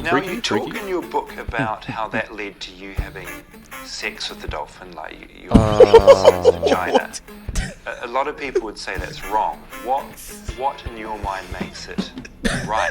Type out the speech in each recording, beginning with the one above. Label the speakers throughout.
Speaker 1: Now, you talk in your book about how that led to you having sex with the dolphin, like your vagina. A lot of people would say that's wrong. What in your mind makes it right?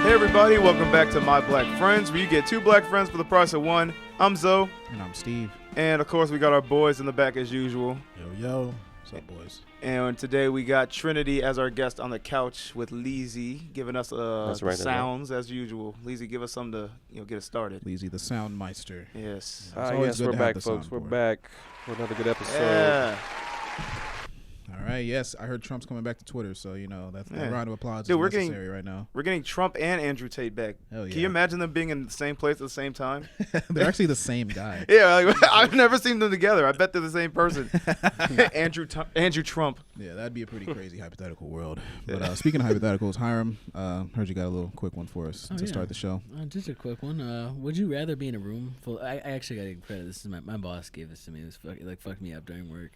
Speaker 2: Hey everybody, welcome back to My Black Friends, where you get two black friends for the price of one. I'm Zoe.
Speaker 3: And I'm Steve.
Speaker 2: And of course we got our boys in the back as usual.
Speaker 3: Yo. What's up, boys?
Speaker 2: And today we got Trinity as our guest on the couch with Leezy, giving us sounds as usual. Leezy, give us something to get us started.
Speaker 3: Leezy, the sound meister.
Speaker 2: Yes.
Speaker 4: Yes, we're back, folks. We're back for another good episode.
Speaker 2: Yeah.
Speaker 3: All right, yes, I heard Trump's coming back to Twitter, so that's a round of applause
Speaker 2: Dude,
Speaker 3: is necessary right now.
Speaker 2: We're getting Trump and Andrew Tate back.
Speaker 3: Hell yeah.
Speaker 2: Can you imagine them being in the same place at the same time?
Speaker 3: They're actually the same guy.
Speaker 2: Yeah, like, I've never seen them together. I bet they're the same person. Andrew Trump.
Speaker 3: Yeah, that'd be a pretty crazy hypothetical world. But speaking of hypotheticals, Hiram, heard you got a little quick one for us to start the show.
Speaker 5: Just a quick one. Would you rather be in a room full? I actually got to give credit. This is my boss gave this to me. It was fucked me up during work.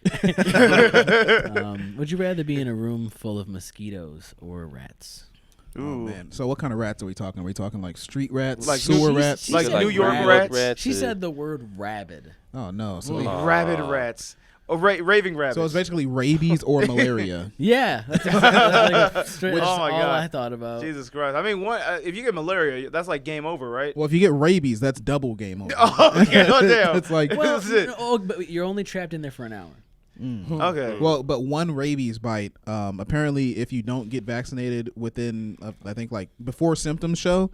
Speaker 5: Would you rather be in a room full of mosquitoes or rats?
Speaker 3: Ooh. Oh, man. So what kind of rats are we talking? Are we talking like street rats,
Speaker 2: like
Speaker 3: sewer rats?
Speaker 2: She like New York rats?
Speaker 5: She said the word rabid.
Speaker 3: Oh, no. So
Speaker 2: rabid rats. Oh, raving rabbits.
Speaker 3: So it's basically rabies or malaria.
Speaker 5: Yeah. That's exactly all I thought about.
Speaker 2: Jesus Christ. I mean, if you get malaria, that's like game over, right?
Speaker 3: Well, if you get rabies, that's double game over.
Speaker 2: Oh, damn.
Speaker 3: It's like,
Speaker 5: but you're only trapped in there for an hour.
Speaker 3: Mm.
Speaker 2: Okay.
Speaker 3: Well, but one rabies bite, apparently if you don't get vaccinated within, I think like before symptoms show,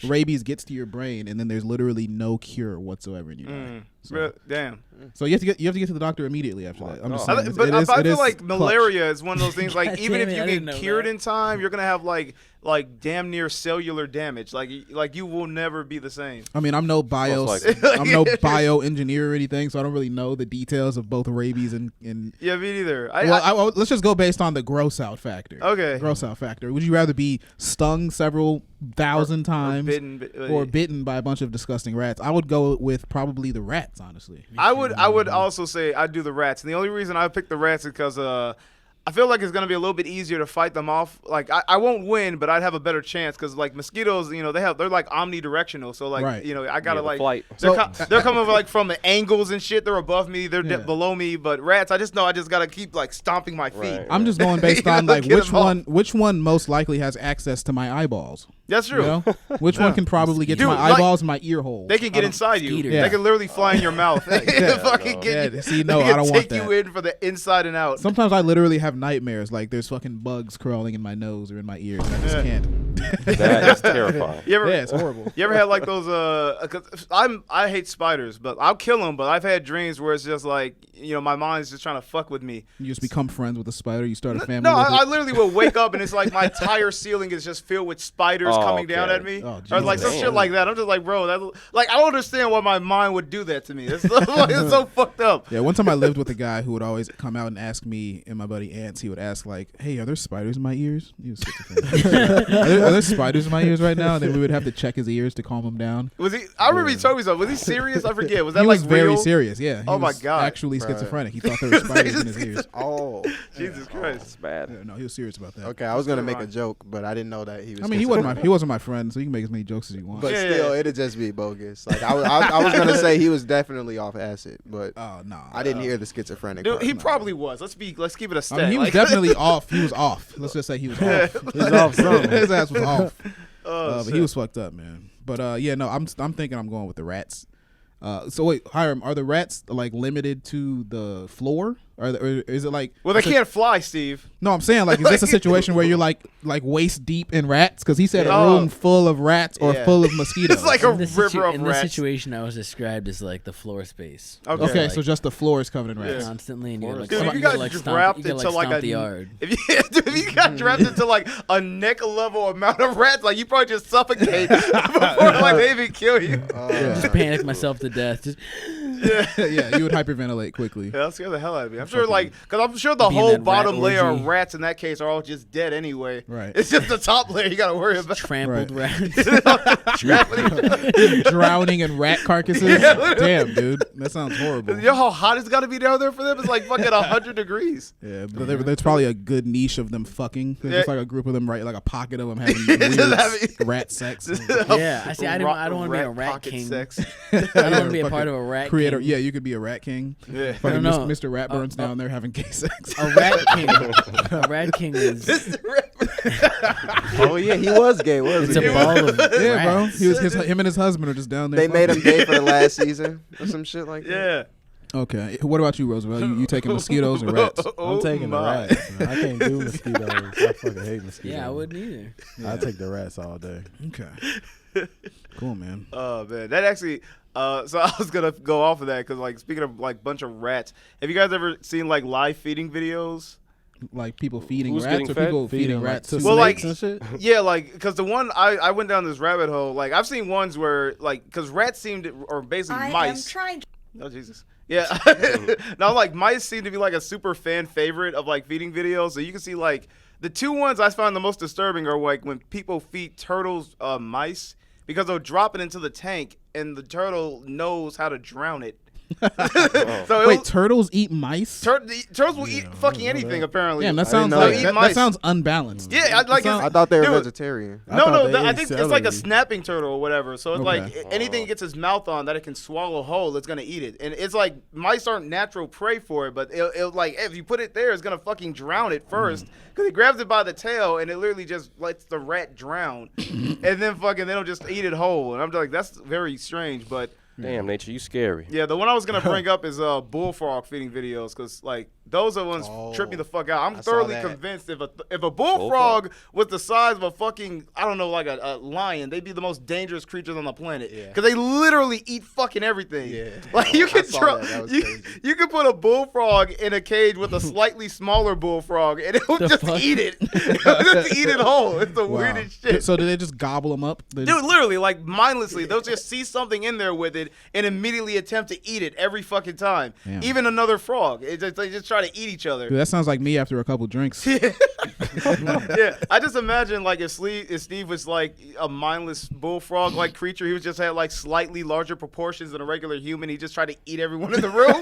Speaker 3: rabies gets to your brain and then there's literally no cure whatsoever in your die. So,
Speaker 2: damn.
Speaker 3: So you have to get to the doctor immediately after that. I'm just saying,
Speaker 2: I feel like malaria is one of those things. Like even if you
Speaker 5: get
Speaker 2: get cured in time, you're gonna have like damn near cellular damage. Like you will never be the same.
Speaker 3: I mean, I'm no bioengineer or anything, so I don't really know the details of both rabies and
Speaker 2: yeah, me neither.
Speaker 3: Let's just go based on the gross out factor.
Speaker 2: Okay.
Speaker 3: Gross out factor. Would you rather be stung several thousand times or bitten by a bunch of disgusting rats? I would go with probably the rats, honestly.
Speaker 2: I would also say I'd do the rats. And the only reason I picked the rats is because I feel like it's going to be a little bit easier to fight them off. Like, I won't win, but I'd have a better chance because, like, mosquitoes, they're, like, omnidirectional. So, like,
Speaker 3: right.
Speaker 2: I got to, like,
Speaker 4: flight.
Speaker 2: They're coming, like, from the angles and shit. They're above me. They're below me. But rats, I just got to keep, like, stomping my feet.
Speaker 4: Right.
Speaker 3: I'm just going based on, like, which one most likely has access to my eyeballs.
Speaker 2: That's true.
Speaker 3: Which one can probably get to my eyeballs and my ear holes?
Speaker 2: They can get inside you.
Speaker 3: Yeah.
Speaker 2: They can literally fly in your mouth.
Speaker 3: See, no, I don't want that.
Speaker 2: Take you in for the inside and out.
Speaker 3: Sometimes I literally have nightmares. Like there's fucking bugs crawling in my nose or in my ears. And I just can't.
Speaker 4: That is terrifying.
Speaker 3: It's horrible.
Speaker 2: You ever had like those? Cause I hate spiders, but I'll kill them. But I've had dreams where it's just like my mind's just trying to fuck with me.
Speaker 3: You just become friends with a spider. You start a family.
Speaker 2: No,
Speaker 3: with
Speaker 2: I literally will wake up and it's like my entire ceiling is just filled with spiders coming down at me, or like some shit like that. I'm just like, bro, I don't understand why my mind would do that to me. It's so fucked up.
Speaker 3: Yeah, one time I lived with a guy who would always come out and ask me and my buddy Ants. He would ask like, "Hey, are there spiders in my ears?" He was schizophrenic. Are there spiders in my ears right now? And then we would have to check his ears to calm him down.
Speaker 2: Was he? I remember he told me something. Was he serious? I forget. Was that
Speaker 3: he
Speaker 2: like
Speaker 3: was very
Speaker 2: real?
Speaker 3: serious? Yeah.
Speaker 2: Oh my god.
Speaker 3: Actually schizophrenic. He thought there were spiders in his ears.
Speaker 6: Oh,
Speaker 2: Jesus Christ.
Speaker 4: That's bad.
Speaker 3: Yeah, no, he was serious about that.
Speaker 6: Okay, I was gonna make a joke, but I didn't know that he was.
Speaker 3: I mean, he wasn't my friend, so you can make as many jokes as you want.
Speaker 6: But still, it'd just be bogus. Like I was gonna say he was definitely off acid, but
Speaker 3: no,
Speaker 6: I didn't hear the schizophrenic.
Speaker 2: Dude,
Speaker 6: part.
Speaker 2: he probably was. Let's keep it a stat.
Speaker 3: I mean, he was definitely off. He was off. Let's just say he was off.
Speaker 4: He was off something.
Speaker 3: His ass was off.
Speaker 2: But
Speaker 3: he was fucked up, man. But I'm thinking I'm going with the rats. So wait, Hiram, are the rats like limited to the floor, or is it like?
Speaker 2: Well, they can't fly, Steve.
Speaker 3: No, I'm saying like, is this a situation where you're like waist deep in rats? Because he said a room full of rats or full of mosquitoes.
Speaker 2: It's like a river of rats.
Speaker 5: In this situation, I was described as like the floor space.
Speaker 3: Okay, so just the floor is covered in rats.
Speaker 5: Constantly, and you're like,
Speaker 2: dude, if you got trapped into like
Speaker 5: the yard.
Speaker 2: If you got trapped into like a neck level amount of rats, like you probably just suffocate before like they even kill you.
Speaker 5: Just panic myself to death. Just
Speaker 3: Yeah, you would hyperventilate quickly.
Speaker 2: Yeah, that scared the hell out of me. I'm sure, because I'm sure the
Speaker 5: Be in
Speaker 2: whole
Speaker 5: that rat
Speaker 2: bottom layer of
Speaker 5: orgy.
Speaker 2: rats in that case are all just dead anyway.
Speaker 3: Right.
Speaker 2: It's just the top layer you gotta worry about.
Speaker 5: Trampled rats.
Speaker 3: Drowning in rat carcasses. Damn, dude, that sounds horrible.
Speaker 2: You know how hot it's gotta be down there for them? It's like fucking 100 degrees.
Speaker 3: Yeah, but there's probably a good niche of them fucking. There's just like a group of them, right? Like a pocket of them having weird rat sex.
Speaker 5: Yeah, I see. I don't want to be a rat
Speaker 2: pocket
Speaker 5: king.
Speaker 2: Sex.
Speaker 5: I don't want to be a part of a rat
Speaker 3: Creator.
Speaker 5: king.
Speaker 3: Yeah, you could be a rat king.
Speaker 2: Yeah.
Speaker 3: Fucking
Speaker 5: No, no.
Speaker 3: Mr. Ratburn's down there having gay sex.
Speaker 5: A rat king. A rat king is.
Speaker 6: Oh yeah, he was gay, wasn't
Speaker 5: It's
Speaker 6: he?
Speaker 5: a ball of
Speaker 3: Yeah, bro.
Speaker 5: rats.
Speaker 3: He was him and his husband are just down there.
Speaker 6: They made
Speaker 3: fucking.
Speaker 6: him gay for the last season or some shit like that.
Speaker 2: Yeah.
Speaker 3: Okay. What about you, Roosevelt? You taking mosquitoes or rats?
Speaker 2: Oh,
Speaker 7: I'm taking the
Speaker 2: my.
Speaker 7: rats. Man. I can't do mosquitoes. I fucking hate mosquitoes.
Speaker 5: Yeah, I wouldn't either.
Speaker 7: I take the rats all day.
Speaker 3: Okay. Cool, man.
Speaker 2: Oh man, that actually. So I was gonna go off of that because, like, speaking of like bunch of rats, have you guys ever seen like live feeding videos?
Speaker 3: Like people feeding
Speaker 4: Who's
Speaker 3: rats
Speaker 4: getting
Speaker 3: or
Speaker 4: fed?
Speaker 3: people feeding
Speaker 7: Feeding
Speaker 3: rats
Speaker 7: to
Speaker 3: to
Speaker 2: Well,
Speaker 7: snakes
Speaker 2: like-
Speaker 7: and shit.
Speaker 2: Yeah, like, because the one I went down this rabbit hole. Like, I've seen ones where, like, because rats seem to, or basically
Speaker 8: I
Speaker 2: mice.
Speaker 8: am trying.
Speaker 2: Oh Jesus. Yeah. No, like mice seem to be like a super fan favorite of like feeding videos. So you can see like the two ones I find the most disturbing are like when people feed turtles mice because they'll drop it into the tank and the turtle knows how to drown it. So
Speaker 3: Wait, turtles eat mice?
Speaker 2: turtles will eat fucking anything apparently.
Speaker 3: Damn, that
Speaker 6: I didn't
Speaker 3: sounds
Speaker 6: know
Speaker 3: like
Speaker 2: that.
Speaker 3: that,
Speaker 2: Mice.
Speaker 3: sounds unbalanced.
Speaker 2: Yeah, I like
Speaker 3: sounds-
Speaker 6: I thought they were
Speaker 2: Dude.
Speaker 6: vegetarian.
Speaker 7: I
Speaker 2: No,
Speaker 7: thought
Speaker 2: no,
Speaker 7: they
Speaker 2: I
Speaker 7: ate
Speaker 2: think it's like a
Speaker 7: celery.
Speaker 2: snapping turtle or whatever. So it's like
Speaker 3: Okay.
Speaker 2: anything it gets its mouth on that it can swallow whole, it's gonna eat it. And it's like mice aren't natural prey for it, but it'll like if you put it there, it's gonna fucking drown it first because it grabs it by the tail and it literally just lets the rat drown, and then fucking then it'll just eat it whole. And I'm like, that's very strange, but.
Speaker 4: Damn, nature, you scary.
Speaker 2: Yeah, the one I was gonna bring up is bullfrog feeding videos because like those are the ones trip me the fuck out. I'm
Speaker 6: I saw
Speaker 2: thoroughly
Speaker 6: that.
Speaker 2: convinced if a bullfrog was the size of a fucking I don't know like a lion, they'd be the most dangerous creatures on the planet
Speaker 6: Yeah.
Speaker 2: because they literally eat fucking everything.
Speaker 6: Yeah.
Speaker 2: Like you
Speaker 6: I
Speaker 2: can
Speaker 6: saw that. That was crazy.
Speaker 2: you can put a bullfrog in a cage with a slightly smaller bullfrog and it will
Speaker 5: The
Speaker 2: just
Speaker 5: fuck?
Speaker 2: eat it. It'll just eat it whole. It's the
Speaker 3: Wow.
Speaker 2: weirdest shit.
Speaker 3: So do they just gobble them up? They
Speaker 2: Dude,
Speaker 3: just-
Speaker 2: literally, like mindlessly, they'll just see something in there with it and immediately attempt to eat it every fucking time.
Speaker 3: Damn.
Speaker 2: Even another frog, they just try to eat each other.
Speaker 3: Dude, that sounds like me after a couple drinks.
Speaker 2: Yeah, I just imagine like if Steve was like a mindless bullfrog like creature, he was just had like slightly larger proportions than a regular human. He just tried to eat everyone in the room.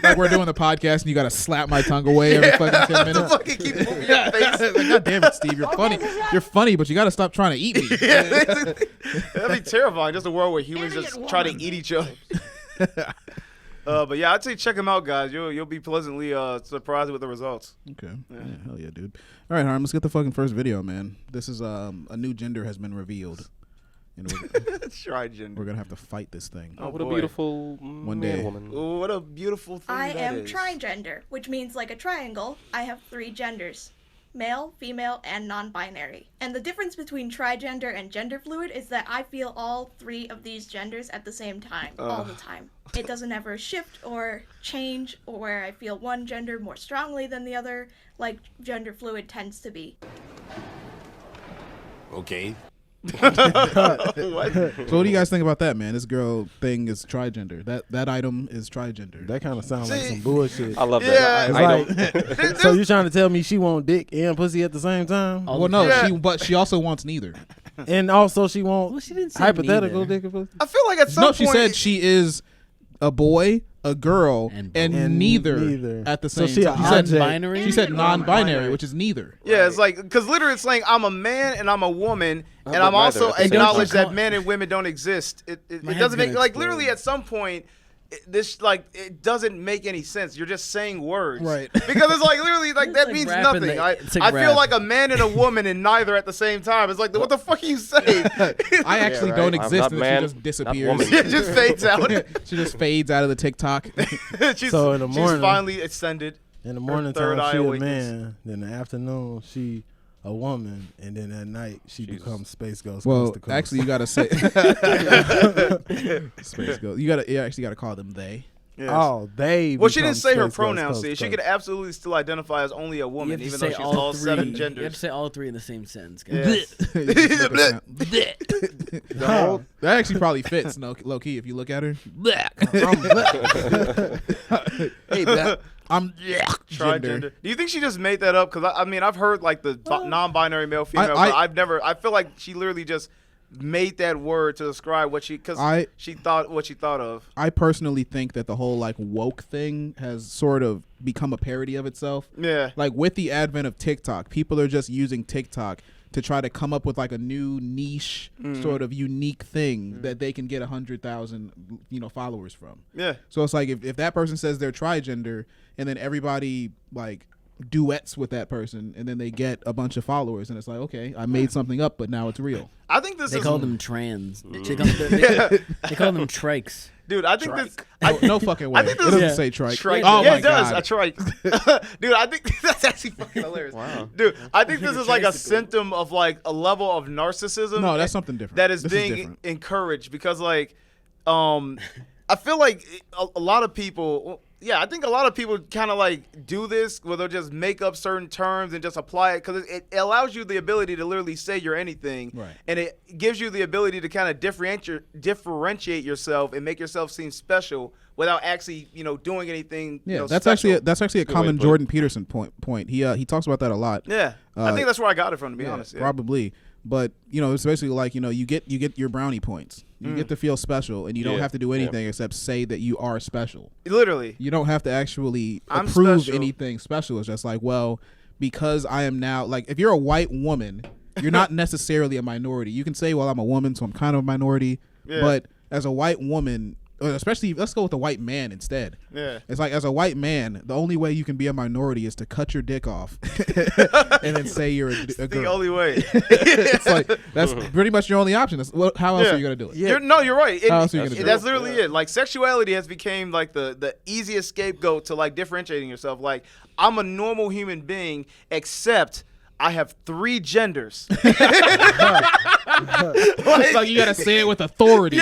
Speaker 3: Like we're doing the podcast and you gotta slap my tongue away every fucking 10
Speaker 2: To
Speaker 3: minutes.
Speaker 2: fucking keep moving your face.
Speaker 3: Like, God damn it, Steve, you're funny. You're funny, but you gotta stop trying to eat me.
Speaker 2: That'd be terrifying. Just a world where humans just try to eat each other. But yeah, I'd say check them out, guys. You'll be pleasantly surprised with the results.
Speaker 3: Okay. Yeah, hell yeah, dude. All right, Harm, let's get the fucking first video, man. This is a new gender has been revealed. And
Speaker 2: Trigender.
Speaker 3: we're gonna have to fight this thing.
Speaker 4: Oh, what
Speaker 2: boy.
Speaker 4: a beautiful
Speaker 3: One
Speaker 4: man
Speaker 3: day.
Speaker 4: woman.
Speaker 2: Oh, what a beautiful thing
Speaker 8: I
Speaker 2: that
Speaker 8: am
Speaker 2: is.
Speaker 8: trigender, which means like a triangle, I have 3 genders. Male, female, and non-binary. And the difference between trigender and gender fluid is that I feel all 3 of these genders at the same time, all the time. It doesn't ever shift or change, or where I feel one gender more strongly than the other, like gender fluid tends to be.
Speaker 9: Okay.
Speaker 2: What?
Speaker 3: So what do you guys think about that, man? This girl thing is trigender. That item is trigender.
Speaker 7: That kind of sounds like
Speaker 2: See,
Speaker 7: some bullshit.
Speaker 4: I love
Speaker 2: Yeah.
Speaker 4: that.
Speaker 7: It's
Speaker 4: I
Speaker 7: like, so you trying to tell me she want dick and pussy at the same time?
Speaker 5: All
Speaker 3: well,
Speaker 5: the
Speaker 3: no,
Speaker 5: time.
Speaker 2: Yeah.
Speaker 3: she also wants neither.
Speaker 7: And also she want
Speaker 5: Well, she didn't say
Speaker 7: hypothetical
Speaker 5: neither.
Speaker 7: dick and pussy?
Speaker 2: I feel like at some
Speaker 3: No,
Speaker 2: point.
Speaker 3: she said she is a boy, a girl,
Speaker 5: And
Speaker 3: and,
Speaker 5: both.
Speaker 3: neither,
Speaker 7: Neither.
Speaker 3: at the
Speaker 7: So
Speaker 3: same
Speaker 7: she
Speaker 3: time.
Speaker 7: a
Speaker 3: She said,
Speaker 7: object.
Speaker 5: Binary?
Speaker 3: she said non-binary,
Speaker 2: Non-binary.
Speaker 3: which is neither.
Speaker 2: Yeah, it's like because literally it's saying I'm a man and I'm a woman, and
Speaker 4: but
Speaker 2: I'm
Speaker 4: neither
Speaker 2: also
Speaker 4: at the same
Speaker 2: acknowledge
Speaker 5: time.
Speaker 2: that men and women don't exist. It
Speaker 5: My
Speaker 2: doesn't
Speaker 5: head's
Speaker 2: make
Speaker 5: gonna
Speaker 2: like
Speaker 5: explode.
Speaker 2: literally at some point. This like it doesn't make any sense. You're just saying words,
Speaker 3: Right.
Speaker 2: Because it's like literally like
Speaker 5: It's
Speaker 2: that
Speaker 5: like
Speaker 2: means
Speaker 5: rapping
Speaker 2: nothing.
Speaker 5: the- it's like
Speaker 2: I feel
Speaker 5: rap.
Speaker 2: like a man and a woman and neither at the same time. It's like what the fuck are you saying?
Speaker 3: I actually
Speaker 6: right.
Speaker 3: don't
Speaker 4: I'm
Speaker 3: exist,
Speaker 4: not
Speaker 3: and
Speaker 4: man,
Speaker 3: she just
Speaker 4: not
Speaker 3: disappears.
Speaker 4: woman.
Speaker 2: It just fades out.
Speaker 3: She just fades out of the TikTok.
Speaker 2: she's,
Speaker 7: So in the
Speaker 2: she's
Speaker 7: morning-
Speaker 2: finally ascended.
Speaker 7: In the morning
Speaker 2: third
Speaker 7: time
Speaker 2: eye
Speaker 7: she a
Speaker 2: awakens.
Speaker 7: man, then in the afternoon she a woman, and then at night she
Speaker 4: Jesus.
Speaker 7: becomes space ghost.
Speaker 3: Well,
Speaker 7: coast to coast.
Speaker 3: actually, you gotta say Space Ghost. You actually gotta call them they.
Speaker 2: Yes.
Speaker 7: Oh, they.
Speaker 2: Well, she didn't
Speaker 7: become
Speaker 2: say her
Speaker 7: space
Speaker 2: pronouns.
Speaker 7: ghosts,
Speaker 2: See, she could absolutely still identify as only a
Speaker 5: You
Speaker 2: woman,
Speaker 5: have to
Speaker 2: even
Speaker 5: say
Speaker 2: though she's all
Speaker 5: three,
Speaker 2: 7
Speaker 5: You have
Speaker 2: genders.
Speaker 5: to say all 3 in the same sentence.
Speaker 2: Yes.
Speaker 3: that actually probably fits, low key, if you look at her.
Speaker 6: Hey, black.
Speaker 3: I'm
Speaker 2: Trigender. Do you think she just made that up? Because I mean, I've heard like the non-binary male, female,
Speaker 3: I-
Speaker 2: but I've never. I feel like she literally just made that word to describe what she she thought what she thought of.
Speaker 3: I personally think that the whole like woke thing has sort of become a parody of itself.
Speaker 2: Yeah.
Speaker 3: Like with the advent of TikTok, people are just using TikTok to try to come up with like a new niche, sort of unique thing that they can get 100,000, followers from.
Speaker 2: Yeah.
Speaker 3: So it's like if that person says they're trigender, and then everybody like duets with that person, and then they get a bunch of followers, and it's like, okay, I made something up, but now it's real.
Speaker 2: I think this
Speaker 5: They
Speaker 2: is.
Speaker 5: call them trans. They call them trikes.
Speaker 2: Dude, I think this.
Speaker 3: No fucking way.
Speaker 2: I think
Speaker 3: It
Speaker 2: this
Speaker 3: doesn't
Speaker 2: is
Speaker 3: say trike.
Speaker 2: Trike.
Speaker 3: Oh
Speaker 2: Yeah,
Speaker 3: my
Speaker 2: it does.
Speaker 3: God.
Speaker 2: A trike. Dude, I think that's actually fucking hilarious.
Speaker 6: Wow.
Speaker 2: Dude, I think this is like a symptom of like a level of narcissism.
Speaker 3: No, that's something different.
Speaker 2: That is
Speaker 3: This
Speaker 2: being
Speaker 3: different.
Speaker 2: encouraged because like, I feel like a lot of people. Well, yeah, I think a lot of people kind of like do this where they'll just make up certain terms and just apply it because it allows you the ability to literally say you're anything,
Speaker 3: Right.
Speaker 2: and it gives you the ability to kind of differentiate yourself and make yourself seem special without actually doing anything.
Speaker 3: Yeah, that's
Speaker 2: special.
Speaker 3: actually a
Speaker 4: good way
Speaker 3: common
Speaker 4: to put it.
Speaker 3: Jordan Peterson point. He talks about that a lot.
Speaker 2: Yeah, I think that's where I got it from. To be honest, yeah.
Speaker 3: Probably. But it's basically like you get your brownie points. You get to feel special, and you don't
Speaker 4: Yeah.
Speaker 3: have to do anything except say that you are special.
Speaker 2: Literally.
Speaker 3: You don't have to actually
Speaker 2: I'm
Speaker 3: approve
Speaker 2: special.
Speaker 3: anything special. It's just like, well, because I am now like, if you're a white woman, you're not necessarily a minority. You can say, well, I'm a woman, so I'm kind of a minority.
Speaker 2: Yeah.
Speaker 3: But as a white woman, or especially let's go with a white man instead.
Speaker 2: Yeah.
Speaker 3: It's like, as a white man, the only way you can be a minority is to cut your dick off and then say you're a
Speaker 2: The
Speaker 3: girl.
Speaker 2: only way.
Speaker 3: It's like, that's pretty much your only option. How else
Speaker 2: Yeah.
Speaker 3: are you gonna do it?
Speaker 2: You're right.
Speaker 3: How else are you gonna do
Speaker 2: That's
Speaker 3: it?
Speaker 2: literally it. Like sexuality has become like the easiest scapegoat to like differentiating yourself. Like I'm a normal human being, except I have 3 genders.
Speaker 3: It's like you gotta say it with authority.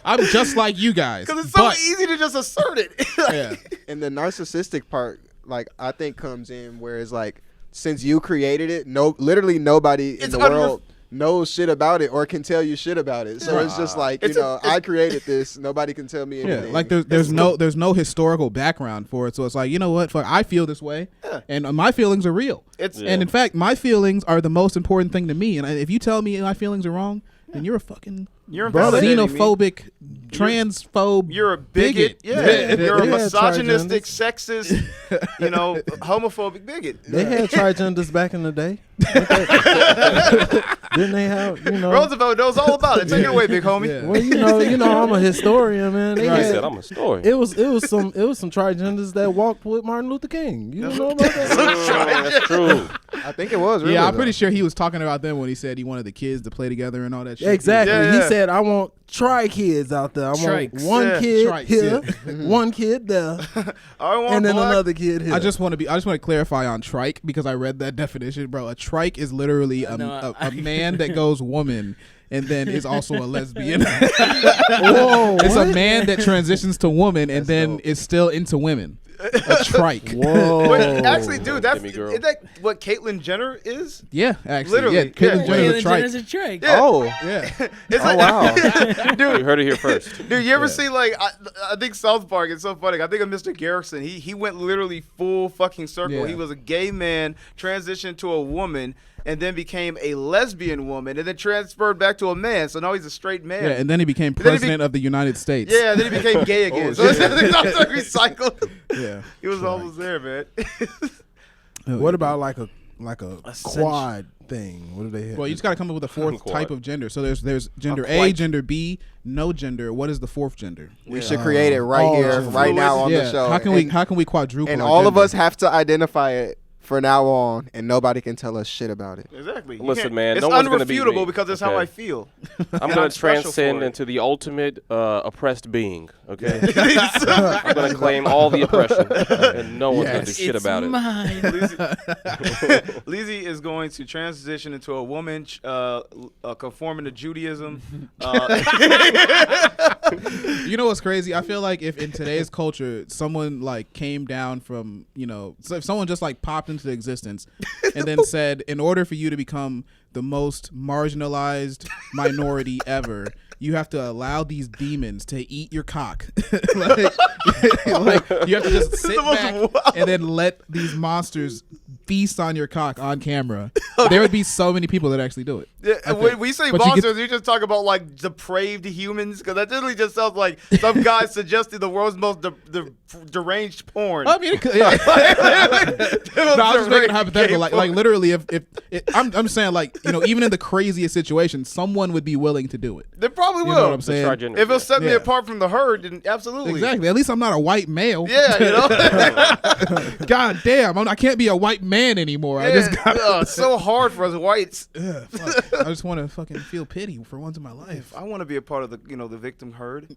Speaker 3: I'm just like you guys.
Speaker 2: Because it's so
Speaker 3: but-
Speaker 2: easy to just assert it.
Speaker 3: Yeah.
Speaker 6: And the narcissistic part, like, I think comes in where it's like, since you created it, literally nobody in
Speaker 2: It's
Speaker 6: the world knows shit about it or can tell you shit about it. So it's just like, I created this. Nobody can tell me anything.
Speaker 3: Yeah, like there's no historical background for it, so it's like, you know what? Fuck, I feel this way, and my feelings are real. And in fact, my feelings are the most important thing to me. And if you tell me my feelings are wrong, then you're a fucking
Speaker 2: invalidating me.
Speaker 3: xenophobic, transphobe.
Speaker 2: You're a bigot. Yeah. You're a
Speaker 7: Yeah,
Speaker 2: misogynistic, sexist, homophobic bigot.
Speaker 7: They had trigenders back in the day. Didn't they have,
Speaker 2: Roosevelt knows all about it. Take it away, big homie.
Speaker 3: Yeah.
Speaker 7: Well, I'm a historian, man. They
Speaker 4: He
Speaker 7: had-
Speaker 4: said I'm a story.
Speaker 7: It was some trigenders that walked with Martin Luther King. You don't know about that?
Speaker 4: That's true.
Speaker 6: I think it was. Really,
Speaker 3: Yeah, I'm
Speaker 6: though.
Speaker 3: pretty sure he was talking about them when he said he wanted the kids to play together and all that shit.
Speaker 7: Exactly.
Speaker 2: Yeah,
Speaker 7: He
Speaker 2: yeah.
Speaker 7: said, I want tri-kids out there. I want
Speaker 5: Trikes.
Speaker 7: one
Speaker 2: Yeah.
Speaker 7: kid
Speaker 3: Trikes,
Speaker 7: here, one kid there,
Speaker 2: I want
Speaker 7: and then
Speaker 2: black.
Speaker 7: another kid here.
Speaker 3: I just want to clarify on trike because I read that definition, bro. A trike is literally a man that goes woman and then is also a lesbian.
Speaker 7: Whoa,
Speaker 3: It's a
Speaker 7: what?
Speaker 3: man that transitions to woman and then is still into women. A trike.
Speaker 7: Whoa.
Speaker 2: Wait, actually, dude, that's
Speaker 4: Demi-girl.
Speaker 2: isn't that what Caitlyn Jenner is?
Speaker 3: Yeah, actually.
Speaker 2: Literally,
Speaker 3: Yeah, Caitlyn
Speaker 2: yeah.
Speaker 3: Jenner's a trike.
Speaker 5: Jenner's a trike.
Speaker 2: Yeah.
Speaker 6: Oh,
Speaker 3: Yeah.
Speaker 2: It's
Speaker 6: oh wow.
Speaker 4: You heard it here first.
Speaker 2: Dude, you ever see like I think South Park? It's so funny. I think of Mr. Garrison. He went literally full fucking circle.
Speaker 3: Yeah.
Speaker 2: He was a gay man, transitioned to a woman, and then became a lesbian woman, and then transferred back to a man. So now he's a straight man.
Speaker 3: Yeah, and then he became
Speaker 2: then he
Speaker 3: president of the United States.
Speaker 2: Yeah, then he became gay again. So it's like recycled.
Speaker 3: Yeah.
Speaker 2: He was almost there, man.
Speaker 7: What about like a quad thing? What do they have?
Speaker 3: Well, you just got to come up with a fourth
Speaker 4: Quad.
Speaker 3: type of gender. So there's gender A,
Speaker 2: quite.
Speaker 3: gender B, no gender. What is the fourth gender?
Speaker 6: We should create it right
Speaker 7: Oh,
Speaker 6: here, right now on
Speaker 3: yeah.
Speaker 6: the show.
Speaker 3: How can we quadruple?
Speaker 6: And
Speaker 3: our
Speaker 6: all of
Speaker 3: gender?
Speaker 6: us have to identify it for now on, and nobody can tell us shit about it.
Speaker 2: Exactly. You
Speaker 4: Listen,
Speaker 2: can't-
Speaker 4: man,
Speaker 2: it's
Speaker 4: no one's gonna beat
Speaker 2: unrefutable
Speaker 4: me,
Speaker 2: because it's how
Speaker 4: okay?
Speaker 2: I feel.
Speaker 4: I'm
Speaker 2: And
Speaker 4: going
Speaker 2: I'm
Speaker 4: to
Speaker 2: special
Speaker 4: transcend
Speaker 2: for it.
Speaker 4: into the ultimate oppressed being, okay? I'm going to claim all the oppression, and no one's going to do shit about it.
Speaker 5: Mine.
Speaker 2: Lizzie is going to transition into a woman conforming to Judaism.
Speaker 3: You know what's crazy? I feel like if in today's culture someone like came down from, so if someone just like popped into existence and then said, in order for you to become the most marginalized minority ever, you have to allow these demons to eat your cock. like you have to just sit back and then let these monsters feast on your cock on camera. There would be so many people that actually do it.
Speaker 2: Yeah, when we say
Speaker 3: But you
Speaker 2: monsters, you just talk about like depraved humans, because that literally just sounds like some guy suggesting the world's most deranged porn.
Speaker 3: I mean, yeah. No, I was just making a hypothetical. Like literally, if I'm saying, like, even in the craziest situation, someone would be willing to do it.
Speaker 2: They probably
Speaker 3: You
Speaker 2: will.
Speaker 3: know what I'm saying?
Speaker 4: Trigender,
Speaker 2: If it'll set me
Speaker 3: Yeah.
Speaker 2: apart from the herd, then absolutely.
Speaker 3: Exactly. At least I'm not a white male.
Speaker 2: Yeah,
Speaker 3: God damn, I can't be a white man anymore. I just got.
Speaker 2: it's so hard for us whites.
Speaker 3: Fuck. I just want to fucking feel pity for once in my life.
Speaker 2: I want to be a part of the the victim herd.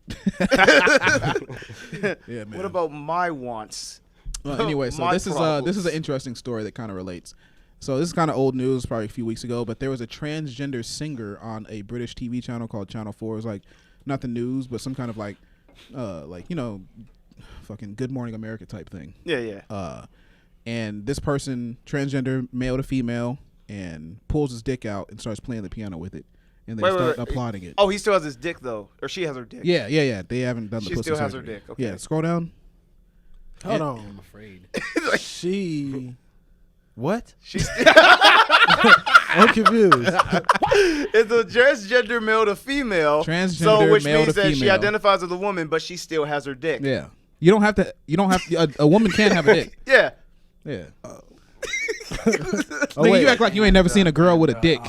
Speaker 3: Yeah, man.
Speaker 2: What about my wants?
Speaker 3: Well, anyway, so
Speaker 2: My
Speaker 3: this is
Speaker 2: problems.
Speaker 3: an interesting story that kind of relates. So this is kind of old news, probably a few weeks ago, but there was a transgender singer on a British TV channel called Channel 4. It was like not the news, but some kind of like fucking Good Morning America type thing.
Speaker 2: Yeah.
Speaker 3: And this person, transgender, male to female, and pulls his dick out and starts playing the piano with it, and they start applauding it.
Speaker 2: Oh, he still has his dick though, or she has her dick.
Speaker 3: Yeah. They haven't done the
Speaker 2: She
Speaker 3: pussy
Speaker 2: still has her
Speaker 3: surgery.
Speaker 2: dick, okay.
Speaker 3: Yeah, scroll down.
Speaker 7: Hold
Speaker 5: I'm
Speaker 7: on.
Speaker 5: afraid.
Speaker 7: She. What?
Speaker 2: She's
Speaker 7: I'm confused.
Speaker 2: it's a transgender male to female.
Speaker 3: Transgender
Speaker 2: which
Speaker 3: male
Speaker 2: means
Speaker 3: to
Speaker 2: that she
Speaker 3: female.
Speaker 2: identifies as a woman, but she still has her dick.
Speaker 3: Yeah. You don't have to. A woman can't have a dick.
Speaker 2: Yeah.
Speaker 3: Yeah.
Speaker 7: Oh,
Speaker 3: Nigga,
Speaker 7: wait.
Speaker 3: you act like you ain't never seen a girl with a dick.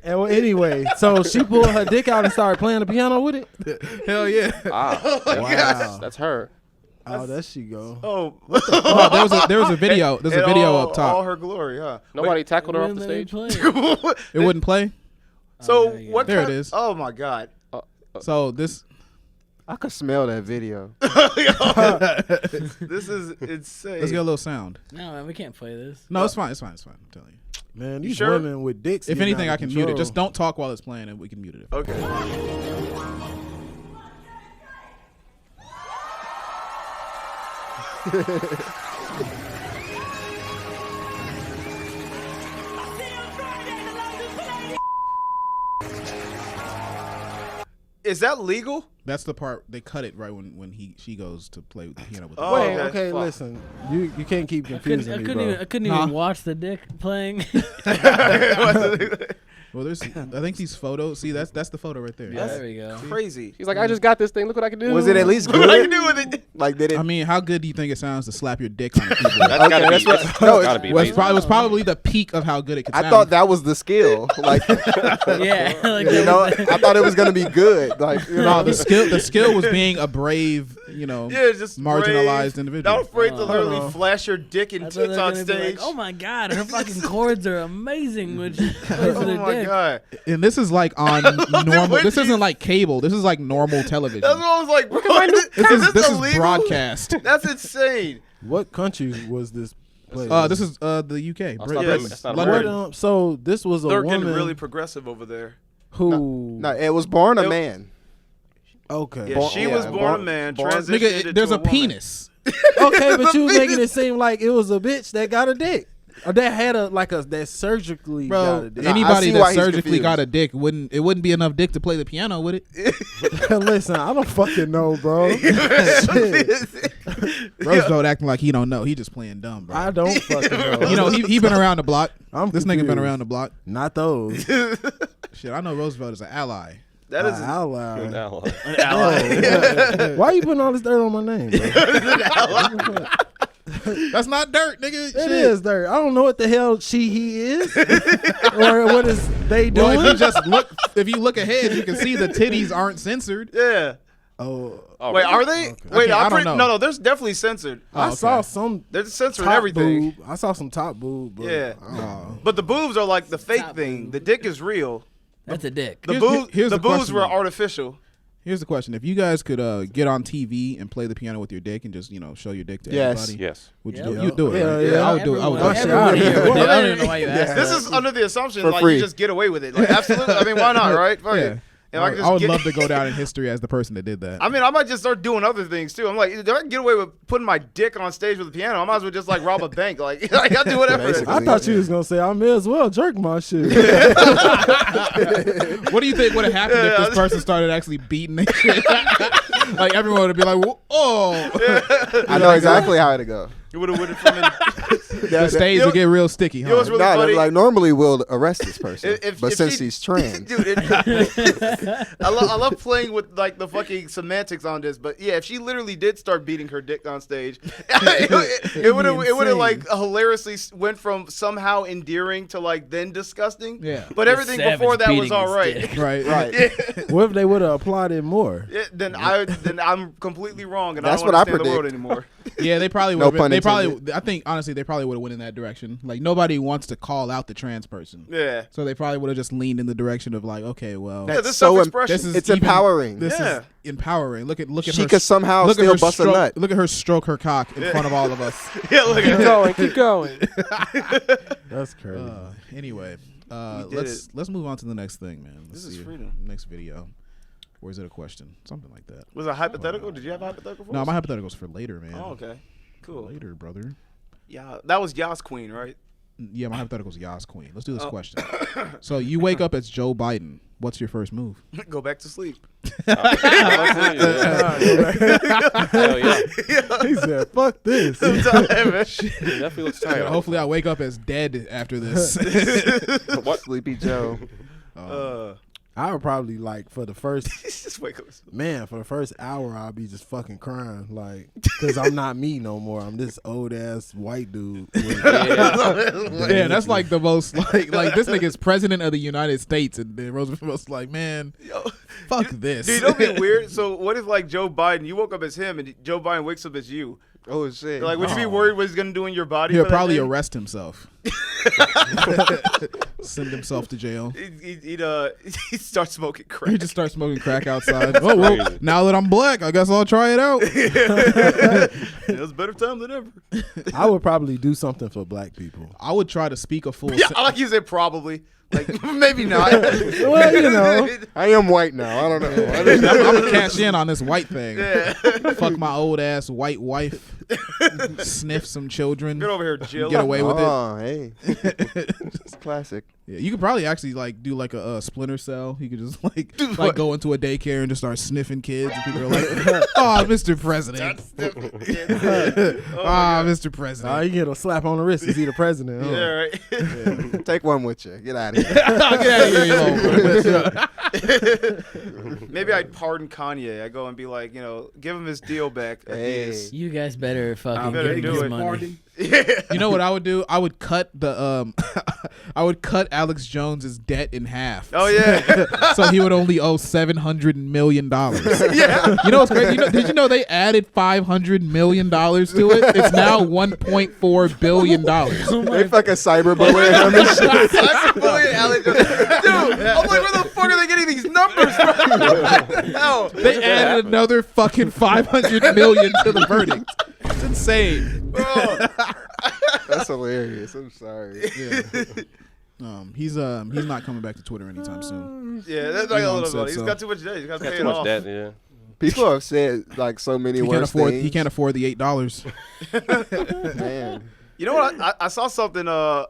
Speaker 7: And well, anyway, so she pulled her dick out and started playing the piano with it.
Speaker 3: Hell yeah.
Speaker 7: Wow.
Speaker 4: That's her.
Speaker 7: Oh, there she go.
Speaker 2: Oh,
Speaker 3: There was a video. There's a video up
Speaker 2: all
Speaker 3: top.
Speaker 2: her glory, huh?
Speaker 4: Nobody tackled her off the
Speaker 5: Wouldn't let me
Speaker 4: stage.
Speaker 5: play.
Speaker 3: It wouldn't play.
Speaker 2: So
Speaker 5: there you
Speaker 2: what?
Speaker 3: go. There
Speaker 2: kind-
Speaker 3: it is.
Speaker 2: Oh my God.
Speaker 3: So this.
Speaker 6: I could smell that video.
Speaker 2: This is insane.
Speaker 3: Let's get a little sound.
Speaker 5: No, man, we can't play this.
Speaker 3: No, it's fine. I'm telling you.
Speaker 7: Man, these
Speaker 2: sure?
Speaker 7: women with dicks.
Speaker 3: If
Speaker 7: getting
Speaker 3: anything,
Speaker 7: out
Speaker 3: I
Speaker 7: of
Speaker 3: can mute it.
Speaker 7: control.
Speaker 3: Just don't talk while it's playing, and we can mute it.
Speaker 2: Okay. Is that legal?
Speaker 3: That's the part they cut it right when she goes to play with the piano with the
Speaker 2: Oh,
Speaker 7: Wait,
Speaker 2: okay.
Speaker 7: okay, listen. You can't keep confusing me, bro.
Speaker 5: I couldn't
Speaker 3: Huh?
Speaker 5: even watch the dick playing.
Speaker 3: Well, there's I think these photos. See, that's the photo right there.
Speaker 5: There we go.
Speaker 2: Crazy.
Speaker 4: He's like, I just got this thing. Look what I can do.
Speaker 6: Was it at least
Speaker 2: What I can
Speaker 6: good?
Speaker 2: do with it?
Speaker 6: Like, did it?
Speaker 3: I mean, how good do you think it sounds to slap your dick on a keyboard?
Speaker 4: That's gotta be.
Speaker 6: that's what-
Speaker 4: It's
Speaker 6: no,
Speaker 4: gotta be.
Speaker 3: It was
Speaker 4: amazing.
Speaker 3: probably the peak of how good it could sound.
Speaker 6: I thought that was the skill. Like,
Speaker 5: Yeah, like
Speaker 6: you know, I thought it was gonna be good. Like, you
Speaker 3: No,
Speaker 6: know,
Speaker 3: the skill was being a brave,
Speaker 2: Yeah, just
Speaker 3: marginalized
Speaker 2: brave,
Speaker 3: individual.
Speaker 2: Not afraid to
Speaker 5: Hold
Speaker 2: literally
Speaker 7: on.
Speaker 2: flash your dick and
Speaker 5: I thought they
Speaker 2: tits
Speaker 5: were
Speaker 2: on
Speaker 5: gonna be
Speaker 2: stage.
Speaker 5: like, oh my god, her fucking chords are amazing when she plays with
Speaker 2: Oh
Speaker 5: her
Speaker 2: my
Speaker 5: dick.
Speaker 2: God.
Speaker 3: And this is like on normal.
Speaker 2: When
Speaker 3: This
Speaker 2: you-
Speaker 3: isn't like cable. This is like normal television.
Speaker 2: That's what I was like, bro.
Speaker 3: This is
Speaker 2: illegal?
Speaker 3: broadcast.
Speaker 2: That's insane.
Speaker 7: What country was this place?
Speaker 3: This is the UK.
Speaker 4: That's not
Speaker 2: Yes.
Speaker 4: That's not
Speaker 3: London.
Speaker 7: What,
Speaker 4: American.
Speaker 7: so this was a
Speaker 2: They're
Speaker 7: woman
Speaker 2: getting really progressive over there.
Speaker 7: who.
Speaker 6: no, it was born a
Speaker 2: It-
Speaker 6: man.
Speaker 7: Okay.
Speaker 2: Yeah, she was born a man, transitioned
Speaker 3: Nigga,
Speaker 2: into
Speaker 3: there's a
Speaker 2: woman.
Speaker 3: penis.
Speaker 7: Okay, but you was making it seem like it was a bitch that got a dick. Or that had that surgically got
Speaker 3: Bro,
Speaker 7: a dick.
Speaker 6: I
Speaker 3: anybody
Speaker 6: see
Speaker 3: that
Speaker 6: why he's
Speaker 3: surgically
Speaker 6: confused.
Speaker 3: got a dick wouldn't be enough dick to play the piano with it.
Speaker 7: Listen, I don't fucking know, bro. Shit.
Speaker 3: Roosevelt acting like he don't know. He just playing dumb, bro.
Speaker 7: I don't fucking know.
Speaker 3: You know, he been around the block. This nigga been
Speaker 7: confused.
Speaker 3: around the block.
Speaker 7: Not those.
Speaker 3: Shit, I know Roosevelt is an ally.
Speaker 2: That is
Speaker 7: ally.
Speaker 4: Good ally.
Speaker 2: an ally.
Speaker 7: Why you putting all this dirt on my name, bro?
Speaker 3: That's not dirt, nigga.
Speaker 7: It is dirt. I don't know what the hell he is, or what is they doing.
Speaker 3: Well, if you look ahead, you can see the titties aren't censored.
Speaker 2: Yeah.
Speaker 7: Oh,
Speaker 2: Wait, are they?
Speaker 3: Okay.
Speaker 2: Wait,
Speaker 3: I
Speaker 2: I'm
Speaker 3: don't
Speaker 2: pretty.
Speaker 3: know.
Speaker 2: No, there's definitely censored.
Speaker 7: I saw some.
Speaker 2: They're censoring
Speaker 7: top
Speaker 2: everything.
Speaker 7: Boob. I saw some top boob. But,
Speaker 2: Yeah.
Speaker 7: oh.
Speaker 2: But the boobs are like the fake
Speaker 5: Top
Speaker 2: thing.
Speaker 5: boob.
Speaker 2: The dick is real.
Speaker 5: That's a dick.
Speaker 2: The
Speaker 3: Here's the
Speaker 2: boobs
Speaker 3: question,
Speaker 2: were
Speaker 3: though.
Speaker 2: artificial.
Speaker 3: Here's the question: if you guys could get on TV and play the piano with your dick and just show your dick to
Speaker 6: Yes.
Speaker 3: everybody,
Speaker 4: Yes.
Speaker 3: would you
Speaker 5: Yeah.
Speaker 3: do it? You'd do it.
Speaker 7: Yeah,
Speaker 3: right?
Speaker 7: yeah.
Speaker 3: I would do it. I would do it.
Speaker 5: Everyone here would do it. I don't even know why you
Speaker 6: Yeah.
Speaker 5: asked
Speaker 2: This
Speaker 5: that.
Speaker 2: is under the assumption
Speaker 6: For
Speaker 2: like
Speaker 6: free.
Speaker 2: you just get away with it. Like, absolutely. I mean, why not, right? Fuck
Speaker 3: Yeah.
Speaker 2: it. If I could just
Speaker 3: I would
Speaker 2: get-
Speaker 3: love to go down in history as the person that did that.
Speaker 2: I mean, I might just start doing other things too. I'm like, if I can get away with putting my dick on stage with the piano, I might as well just like rob a bank. Like I'll do whatever.
Speaker 6: Basically.
Speaker 7: I thought you was gonna say I may as well jerk my shit.
Speaker 3: What do you think would have happened if this person started actually beating their shit? Like everyone would be like, "Oh!"
Speaker 6: I know exactly how it'd go.
Speaker 2: It would have from
Speaker 3: The stage would get real sticky.
Speaker 2: you know what's
Speaker 3: Huh?
Speaker 2: really
Speaker 6: Nah,
Speaker 2: funny?
Speaker 6: like normally we'll arrest this person,
Speaker 2: If
Speaker 6: but since
Speaker 2: she-
Speaker 6: he's trans,
Speaker 2: Dude, I love playing with like the fucking semantics on this, but yeah, if she literally did start beating her dick on stage, it would have like hilariously went from somehow endearing to like then disgusting.
Speaker 3: Yeah.
Speaker 2: But everything
Speaker 5: Savage
Speaker 2: before that was
Speaker 5: beating
Speaker 2: all
Speaker 5: his
Speaker 2: right.
Speaker 5: dick.
Speaker 3: Right.
Speaker 6: right?
Speaker 7: What if they would have applied it more?
Speaker 2: Yeah, then I'm completely wrong, and
Speaker 6: That's
Speaker 2: I don't
Speaker 6: what I
Speaker 2: understand the world
Speaker 6: predict.
Speaker 2: anymore.
Speaker 3: Yeah, they probably
Speaker 6: No
Speaker 3: would.
Speaker 6: pun
Speaker 3: They probably.
Speaker 6: intended.
Speaker 3: I think honestly, they probably would have went in that direction. Like nobody wants to call out the trans person,
Speaker 2: Yeah.
Speaker 3: so they probably would have just leaned in the direction of like, okay, well,
Speaker 2: Yeah,
Speaker 6: That's
Speaker 2: this
Speaker 6: so
Speaker 2: self-expression.
Speaker 3: this is
Speaker 6: it's
Speaker 3: even-
Speaker 6: empowering.
Speaker 3: This
Speaker 2: Yeah.
Speaker 3: is empowering. Look at
Speaker 6: She
Speaker 3: her.
Speaker 6: could somehow
Speaker 3: look at
Speaker 6: still
Speaker 3: her
Speaker 6: bust a
Speaker 3: stroke,
Speaker 6: nut.
Speaker 3: Look at her stroke her cock in front of all of us.
Speaker 2: Yeah, look
Speaker 4: Keep
Speaker 2: at
Speaker 4: going. Keep going.
Speaker 7: That's crazy.
Speaker 3: Anyway,
Speaker 2: We did
Speaker 3: let's move on to the next thing, man. Let's
Speaker 2: This is
Speaker 3: see.
Speaker 2: freedom.
Speaker 3: Next video. Or is it a question? Something like that.
Speaker 2: Was it hypothetical? Did you have a hypothetical for
Speaker 3: No,
Speaker 2: us?
Speaker 3: my hypothetical's for later, man.
Speaker 2: Oh, okay. Cool.
Speaker 3: Later, brother.
Speaker 2: Yeah, that was Yas Queen, right?
Speaker 3: Yeah, my hypothetical's Yas Queen. Let's do this
Speaker 2: Oh.
Speaker 3: question. So you wake up as Joe Biden. What's your first move?
Speaker 2: Go back to sleep.
Speaker 4: Hell yeah.
Speaker 7: He said, "Fuck this."
Speaker 4: He definitely looks tired.
Speaker 3: Hopefully, I wake up as dead after this.
Speaker 4: What?
Speaker 6: Sleepy Joe.
Speaker 7: I would probably like for the first
Speaker 2: Just wake up.
Speaker 7: for the first hour, I'll be just fucking crying, like, because I'm not me no more. I'm this old ass white dude.
Speaker 3: Yeah, that's like the most like this nigga's president of the United States, and then Roosevelt's like, man, fuck this.
Speaker 2: Dude, that'd be weird. So what if like Joe Biden, you woke up as him, and Joe Biden wakes up as you?
Speaker 6: Oh shit!
Speaker 2: Like, would you be worried what he's gonna do in your body?
Speaker 3: He'll
Speaker 2: for that
Speaker 3: probably
Speaker 2: day?
Speaker 3: arrest himself, send himself to jail.
Speaker 2: He'd start smoking crack.
Speaker 3: He just starts smoking crack outside. Oh well, now that I'm black, I guess I'll try it out.
Speaker 2: It was better time than ever.
Speaker 7: I would probably do something for black people.
Speaker 3: I would try to speak a full.
Speaker 2: Yeah, I like you said probably. Like maybe not.
Speaker 7: Well, you know.
Speaker 6: I am white now. I don't know.
Speaker 3: I'm gonna cash in on this white thing.
Speaker 2: Yeah.
Speaker 3: Fuck my old ass white wife. Sniff some children.
Speaker 2: Get over here, Jill.
Speaker 3: Get away with it.
Speaker 6: Oh, hey, it's classic.
Speaker 3: Yeah, you could probably actually like do like a Splinter Cell. You could just like
Speaker 2: what?
Speaker 3: go into a daycare and just start sniffing kids, and people are like, "Oh, Mr. President, Mr. President."
Speaker 7: You get a slap on the wrist. Is he the president? Huh?
Speaker 2: Yeah, right.
Speaker 6: Take one with you. Get out of here.
Speaker 3: Get out of here, you little
Speaker 2: Maybe I'd pardon Kanye. I go and be like, give him his deal back.
Speaker 6: Hey.
Speaker 5: You guys better fucking
Speaker 2: better
Speaker 5: give
Speaker 2: do
Speaker 5: me
Speaker 2: it.
Speaker 5: some money.
Speaker 3: You know what I would do? I would cut the I would cut Alex Jones's debt in half.
Speaker 2: Oh yeah.
Speaker 3: So he would only owe $700 million.
Speaker 2: Yeah.
Speaker 3: You know what's crazy? Did you know they added $500 million to it? It's now $1.4 billion.
Speaker 6: They fucking cyberbullying him and shit.
Speaker 2: Cyberbullying Alex Jones. Dude, I'm like, where the fuck are they getting these numbers from? No.
Speaker 3: They added another fucking $500 million to the verdict. It's insane.
Speaker 6: That's hilarious. I'm sorry.
Speaker 3: Yeah. He's not coming back to Twitter anytime soon.
Speaker 2: Yeah, that's like a
Speaker 3: Elon
Speaker 2: little
Speaker 3: said
Speaker 2: bit. He's
Speaker 3: so.
Speaker 2: got too much debt. He's got to
Speaker 4: Got
Speaker 2: pay
Speaker 4: too
Speaker 2: it
Speaker 4: much
Speaker 2: off.
Speaker 4: debt, yeah.
Speaker 6: People have said like so many worse things.
Speaker 3: He can't afford the $8.
Speaker 6: Man.
Speaker 2: You know what? I saw something.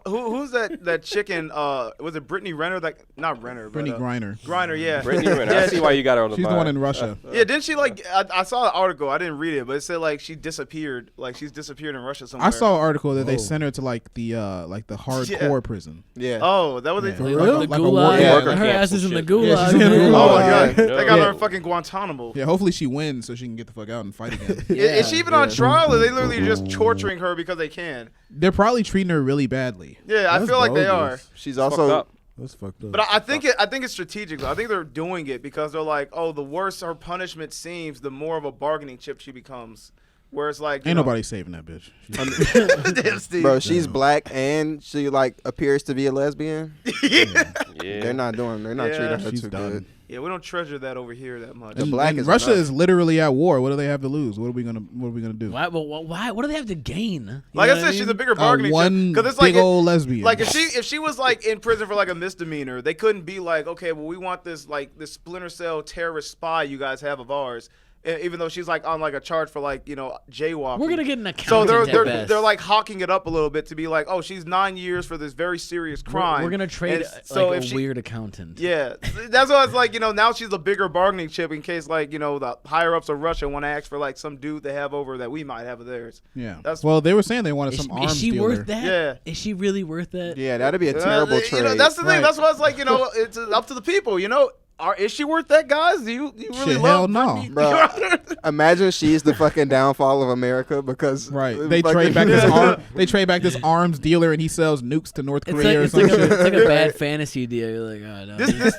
Speaker 2: Who's that chicken? Was it Brittany Renner? Not Renner.
Speaker 3: Brittany
Speaker 2: but,
Speaker 3: Griner.
Speaker 2: Griner, yeah.
Speaker 4: Brittany Renner. I see why you got her on the
Speaker 3: She's the
Speaker 4: mind.
Speaker 3: one in Russia.
Speaker 2: Yeah, didn't she like? I saw an article. I didn't read it, but it said like she disappeared. Like she's disappeared in Russia somewhere.
Speaker 3: I saw an article that they sent her to like the hardcore prison.
Speaker 6: Yeah.
Speaker 2: Oh, that was it.
Speaker 3: Yeah.
Speaker 7: real?
Speaker 3: Like a
Speaker 5: Gulag.
Speaker 3: war-
Speaker 4: yeah,
Speaker 5: Her
Speaker 4: camps
Speaker 5: ass
Speaker 4: and
Speaker 5: is in the
Speaker 4: shit.
Speaker 5: gulag.
Speaker 3: Yeah, she's in the
Speaker 5: man.
Speaker 3: gulag.
Speaker 2: Oh my god,
Speaker 4: Yeah.
Speaker 2: they got
Speaker 3: Yeah.
Speaker 2: her in fucking Guantanamo.
Speaker 3: Yeah, hopefully she wins so she can get the fuck out and fight again.
Speaker 2: Is she even on trial, or are they literally just torturing her because they can?
Speaker 3: They're probably treating her really badly.
Speaker 2: Yeah, I
Speaker 7: That's
Speaker 2: feel like they are.
Speaker 7: bogus.
Speaker 6: She's
Speaker 4: Fucked
Speaker 6: also
Speaker 4: up.
Speaker 7: That's fucked up.
Speaker 2: But I think it's strategic. I think they're doing it because they're like, oh, the worse her punishment seems, the more of a bargaining chip she becomes. Whereas like
Speaker 3: Ain't nobody saving that bitch.
Speaker 2: Damn, Steve.
Speaker 6: Bro, she's black and she like appears to be a lesbian.
Speaker 4: Yeah.
Speaker 6: They're not treating her
Speaker 3: She's
Speaker 6: too
Speaker 3: done.
Speaker 6: good.
Speaker 2: Yeah, we don't treasure that over here that much.
Speaker 3: And,
Speaker 6: black
Speaker 3: and
Speaker 6: is
Speaker 3: Russia
Speaker 6: enough.
Speaker 3: is literally at war. What do they have to lose? What are we gonna do?
Speaker 5: Why? But why? What do they have to gain? You
Speaker 2: Like
Speaker 5: know
Speaker 2: I
Speaker 5: what
Speaker 2: said, she's
Speaker 5: mean?
Speaker 2: a bigger bargaining
Speaker 3: One
Speaker 2: chip because it's
Speaker 3: big
Speaker 2: like
Speaker 3: old lesbian.
Speaker 2: like if she was like in prison for like a misdemeanor, they couldn't be like, okay, well we want this like this Splinter Cell terrorist spy you guys have of ours, even though she's like on like a charge for like jaywalking.
Speaker 5: We're gonna get an
Speaker 2: So
Speaker 5: accountant.
Speaker 2: they're like hawking it up a little bit to be like, oh, she's 9 years for this very serious crime.
Speaker 5: We're gonna trade
Speaker 2: And so
Speaker 5: like
Speaker 2: if
Speaker 5: a weird accountant.
Speaker 2: Yeah, that's why it's like now she's a bigger bargaining chip in case like the higher ups of Russia want to ask for like some dude they have over that we might have of theirs.
Speaker 3: yeah.
Speaker 2: That's
Speaker 3: Well, they were saying they wanted
Speaker 5: Is,
Speaker 3: some arms
Speaker 5: is she
Speaker 3: dealer.
Speaker 5: worth that?
Speaker 2: Yeah.
Speaker 5: Is she really worth that?
Speaker 6: Yeah, that'd be a terrible trade.
Speaker 2: That's the thing.
Speaker 3: Right.
Speaker 2: That's why it's like it's up to the people. Is she worth that, guys? Do you really
Speaker 3: Shit,
Speaker 2: love
Speaker 3: hell no.
Speaker 2: Britney?
Speaker 6: Bro, imagine she's the fucking downfall of America because
Speaker 3: Right. They trade back this arms dealer and he sells nukes to North Korea or
Speaker 5: It's
Speaker 3: some
Speaker 5: like
Speaker 3: shit.
Speaker 5: a bad fantasy deal. You're like, oh no,
Speaker 2: This
Speaker 5: this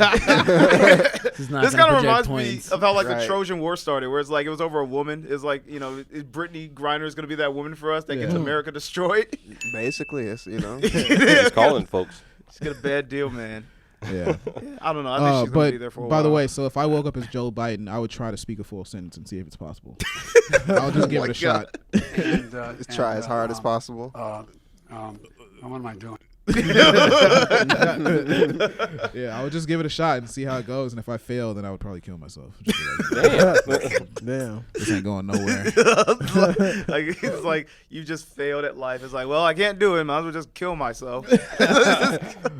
Speaker 5: is not
Speaker 2: this
Speaker 5: gonna
Speaker 2: kind of
Speaker 5: project
Speaker 2: reminds
Speaker 5: points.
Speaker 2: me of how like the
Speaker 6: Right.
Speaker 2: Trojan War started, where it's like it was over a woman. It's like is Brittany Griner going to be that woman for us that gets
Speaker 3: Yeah.
Speaker 2: America destroyed?
Speaker 6: basically it's
Speaker 4: He's calling folks.
Speaker 2: She's got a bad deal, man.
Speaker 3: Yeah.
Speaker 2: I don't know. I think she's going to be there for a while.
Speaker 3: by the way, so if I woke up as Joe Biden, I would try to speak a full sentence and see if it's possible. I'll just give it a shot.
Speaker 9: And,
Speaker 6: Just try as hard as possible.
Speaker 9: What am I doing?
Speaker 3: Yeah, I would just give it a shot and see how it goes. And if I fail, then I would probably kill myself. Just be like,
Speaker 7: Damn.
Speaker 3: this ain't going nowhere.
Speaker 2: Like it's like you just failed at life. It's like, well, I can't do it. Might as well just kill myself.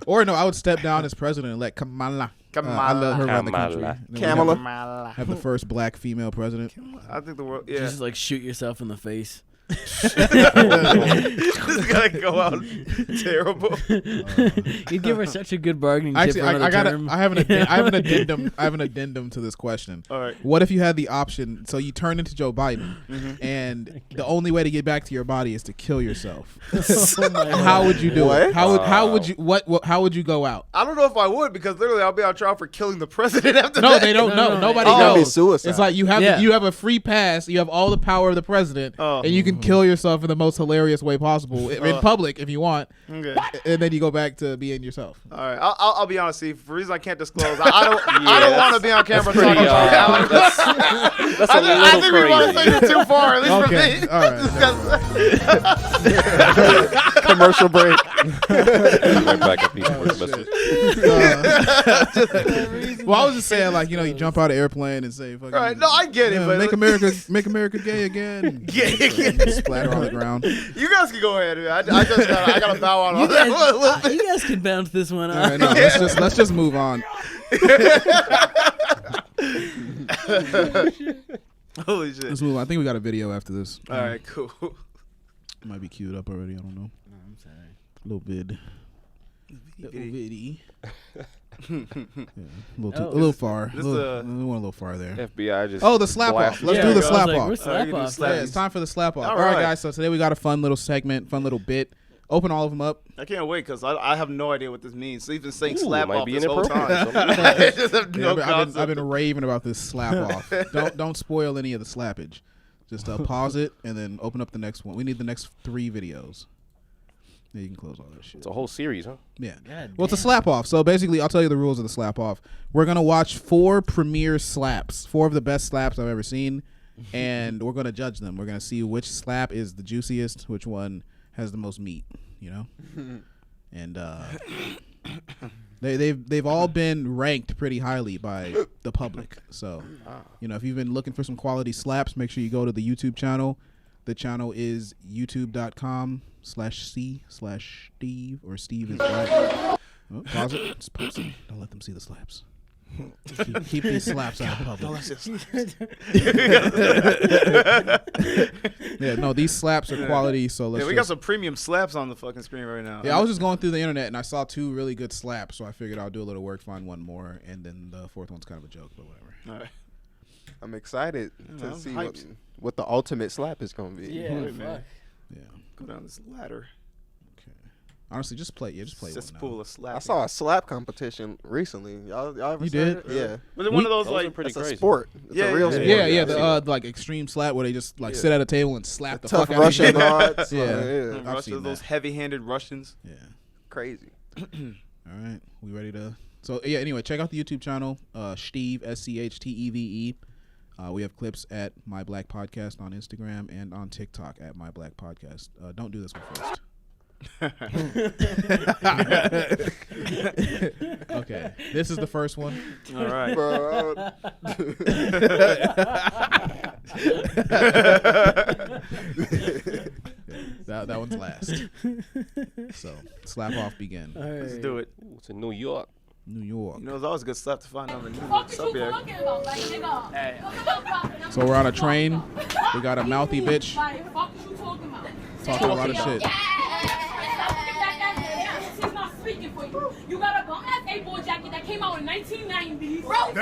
Speaker 3: Or no, I would step down as president and let Kamala. I let her run the country.
Speaker 4: Kamala.
Speaker 3: Then we
Speaker 6: Kamala.
Speaker 3: have the first black female president.
Speaker 2: I think the world.
Speaker 5: You
Speaker 2: Yeah,
Speaker 5: just like shoot yourself in the face.
Speaker 2: this is gonna go out terrible.
Speaker 5: You'd give her such a good bargaining chip
Speaker 3: Actually,
Speaker 5: for another term.
Speaker 3: I have an addendum. I have an addendum to this question.
Speaker 2: All right.
Speaker 3: What if you had the option? So you turn into Joe Biden, and the only way to get back to your body is to kill yourself. How would you do it? How would you go out?
Speaker 2: I don't know if I would because literally I'll be on trial for killing the president after
Speaker 3: No,
Speaker 2: that.
Speaker 3: they don't know. Nobody
Speaker 6: It's gonna be
Speaker 3: knows.
Speaker 6: suicide.
Speaker 3: It's like you have a free pass. You have all the power of the president, and you can kill yourself in the most hilarious way possible in public if you want.
Speaker 2: Okay.
Speaker 3: And then you go back to being yourself.
Speaker 2: All right. I'll be honest, Steve. For reasons I can't disclose, I don't want to be on camera
Speaker 4: Pretty,
Speaker 2: talking about
Speaker 4: that's a little
Speaker 2: I think we want to
Speaker 4: crazy.
Speaker 2: take it too far, at least
Speaker 3: Okay.
Speaker 2: for me.
Speaker 3: All right.
Speaker 6: commercial break.
Speaker 4: Right back at people with message.
Speaker 3: Well, I was just saying, like, you jump out of airplane and say, fucking,
Speaker 2: All right. No, I get it, but
Speaker 3: make America gay again. Splatter on the ground.
Speaker 2: You guys can go ahead. Man. I gotta bow out on that one a little bit.
Speaker 5: You guys can bounce this one
Speaker 3: All
Speaker 5: out.
Speaker 3: right, no, let's just move on.
Speaker 2: Holy shit.
Speaker 3: Let's move on. I think we got a video after this.
Speaker 2: All right, cool.
Speaker 3: It might be queued up already. I don't know.
Speaker 5: No, I'm sorry.
Speaker 3: Little vid. Little viddy. Yeah, a
Speaker 5: Oh,
Speaker 3: little far.
Speaker 2: this
Speaker 3: We went a little far there.
Speaker 4: FBI just
Speaker 3: Oh, the slap off.
Speaker 4: blasted
Speaker 3: Let's
Speaker 5: Yeah,
Speaker 3: do the
Speaker 5: I was
Speaker 3: slap
Speaker 5: like,
Speaker 3: off.
Speaker 5: Where's slap
Speaker 2: you can do
Speaker 5: off?
Speaker 2: slap.
Speaker 3: Yeah, it's time for the slap off.
Speaker 2: All
Speaker 3: All right,
Speaker 2: right.
Speaker 3: guys. So today we got a fun little segment, fun little bit. Open all of them up.
Speaker 2: I can't wait because I have no idea what this means. Steve's been saying
Speaker 4: Ooh,
Speaker 2: slap
Speaker 4: might
Speaker 2: off
Speaker 4: be
Speaker 2: this whole time.
Speaker 4: inappropriate.
Speaker 2: I just have
Speaker 3: Yeah,
Speaker 2: no
Speaker 3: I've been
Speaker 2: concept.
Speaker 3: raving about this slap off. Don't spoil any of the slappage. Just pause it and then open up the next one. We need the next 3 videos. Yeah, you can close all that shit.
Speaker 4: It's a whole series, huh?
Speaker 3: Yeah.
Speaker 5: God
Speaker 3: Well, it's a
Speaker 5: damn.
Speaker 3: slap off. So basically, I'll tell you the rules of the slap off. We're gonna watch 4 premiere slaps, 4 of the best slaps I've ever seen, and we're gonna judge them. We're gonna see which slap is the juiciest, which one has the most meat. And they've all been ranked pretty highly by the public. So if you've been looking for some quality slaps, make sure you go to the YouTube channel. The channel is youtube.com/C/Steve, or Steve is right. Oh, pause it. Just pause it. Don't let them see the slaps. Keep these slaps out of public. Yeah, no, these slaps are quality. So let's.
Speaker 2: Yeah, we got some premium slaps on the fucking screen right now.
Speaker 3: Yeah, I was just going through the internet and I saw 2 really good slaps, so I figured I'll do a little work, find one more, and then the 4th one's kind of a joke, but whatever.
Speaker 2: All right.
Speaker 6: I'm excited
Speaker 2: I'm
Speaker 6: to see
Speaker 2: hyped.
Speaker 6: what the ultimate slap is gonna be.
Speaker 5: Yeah,
Speaker 2: Hey,
Speaker 5: fuck.
Speaker 2: man.
Speaker 3: Yeah.
Speaker 2: Go down this ladder.
Speaker 3: Okay. Honestly, just play. Yeah, just play
Speaker 2: Just
Speaker 3: one.
Speaker 2: pull
Speaker 3: Now.
Speaker 2: a slap.
Speaker 6: I saw a slap competition recently. Y'all ever
Speaker 3: You
Speaker 6: seen
Speaker 3: did?
Speaker 6: it? Yeah.
Speaker 2: Was it one of those
Speaker 4: Those are
Speaker 2: like?
Speaker 4: pretty
Speaker 6: It's a
Speaker 4: crazy.
Speaker 6: sport. It's
Speaker 2: Yeah,
Speaker 6: a real
Speaker 2: yeah,
Speaker 6: sport.
Speaker 3: Yeah,
Speaker 6: I've seen
Speaker 3: the like extreme slap where they just like
Speaker 6: Yeah.
Speaker 3: sit at a table and slap the
Speaker 6: tough
Speaker 3: fuck out of
Speaker 6: Russian
Speaker 3: you.
Speaker 6: rods.
Speaker 3: Yeah.
Speaker 6: yeah.
Speaker 3: I've seen
Speaker 2: Those
Speaker 3: that.
Speaker 2: heavy-handed Russians.
Speaker 3: Yeah.
Speaker 6: Crazy.
Speaker 3: All right, we ready to? So yeah. Anyway, check out the YouTube channel, Steve SCHTEVE. We have clips at My Black Podcast on Instagram and on TikTok at My Black Podcast. Don't do this one first. Okay, this is the first one.
Speaker 2: All right.
Speaker 6: Bro,
Speaker 3: That one's last. So slap off begin.
Speaker 2: Let's do it.
Speaker 4: Ooh, it's in New York.
Speaker 3: New York.
Speaker 2: You know, it's always a good slap to find on the New York subject.
Speaker 3: So we're on a train. We got a mouthy bitch talking a lot of shit.
Speaker 10: You got a bum ass A-ball jacket that came out in 1990. Bro,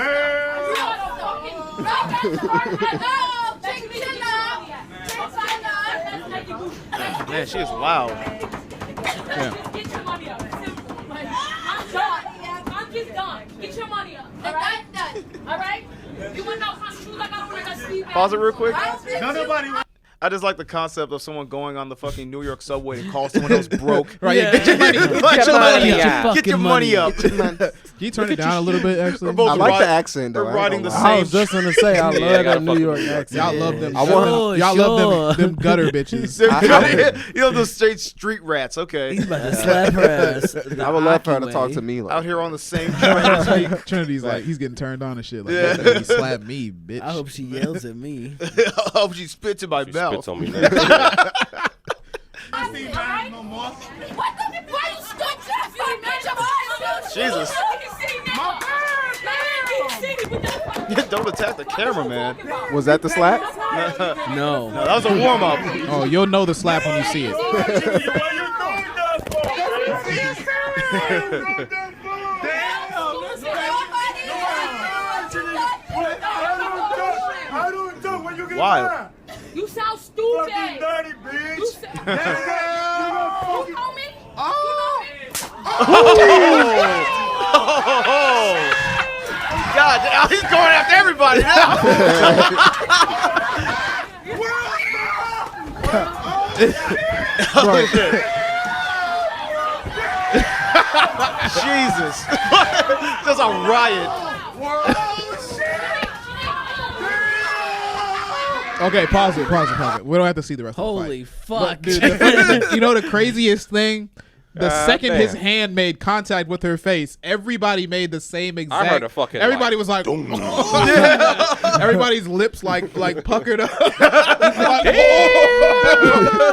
Speaker 2: Man, she is loud.
Speaker 3: Yeah.
Speaker 10: Get your money up. I'm done. I'm just done. Get your money up. All right? All right? You want to know some shoes I got on that sleeve?
Speaker 2: Pause it real quick. I just like the concept of someone going on the fucking New York subway and call someone else broke.
Speaker 3: Right. Yeah.
Speaker 2: Get your money. Get your money up. Get your money up.
Speaker 3: Can you turn it down a little bit? Actually,
Speaker 2: both
Speaker 6: I like
Speaker 2: ride-
Speaker 6: the accent though.
Speaker 2: We're
Speaker 6: I ain't
Speaker 2: riding the
Speaker 6: gonna lie.
Speaker 7: I
Speaker 2: same.
Speaker 7: was just gonna say I
Speaker 4: Yeah,
Speaker 7: love
Speaker 4: gotta
Speaker 7: that New
Speaker 4: fuck
Speaker 7: York
Speaker 4: with
Speaker 7: accent.
Speaker 3: y'all love them.
Speaker 6: I want-
Speaker 3: y'all love them gutter bitches.
Speaker 2: You know those straight street rats. Okay.
Speaker 5: He's about to slap her ass. the
Speaker 6: I would love for her to
Speaker 5: hockey
Speaker 6: talk
Speaker 5: way.
Speaker 6: to me like
Speaker 2: Out here on the same train.
Speaker 3: Trinity's like he's getting turned on and shit. Like,
Speaker 2: Yeah.
Speaker 3: yeah. Slap me, bitch.
Speaker 5: I hope she yells at me.
Speaker 2: I hope she spits in my
Speaker 4: She
Speaker 2: mouth.
Speaker 4: spits on me now.
Speaker 2: Jesus. Don't attack the camera, man.
Speaker 6: Was that the slap?
Speaker 5: No.
Speaker 2: No, that was a warm up.
Speaker 3: Oh, you'll know the slap when you see it.
Speaker 2: Wild.
Speaker 10: You sound stupid.
Speaker 9: Dirty bitch.
Speaker 10: You know me?
Speaker 2: God, he's going after everybody now. Holy shit. Jesus. Just a riot.
Speaker 3: Okay, pause it. We don't have to see the rest
Speaker 5: Holy
Speaker 3: of the
Speaker 5: fuck.
Speaker 3: fight. Dude, you know the craziest thing? The second his hand made contact with her face, everybody made the same exact.
Speaker 4: I heard a fucking.
Speaker 3: Everybody was like, everybody's lips like puckered up.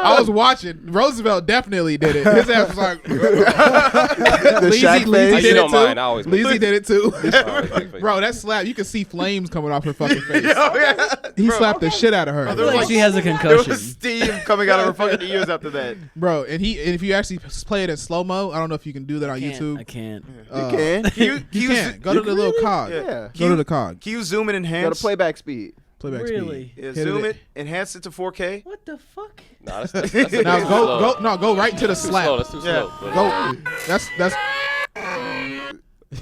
Speaker 3: I was watching. Roosevelt definitely did it. His ass was like,
Speaker 6: Shaq face.
Speaker 3: did
Speaker 4: You
Speaker 3: it
Speaker 4: don't
Speaker 3: too.
Speaker 4: mind, I always make
Speaker 3: Lizzie did it too.
Speaker 4: Bro,
Speaker 3: Bro, that slap, you could see flames coming off her fucking face.
Speaker 2: Yeah.
Speaker 3: He slapped the shit out of her.
Speaker 5: I feel like she has a
Speaker 2: There
Speaker 5: concussion.
Speaker 2: was steam coming out of her fucking ears after that.
Speaker 3: Bro, and if you actually play it in slow mo, I don't know if you can do that on YouTube.
Speaker 5: I can't.
Speaker 6: You can.
Speaker 3: You can go to the little cog.
Speaker 6: Yeah.
Speaker 3: Go to the cog.
Speaker 2: Can you zoom and
Speaker 6: Go
Speaker 2: enhance?
Speaker 6: to playback speed.
Speaker 3: Playback
Speaker 5: Really?
Speaker 3: speed.
Speaker 2: Yeah,
Speaker 3: Hit
Speaker 2: zoom it, enhance it to 4K.
Speaker 5: What the fuck?
Speaker 4: nah, that's
Speaker 3: Now go right to the
Speaker 4: too slow.
Speaker 3: slap.
Speaker 4: That's too
Speaker 2: Yeah.
Speaker 4: slow. But,
Speaker 3: Go. That's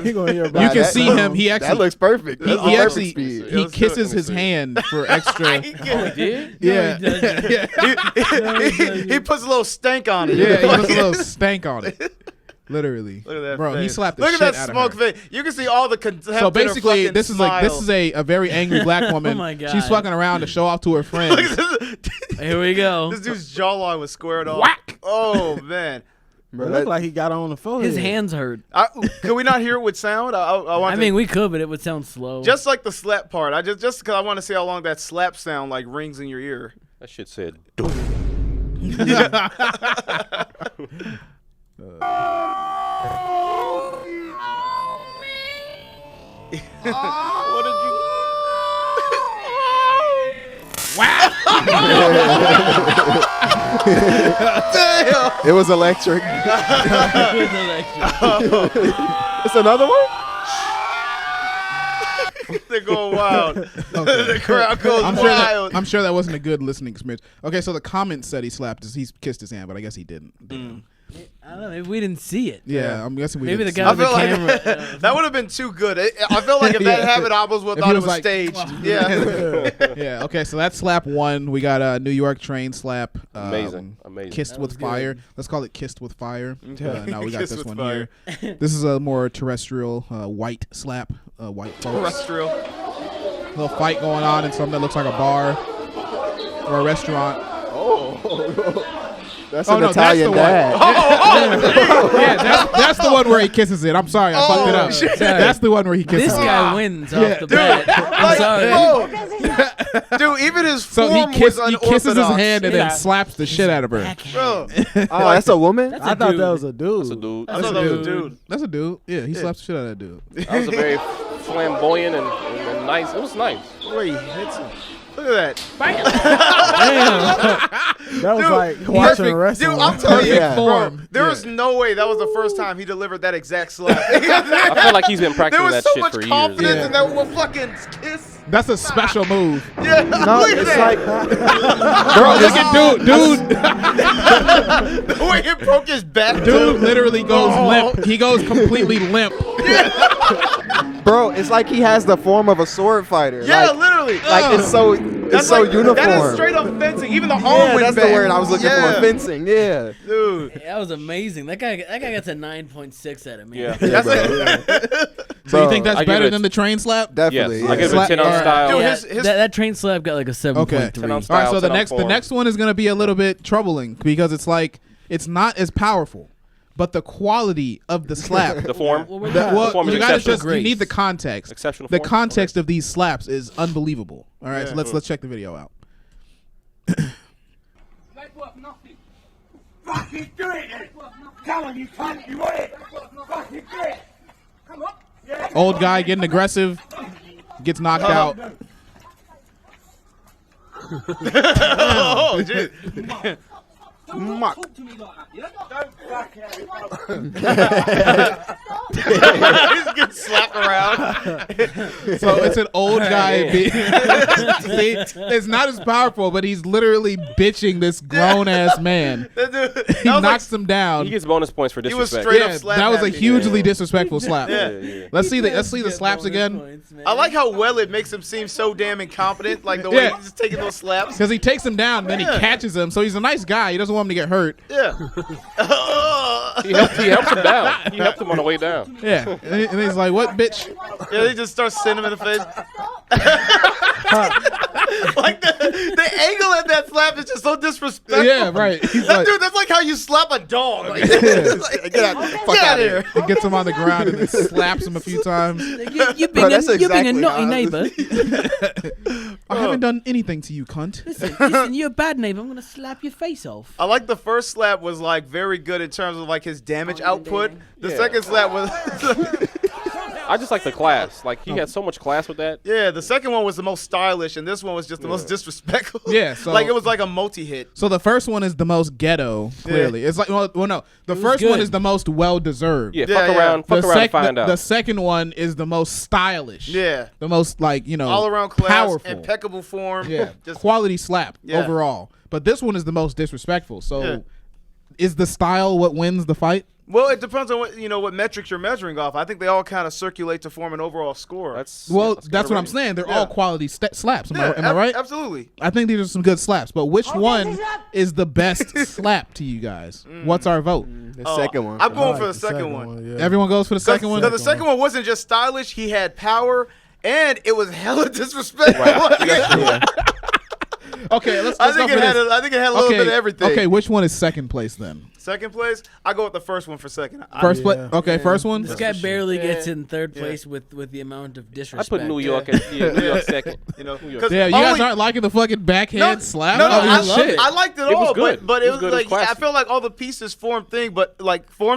Speaker 7: You gonna hear
Speaker 3: you
Speaker 7: about
Speaker 3: can
Speaker 7: that.
Speaker 3: see him. He
Speaker 6: That
Speaker 3: actually
Speaker 6: looks perfect.
Speaker 3: he
Speaker 6: That's perfect
Speaker 3: actually
Speaker 6: speed.
Speaker 3: he kisses his hand for extra.
Speaker 4: oh, he did?
Speaker 3: Yeah.
Speaker 5: No, he doesn't.
Speaker 2: He puts a little stank on it.
Speaker 3: Yeah, he puts a little stank on it. Literally.
Speaker 2: Look at that
Speaker 3: Bro,
Speaker 2: face.
Speaker 3: he slapped the
Speaker 2: Look
Speaker 3: shit
Speaker 2: at that
Speaker 3: out
Speaker 2: smoke
Speaker 3: of her.
Speaker 2: face. You can see all the contempt
Speaker 3: So
Speaker 2: in her
Speaker 3: basically,
Speaker 2: fucking
Speaker 3: this is
Speaker 2: smile.
Speaker 3: a very angry black woman.
Speaker 5: Oh my God.
Speaker 3: She's fucking around to show off to her friends.
Speaker 5: Here we go.
Speaker 2: This dude's jawline was squared off.
Speaker 3: Whack!
Speaker 2: Oh man.
Speaker 7: It looked like he got on the phone.
Speaker 5: His hands hurt.
Speaker 2: Could we not hear it with sound? I want
Speaker 5: I
Speaker 2: to,
Speaker 5: mean, we could, but it would sound slow.
Speaker 2: just like the slap part. I just because I want to see how long that slap sound like rings in your ear.
Speaker 4: That shit said.
Speaker 2: What did you? Damn.
Speaker 6: It was electric. It's another one?
Speaker 2: They're going wild.
Speaker 3: Okay.
Speaker 2: The crowd goes wild.
Speaker 3: I'm sure that wasn't a good listening experience. Okay, so the comment said he kissed his hand, but I guess he didn't.
Speaker 5: I don't know. Maybe we didn't see it.
Speaker 3: Yeah, I'm guessing we
Speaker 5: Maybe the
Speaker 3: didn't
Speaker 5: guy
Speaker 3: see
Speaker 5: with
Speaker 2: I
Speaker 5: the
Speaker 2: feel like
Speaker 5: camera.
Speaker 2: that would have been too good. I feel like if that
Speaker 3: Yeah.
Speaker 2: happened, I was
Speaker 3: If
Speaker 2: thought
Speaker 3: he
Speaker 2: it
Speaker 3: was
Speaker 2: was
Speaker 3: like,
Speaker 2: staged. Yeah.
Speaker 3: Yeah. Okay. So that's slap 1. We got New York train slap.
Speaker 4: Amazing.
Speaker 3: Kissed
Speaker 5: That
Speaker 3: with
Speaker 5: was
Speaker 3: fire. Let's call it kissed with fire. Now we got
Speaker 2: Kissed
Speaker 3: this
Speaker 2: with
Speaker 3: one
Speaker 2: fire.
Speaker 3: here. This is a more terrestrial white slap. White folks.
Speaker 2: Terrestrial.
Speaker 3: Little fight going on in something that looks like a bar or a restaurant.
Speaker 6: That's
Speaker 3: Oh,
Speaker 6: an
Speaker 3: no,
Speaker 6: Italian
Speaker 3: that's the
Speaker 6: dad.
Speaker 3: Yeah, that's the one where he kisses it. I'm sorry, I fucked it up.
Speaker 2: shit.
Speaker 3: That's the one where he kisses
Speaker 5: This
Speaker 3: it.
Speaker 5: guy wins off the bat. I'm
Speaker 2: Like,
Speaker 5: sorry.
Speaker 2: bro. Dude, even his
Speaker 3: So
Speaker 2: form
Speaker 3: he
Speaker 2: was
Speaker 3: kisses
Speaker 2: unorthodox.
Speaker 3: his hand and
Speaker 5: Yeah.
Speaker 3: then slaps the shit out of her.
Speaker 2: Bro,
Speaker 6: Oh, that's a woman.
Speaker 5: That's
Speaker 7: I
Speaker 5: a
Speaker 7: thought
Speaker 5: dude.
Speaker 7: that was a dude.
Speaker 4: That's a dude.
Speaker 2: I thought that was a dude.
Speaker 3: That's a dude. Yeah, he slaps the shit out of that dude.
Speaker 4: That was a very flamboyant and nice. It was nice.
Speaker 2: Where he hits him. Look at that.
Speaker 7: That was
Speaker 2: Dude,
Speaker 7: like watching a
Speaker 2: Dude,
Speaker 7: wrestling.
Speaker 2: I'm telling you,
Speaker 6: Yeah.
Speaker 2: bro,
Speaker 3: Form.
Speaker 2: there was no way that was the first time he delivered that exact slap.
Speaker 4: I feel like he's been
Speaker 2: There
Speaker 4: practicing
Speaker 2: was
Speaker 4: that
Speaker 2: so
Speaker 4: shit
Speaker 2: much
Speaker 4: for years.
Speaker 2: confidence
Speaker 3: Yeah.
Speaker 2: in that one fucking kiss.
Speaker 3: That's a special move.
Speaker 2: Yeah,
Speaker 6: No,
Speaker 2: look at
Speaker 6: it's
Speaker 2: that.
Speaker 6: like
Speaker 3: Bro, look at dude.
Speaker 2: The way it broke his back,
Speaker 3: Dude literally goes limp. He goes completely limp.
Speaker 6: bro, it's like he has the form of a sword fighter.
Speaker 2: Yeah,
Speaker 6: like,
Speaker 2: literally.
Speaker 6: like it's so uniform.
Speaker 2: That is straight up fencing. Even the arm
Speaker 6: Yeah,
Speaker 2: went
Speaker 6: that's
Speaker 2: back.
Speaker 6: the word I was looking
Speaker 2: Yeah.
Speaker 6: for. Fencing. Yeah.
Speaker 2: Dude.
Speaker 5: That was amazing. That guy got to 9.6 out of me.
Speaker 4: Yeah.
Speaker 2: That's
Speaker 6: bro.
Speaker 3: So you think that's
Speaker 4: I give
Speaker 3: better
Speaker 4: it-
Speaker 3: than the train slap?
Speaker 6: Definitely.
Speaker 4: Yes. I give it a
Speaker 3: Slap-
Speaker 4: 10 on
Speaker 3: Alright.
Speaker 4: style.
Speaker 2: Dude,
Speaker 5: Yeah,
Speaker 2: his-
Speaker 5: that train slap got like a 7.3.
Speaker 3: Okay.
Speaker 4: 10 on
Speaker 3: All right,
Speaker 4: style,
Speaker 3: so
Speaker 4: 10 on
Speaker 3: the
Speaker 4: form.
Speaker 3: next one is going to be a little bit troubling because it's like it's not as powerful, but the quality of the slap.
Speaker 4: The form.
Speaker 5: Well, we're
Speaker 3: The-
Speaker 5: not-
Speaker 3: well,
Speaker 4: form is
Speaker 3: you gotta
Speaker 4: exceptional.
Speaker 3: just you need the context.
Speaker 4: Exceptional
Speaker 3: The
Speaker 4: form?
Speaker 3: context of these slaps is unbelievable. All right, so
Speaker 2: Yeah.
Speaker 3: let's check the video out.
Speaker 10: Fucking do it then! Come on, you cunt, you want it? Fucking do it! Come on! Yeah.
Speaker 3: Old guy getting aggressive, gets knocked out.
Speaker 2: Oh, shit.
Speaker 6: Muck.
Speaker 10: Talk to me like that, yeah? Don't fucking
Speaker 2: He's getting slapped around.
Speaker 3: So it's an old guy. See, it's not as powerful, but he's literally bitching this grown ass man.
Speaker 2: That dude,
Speaker 3: He
Speaker 2: that was
Speaker 3: knocks him down.
Speaker 4: He gets bonus points for
Speaker 2: He was
Speaker 4: disrespect.
Speaker 2: straight up
Speaker 3: Yeah,
Speaker 2: slap
Speaker 3: that was a
Speaker 2: happy.
Speaker 3: hugely disrespectful slap.
Speaker 2: Yeah.
Speaker 3: Let's see the slaps again.
Speaker 2: I like how well it makes him seem so damn incompetent, like the way
Speaker 3: Yeah.
Speaker 2: he's just taking those slaps.
Speaker 3: Because he takes him down, then he
Speaker 2: Yeah.
Speaker 3: catches him. So he's a nice guy. He doesn't want him to get hurt.
Speaker 2: Yeah.
Speaker 4: He helped him down. He helped him on the way down.
Speaker 3: Yeah, and he's like, "What, bitch?"
Speaker 2: Yeah, they just start sending him in the face. Like the angle at that slap is just so disrespectful.
Speaker 3: Yeah, right. He's
Speaker 2: That
Speaker 3: like,
Speaker 2: dude, that's like how you slap a dog. Like,
Speaker 6: Get out, fuck
Speaker 2: get out
Speaker 6: out
Speaker 2: of here.
Speaker 3: he gets him on the ground and then slaps him a few times.
Speaker 5: You
Speaker 6: Bro, that's
Speaker 5: being a
Speaker 6: exactly
Speaker 5: naughty
Speaker 6: how-
Speaker 5: neighbor.
Speaker 3: I haven't done anything to you, cunt.
Speaker 5: Listen, you're a bad neighbor. I'm gonna slap your face off.
Speaker 2: I like the first slap was like very good in terms of like his damage output. The
Speaker 4: Yeah.
Speaker 2: second slap was
Speaker 4: I just like the class. Like he had so much class with that.
Speaker 2: yeah, the second one was the most stylish and this one was just the most disrespectful.
Speaker 3: Yeah, so-
Speaker 2: like it was like a multi-hit.
Speaker 3: So the first one is the most ghetto. Clearly, it's like well no. The first one
Speaker 5: good.
Speaker 3: is the most well deserved.
Speaker 4: Yeah,
Speaker 2: Yeah,
Speaker 4: fuck
Speaker 2: yeah.
Speaker 4: around, fuck around and find out.
Speaker 3: The second one is the most stylish.
Speaker 2: Yeah.
Speaker 3: The most like
Speaker 2: All around class,
Speaker 3: powerful.
Speaker 2: impeccable form.
Speaker 3: Yeah,
Speaker 2: Just
Speaker 3: quality slap
Speaker 2: Yeah.
Speaker 3: overall. But this one is the most disrespectful. So,
Speaker 2: Yeah.
Speaker 3: is the style what wins the fight?
Speaker 2: well, it depends on what metrics you're measuring off. I think they all kind of circulate to form an overall score.
Speaker 4: That's
Speaker 3: That's what I'm saying. They're all
Speaker 2: Yeah.
Speaker 3: quality slaps. Am I
Speaker 2: yeah,
Speaker 3: right?
Speaker 2: Absolutely.
Speaker 3: I think these are some good slaps. But which one is the best slap to you guys? What's our vote?
Speaker 6: The second one.
Speaker 2: I'm going
Speaker 7: I
Speaker 2: for the
Speaker 7: like
Speaker 2: second one.
Speaker 7: yeah.
Speaker 3: Everyone goes for the second one.
Speaker 2: Because the second one wasn't just stylish; he had power, and it was hella disrespectful.
Speaker 3: Okay, let's
Speaker 2: I
Speaker 3: go
Speaker 2: think
Speaker 3: for
Speaker 2: it had.
Speaker 3: this.
Speaker 2: I think it had a little bit of everything.
Speaker 3: Okay, which one is second place then?
Speaker 2: Second place, I go with the first one for second.
Speaker 3: First place.
Speaker 7: Yeah.
Speaker 3: Okay, first one.
Speaker 5: This guy barely gets
Speaker 2: Yeah.
Speaker 5: in third place with the amount of
Speaker 4: I
Speaker 5: disrespect.
Speaker 4: put New York at New York second.
Speaker 2: You know,
Speaker 4: New York.
Speaker 2: 'cause
Speaker 3: Yeah, you guys
Speaker 2: only-
Speaker 3: aren't liking the fucking backhand slap.
Speaker 2: No, no,
Speaker 3: Oh,
Speaker 2: I,
Speaker 5: love
Speaker 3: shit.
Speaker 5: it.
Speaker 2: I liked it
Speaker 4: It
Speaker 2: all,
Speaker 4: was good.
Speaker 2: but
Speaker 4: It
Speaker 2: it
Speaker 4: was
Speaker 2: was
Speaker 4: good. It was
Speaker 2: like I
Speaker 4: classy.
Speaker 2: feel like all the pieces form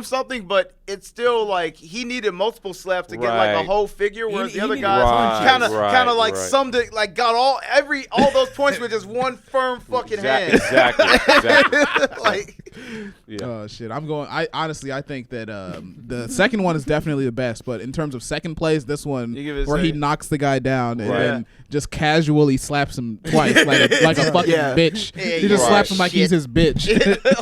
Speaker 2: something, but it's still like he needed multiple slaps to get like a
Speaker 4: Right.
Speaker 2: whole figure, whereas
Speaker 5: He
Speaker 2: the other
Speaker 5: needed
Speaker 2: guys
Speaker 4: Right,
Speaker 2: kind of like
Speaker 4: right.
Speaker 2: summed it, like got all those points with just one firm fucking hand.
Speaker 4: Exactly.
Speaker 2: Like
Speaker 4: Yeah.
Speaker 3: Oh shit! I honestly think that the second one is definitely the best. But in terms of second place, this one
Speaker 2: You give it a
Speaker 3: where he
Speaker 2: second.
Speaker 3: knocks the guy down and
Speaker 2: Right.
Speaker 3: then just casually slaps him twice, like a fucking
Speaker 6: Yeah.
Speaker 3: bitch.
Speaker 2: Yeah,
Speaker 3: He just
Speaker 4: right.
Speaker 3: slaps him like he's his bitch.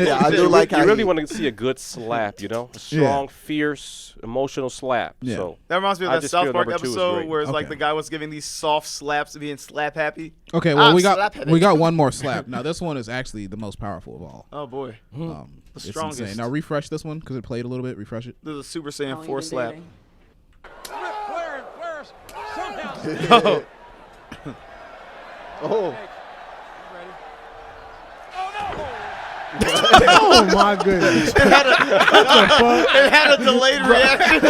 Speaker 6: Yeah, I do like how
Speaker 4: You really
Speaker 6: he-
Speaker 4: want to see a good slap, you know? A strong, fierce, emotional slap.
Speaker 3: Yeah.
Speaker 4: So
Speaker 2: That reminds me of
Speaker 4: I
Speaker 2: that
Speaker 4: just
Speaker 2: South
Speaker 4: feel
Speaker 2: Park
Speaker 4: number 2 is
Speaker 2: episode
Speaker 4: great.
Speaker 2: where it's like
Speaker 3: Okay.
Speaker 2: the guy was giving these soft slaps, being slap happy.
Speaker 3: Okay, well
Speaker 2: Ah,
Speaker 3: we
Speaker 2: slap
Speaker 3: got
Speaker 2: it.
Speaker 3: we got one more slap. Now this one is actually the most powerful of all.
Speaker 2: Oh boy,
Speaker 3: It's
Speaker 2: strongest.
Speaker 3: insane. Now refresh this one because it played a little bit. Refresh it.
Speaker 2: this is a Super Saiyan 4 slap.
Speaker 6: Oh.
Speaker 7: Oh my goodness.
Speaker 2: It had a delayed reaction.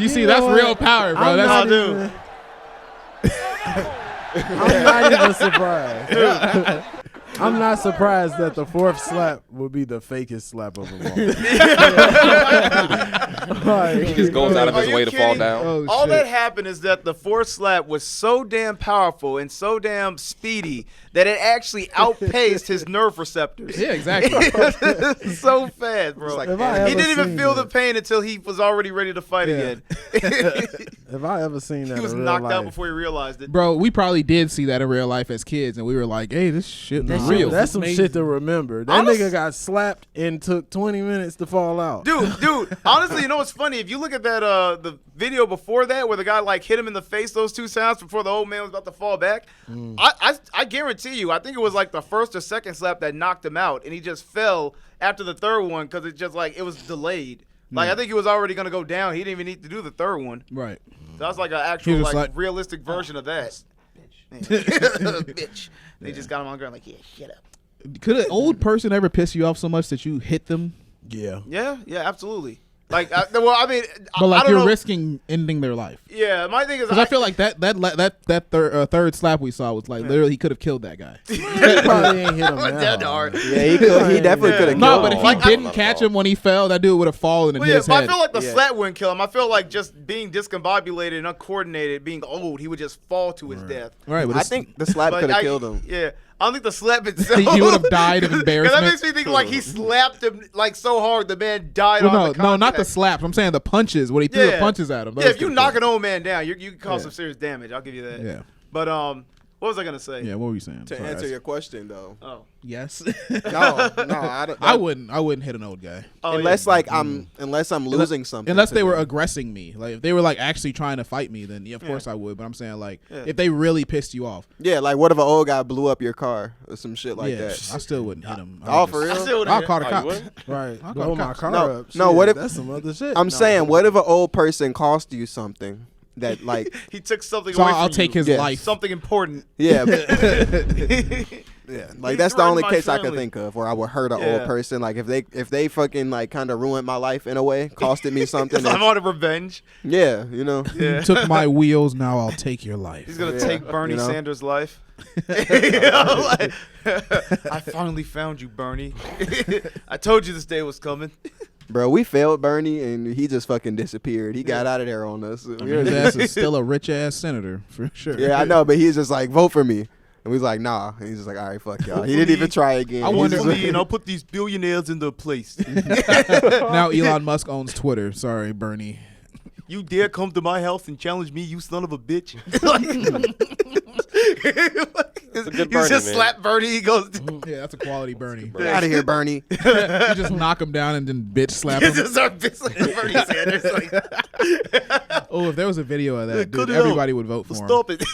Speaker 3: You see,
Speaker 7: You
Speaker 3: that's
Speaker 7: know what?
Speaker 3: real power, bro.
Speaker 7: I'm
Speaker 3: That's
Speaker 7: not
Speaker 2: do.
Speaker 7: even- I'm not even surprised. I'm not surprised that the fourth slap will be the fakest slap of them all. Like,
Speaker 4: he just goes out of
Speaker 2: Are
Speaker 4: his
Speaker 2: you
Speaker 4: way to fall
Speaker 2: kidding?
Speaker 4: down.
Speaker 3: Oh,
Speaker 2: All
Speaker 3: shit.
Speaker 2: that happened is that the fourth slap was so damn powerful and so damn speedy that it actually outpaced his nerve receptors.
Speaker 3: Yeah, exactly.
Speaker 2: So fast, bro.
Speaker 6: like
Speaker 7: If I
Speaker 2: He
Speaker 7: ever
Speaker 2: didn't even
Speaker 7: seen
Speaker 2: feel the
Speaker 7: that-
Speaker 2: pain until he was already ready to fight again.
Speaker 7: If I ever seen that
Speaker 2: He was
Speaker 7: in real
Speaker 2: knocked
Speaker 7: life,
Speaker 2: out before he realized it.
Speaker 3: Bro, we probably did see that in real life as kids, and we were like, "Hey, this shit
Speaker 5: That
Speaker 3: is
Speaker 5: shit
Speaker 3: real."
Speaker 5: was
Speaker 7: that's some
Speaker 5: amazing.
Speaker 7: shit to remember. That
Speaker 2: Honest-
Speaker 7: nigga got slapped and took 20 minutes to fall out.
Speaker 2: Dude, honestly, you know what's funny? If you look at that the video before that where the guy like hit him in the face those 2 times before the old man was about to fall back, I guarantee you, I think it was like the first or second slap that knocked him out, and he just fell after the third one because it just like it was delayed. Like I think he was already gonna go down. He didn't even need to do the third one.
Speaker 3: Right.
Speaker 2: So that was like an actual
Speaker 3: He was
Speaker 2: like
Speaker 3: like-
Speaker 2: realistic version of that. Bitch. They just got him on the ground like, yeah, shut up.
Speaker 3: Could an old person ever piss you off so much that you hit them?
Speaker 7: Yeah.
Speaker 2: Yeah, absolutely. Like, I mean,
Speaker 3: But
Speaker 2: I
Speaker 3: like
Speaker 2: don't
Speaker 3: you're
Speaker 2: know.
Speaker 3: risking ending their life.
Speaker 2: Yeah, my thing is,
Speaker 3: Because I feel like that third slap we saw was like literally he could have killed that guy.
Speaker 7: He probably ain't hit him
Speaker 2: dead
Speaker 7: now.
Speaker 2: hard.
Speaker 6: Yeah, he definitely could have
Speaker 3: No,
Speaker 6: killed
Speaker 3: but
Speaker 6: him.
Speaker 3: if
Speaker 4: Like,
Speaker 3: he didn't
Speaker 4: not
Speaker 3: catch
Speaker 4: at all.
Speaker 3: him when he fell, that dude would have fallen in
Speaker 2: Well, yeah,
Speaker 3: his
Speaker 2: but
Speaker 3: head.
Speaker 2: I feel like the
Speaker 6: Yeah.
Speaker 2: slap wouldn't kill him. I feel like just being discombobulated and uncoordinated, being old, he would just fall to his death.
Speaker 3: Right, but
Speaker 6: I
Speaker 3: it's-
Speaker 6: think the slap
Speaker 2: But
Speaker 6: could have
Speaker 2: I-
Speaker 6: killed him.
Speaker 2: Yeah, I don't think the slap itself.
Speaker 3: he would have died of
Speaker 2: Because
Speaker 3: embarrassment.
Speaker 2: that makes me think like he slapped him like so hard the man died
Speaker 3: Well,
Speaker 2: on the
Speaker 3: no, not the
Speaker 2: contact.
Speaker 3: slaps. I'm saying the punches. When he threw the
Speaker 2: Yeah.
Speaker 3: punches at him.
Speaker 2: Yeah, if you knock an old man down, you can cause some serious damage. I'll give you that.
Speaker 3: Yeah.
Speaker 2: But what was I gonna say?
Speaker 3: Yeah, what were you saying?
Speaker 6: To
Speaker 3: Sorry,
Speaker 6: answer
Speaker 3: I-
Speaker 6: your question though,
Speaker 2: Oh.
Speaker 3: Yes.
Speaker 6: no, I don't.
Speaker 3: I wouldn't hit an old guy.
Speaker 2: Oh,
Speaker 6: unless
Speaker 2: yeah.
Speaker 6: like unless I'm losing something.
Speaker 3: Unless
Speaker 6: to
Speaker 3: they were
Speaker 6: them.
Speaker 3: aggressing me. Like if they were like actually trying to fight me, then yeah, of course I would. But I'm saying like
Speaker 2: Yeah.
Speaker 3: if they really pissed you off,
Speaker 6: Yeah, like what if an old guy blew up your car or some shit like
Speaker 3: yeah,
Speaker 6: that?
Speaker 3: I still wouldn't hit him.
Speaker 6: Oh, for real?
Speaker 2: I still
Speaker 3: I'll call the
Speaker 4: Oh, you
Speaker 3: cops.
Speaker 4: wouldn't?
Speaker 7: Right.
Speaker 3: I'll
Speaker 7: Blow
Speaker 3: call
Speaker 7: my
Speaker 3: cops.
Speaker 7: car
Speaker 6: No,
Speaker 7: up.
Speaker 6: no,
Speaker 7: Shit,
Speaker 6: what if-
Speaker 7: that's some other shit.
Speaker 6: I'm
Speaker 7: No.
Speaker 6: saying, what if an old person cost you something that like,
Speaker 2: he took something
Speaker 3: So
Speaker 2: away
Speaker 3: I'll
Speaker 2: from
Speaker 3: take
Speaker 2: you.
Speaker 3: his
Speaker 6: Yeah.
Speaker 3: life.
Speaker 2: Something important.
Speaker 6: yeah, yeah, like
Speaker 2: He
Speaker 6: that's the
Speaker 2: threatened
Speaker 6: only
Speaker 2: my
Speaker 6: case I could
Speaker 2: family.
Speaker 6: think of where I would hurt an
Speaker 2: Yeah.
Speaker 6: old person. Like if they fucking like kind of ruined my life in a way, costed me something.
Speaker 2: I'm
Speaker 6: that,
Speaker 2: on a revenge.
Speaker 6: yeah, you know.
Speaker 2: Yeah.
Speaker 3: You took my wheels, now I'll take your life.
Speaker 2: He's gonna
Speaker 6: Yeah,
Speaker 2: take Bernie
Speaker 6: you know?
Speaker 2: Sanders' life. You know, like, I finally found you, Bernie. I told you this day was coming.
Speaker 6: Bro, we failed Bernie and he just fucking disappeared. He got out of there on us.
Speaker 3: I mean, his ass is still a rich ass senator for sure.
Speaker 6: Yeah, I know, but he's just like, vote for me. And we was like, nah. And he's just like, all right, fuck y'all. He didn't even try again.
Speaker 3: I
Speaker 6: He's
Speaker 3: wonder-
Speaker 6: just
Speaker 2: Hopefully, and I'll put these billionaires into place.
Speaker 3: Now Elon Musk owns Twitter. Sorry, Bernie.
Speaker 2: You dare come to my house and challenge me, you son of a bitch?
Speaker 4: It's a good
Speaker 2: You
Speaker 4: Bernie,
Speaker 2: just
Speaker 4: man.
Speaker 2: slap Bernie. He goes.
Speaker 3: Yeah, that's a quality Bernie.
Speaker 6: Get out of here, Bernie.
Speaker 3: You just knock him down and then bitch slap him.
Speaker 2: This is our bitch like Bernie Sanders. Like,
Speaker 3: Oh, if there was a video of that,
Speaker 2: cut
Speaker 3: dude,
Speaker 2: it out.
Speaker 3: everybody would vote for him.
Speaker 2: stop it.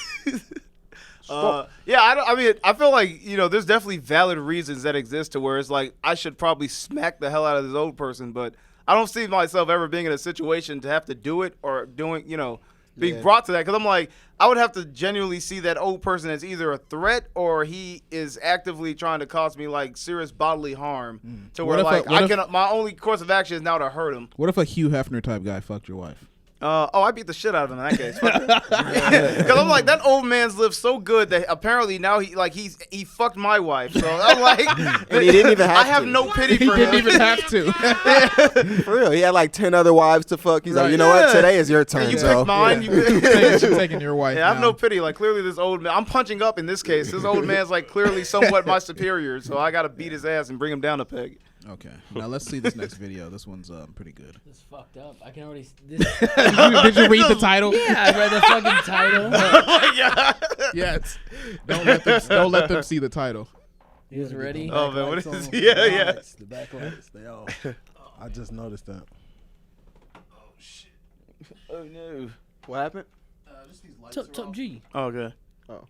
Speaker 2: Yeah, I mean, I feel like, you know, there's definitely valid reasons that exist to where it's like I should probably smack the hell out of this old person, but I don't see myself ever being in a situation to have to do it or doing, you know, being
Speaker 6: Yeah.
Speaker 2: brought to that. Because I'm like, I would have to genuinely see that old person as either a threat or he is actively trying to cause me like serious bodily harm to
Speaker 3: What
Speaker 2: where
Speaker 3: if
Speaker 2: like
Speaker 3: what
Speaker 2: I
Speaker 3: if-
Speaker 2: can, my only course of action is now to hurt him.
Speaker 3: What if a Hugh Hefner type guy fucked your wife?
Speaker 2: I beat the shit out of him in that case. Because I'm like, that old man's lived so good that apparently now he fucked my wife. So I'm like,
Speaker 6: And he didn't even have
Speaker 2: I have
Speaker 6: to.
Speaker 2: no pity
Speaker 3: He
Speaker 2: for him.
Speaker 3: didn't even have to.
Speaker 6: For real, he had like 10 other wives to fuck. He's like, you know what? Today is your turn.
Speaker 2: You
Speaker 6: so.
Speaker 2: picked mine.
Speaker 3: You're taking your wife.
Speaker 2: Yeah, I have
Speaker 3: now.
Speaker 2: no pity. Like clearly, this old man. I'm punching up in this case. This old man's like clearly somewhat my superior, so I gotta beat his ass and bring him down a peg.
Speaker 3: Okay, now let's see this next video. This one's pretty good.
Speaker 5: This is fucked up. I can already.
Speaker 3: Did you read the title?
Speaker 5: Yeah, I read the fucking title.
Speaker 2: Oh my god.
Speaker 3: Yes. Don't let them see the title.
Speaker 5: He was ready.
Speaker 2: Oh man, what is
Speaker 7: Backlights
Speaker 2: this?
Speaker 7: on.
Speaker 2: Yeah,
Speaker 7: The
Speaker 2: yeah.
Speaker 7: lights, the backlights, they all. I just noticed that.
Speaker 2: Oh no.
Speaker 6: What happened?
Speaker 3: Just these lights
Speaker 5: Top G.
Speaker 2: Oh, okay.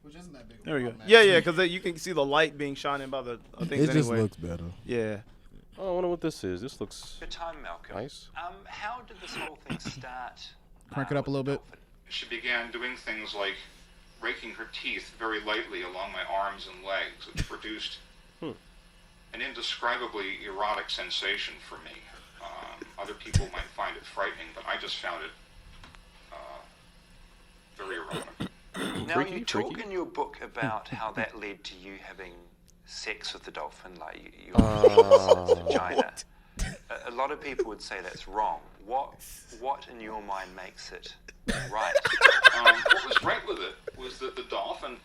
Speaker 3: Which isn't that big.
Speaker 2: There we go. Yeah, because you can see the light being shined in by the things
Speaker 7: It just
Speaker 2: anyway.
Speaker 7: looks better.
Speaker 2: Yeah.
Speaker 4: Oh, I wonder what this is. This looks
Speaker 1: Good time, Malcolm.
Speaker 4: nice.
Speaker 1: How did this whole thing start?
Speaker 3: Crank it up a little bit.
Speaker 11: She began doing things like raking her teeth very lightly along my arms and legs, which produced an indescribably erotic sensation for me. Other people might find it frightening, but I just found it very erotic.
Speaker 1: Now,
Speaker 4: Freaky,
Speaker 1: you talk
Speaker 4: freaky.
Speaker 1: in your book about how that led to you having sex with the dolphin, like you vagina. A lot of people would say that's wrong. What in your mind makes it right?
Speaker 11: What was right with it was that the dolphin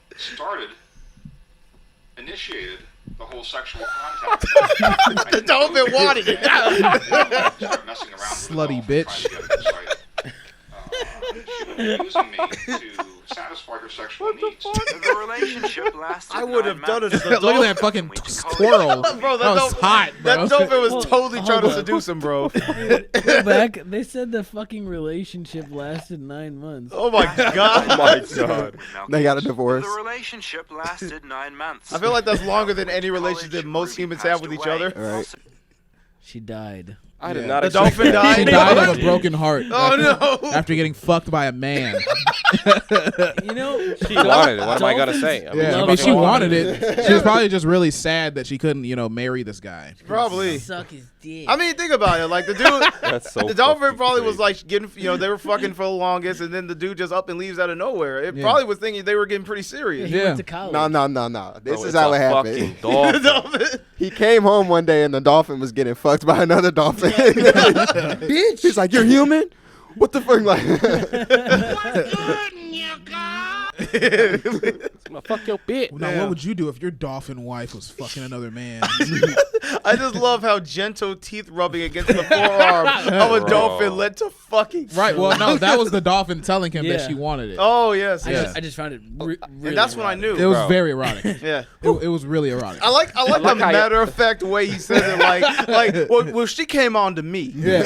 Speaker 11: initiated the whole sexual contact.
Speaker 2: The dolphin wanted it.
Speaker 11: Start messing around with the
Speaker 3: Slutty
Speaker 11: dolphin,
Speaker 3: bitch.
Speaker 11: trying to get it excited. She was using me to satisfy her sexual needs.
Speaker 1: The relationship lasted.
Speaker 2: I would have
Speaker 1: 9
Speaker 2: done it
Speaker 1: months.
Speaker 2: as a
Speaker 3: Look at that fucking squirrel.
Speaker 2: Bro,
Speaker 3: That was hot, bro.
Speaker 2: That dolphin was totally trying to
Speaker 5: on.
Speaker 2: seduce him, bro.
Speaker 5: Go back. They said the fucking relationship lasted 9 months.
Speaker 2: Oh my god.
Speaker 4: Oh my god.
Speaker 6: They got a divorce.
Speaker 1: The relationship lasted 9 months.
Speaker 2: I feel like that's longer than any relationship most humans have with each other.
Speaker 6: Right.
Speaker 5: She died.
Speaker 4: I did not
Speaker 2: The
Speaker 4: expect
Speaker 2: dolphin
Speaker 4: that.
Speaker 2: died?
Speaker 3: She died of a broken heart.
Speaker 2: Oh no.
Speaker 3: After getting fucked by a man.
Speaker 5: You know,
Speaker 4: She wanted it. What am I gonna say?
Speaker 3: Yeah, I mean, she wanted it. She was probably just really sad that she couldn't, marry this guy.
Speaker 2: Probably.
Speaker 5: Suck his dick.
Speaker 2: I mean, think about it. Like the dude,
Speaker 4: That's so
Speaker 2: the dolphin
Speaker 4: fucking
Speaker 2: probably
Speaker 4: crazy.
Speaker 2: was like getting, they were fucking for the longest, and then the dude just up and leaves out of nowhere. It
Speaker 3: Yeah.
Speaker 2: probably was thinking they were getting pretty serious.
Speaker 5: He
Speaker 3: Yeah.
Speaker 5: went to college.
Speaker 6: No. This
Speaker 4: Bro,
Speaker 6: is
Speaker 4: it's
Speaker 6: how
Speaker 4: a
Speaker 6: it happened.
Speaker 4: fucking dolphin.
Speaker 2: Dolphin.
Speaker 6: He came home one day and the dolphin was getting fucked by another dolphin. Bitch. He's like, you're human? What the fuck? Like,
Speaker 4: I'm gonna fuck your bitch.
Speaker 3: Now, what would you do if your dolphin wife was fucking another man?
Speaker 2: I just love how gentle teeth rubbing against the forearm of a
Speaker 4: Bro.
Speaker 2: dolphin led to fucking.
Speaker 3: Right. Well, no, that was the dolphin telling him that
Speaker 5: Yeah.
Speaker 3: she wanted it.
Speaker 2: Oh yes,
Speaker 5: I,
Speaker 2: yes.
Speaker 5: just, I just found it really
Speaker 2: And that's when I knew.
Speaker 3: It was
Speaker 4: Bro.
Speaker 3: very erotic.
Speaker 2: Yeah.
Speaker 3: It was really erotic.
Speaker 2: I like
Speaker 4: like
Speaker 2: the
Speaker 4: how you-
Speaker 2: matter of fact way he says it. Like, well, she came on to me.
Speaker 3: Yeah.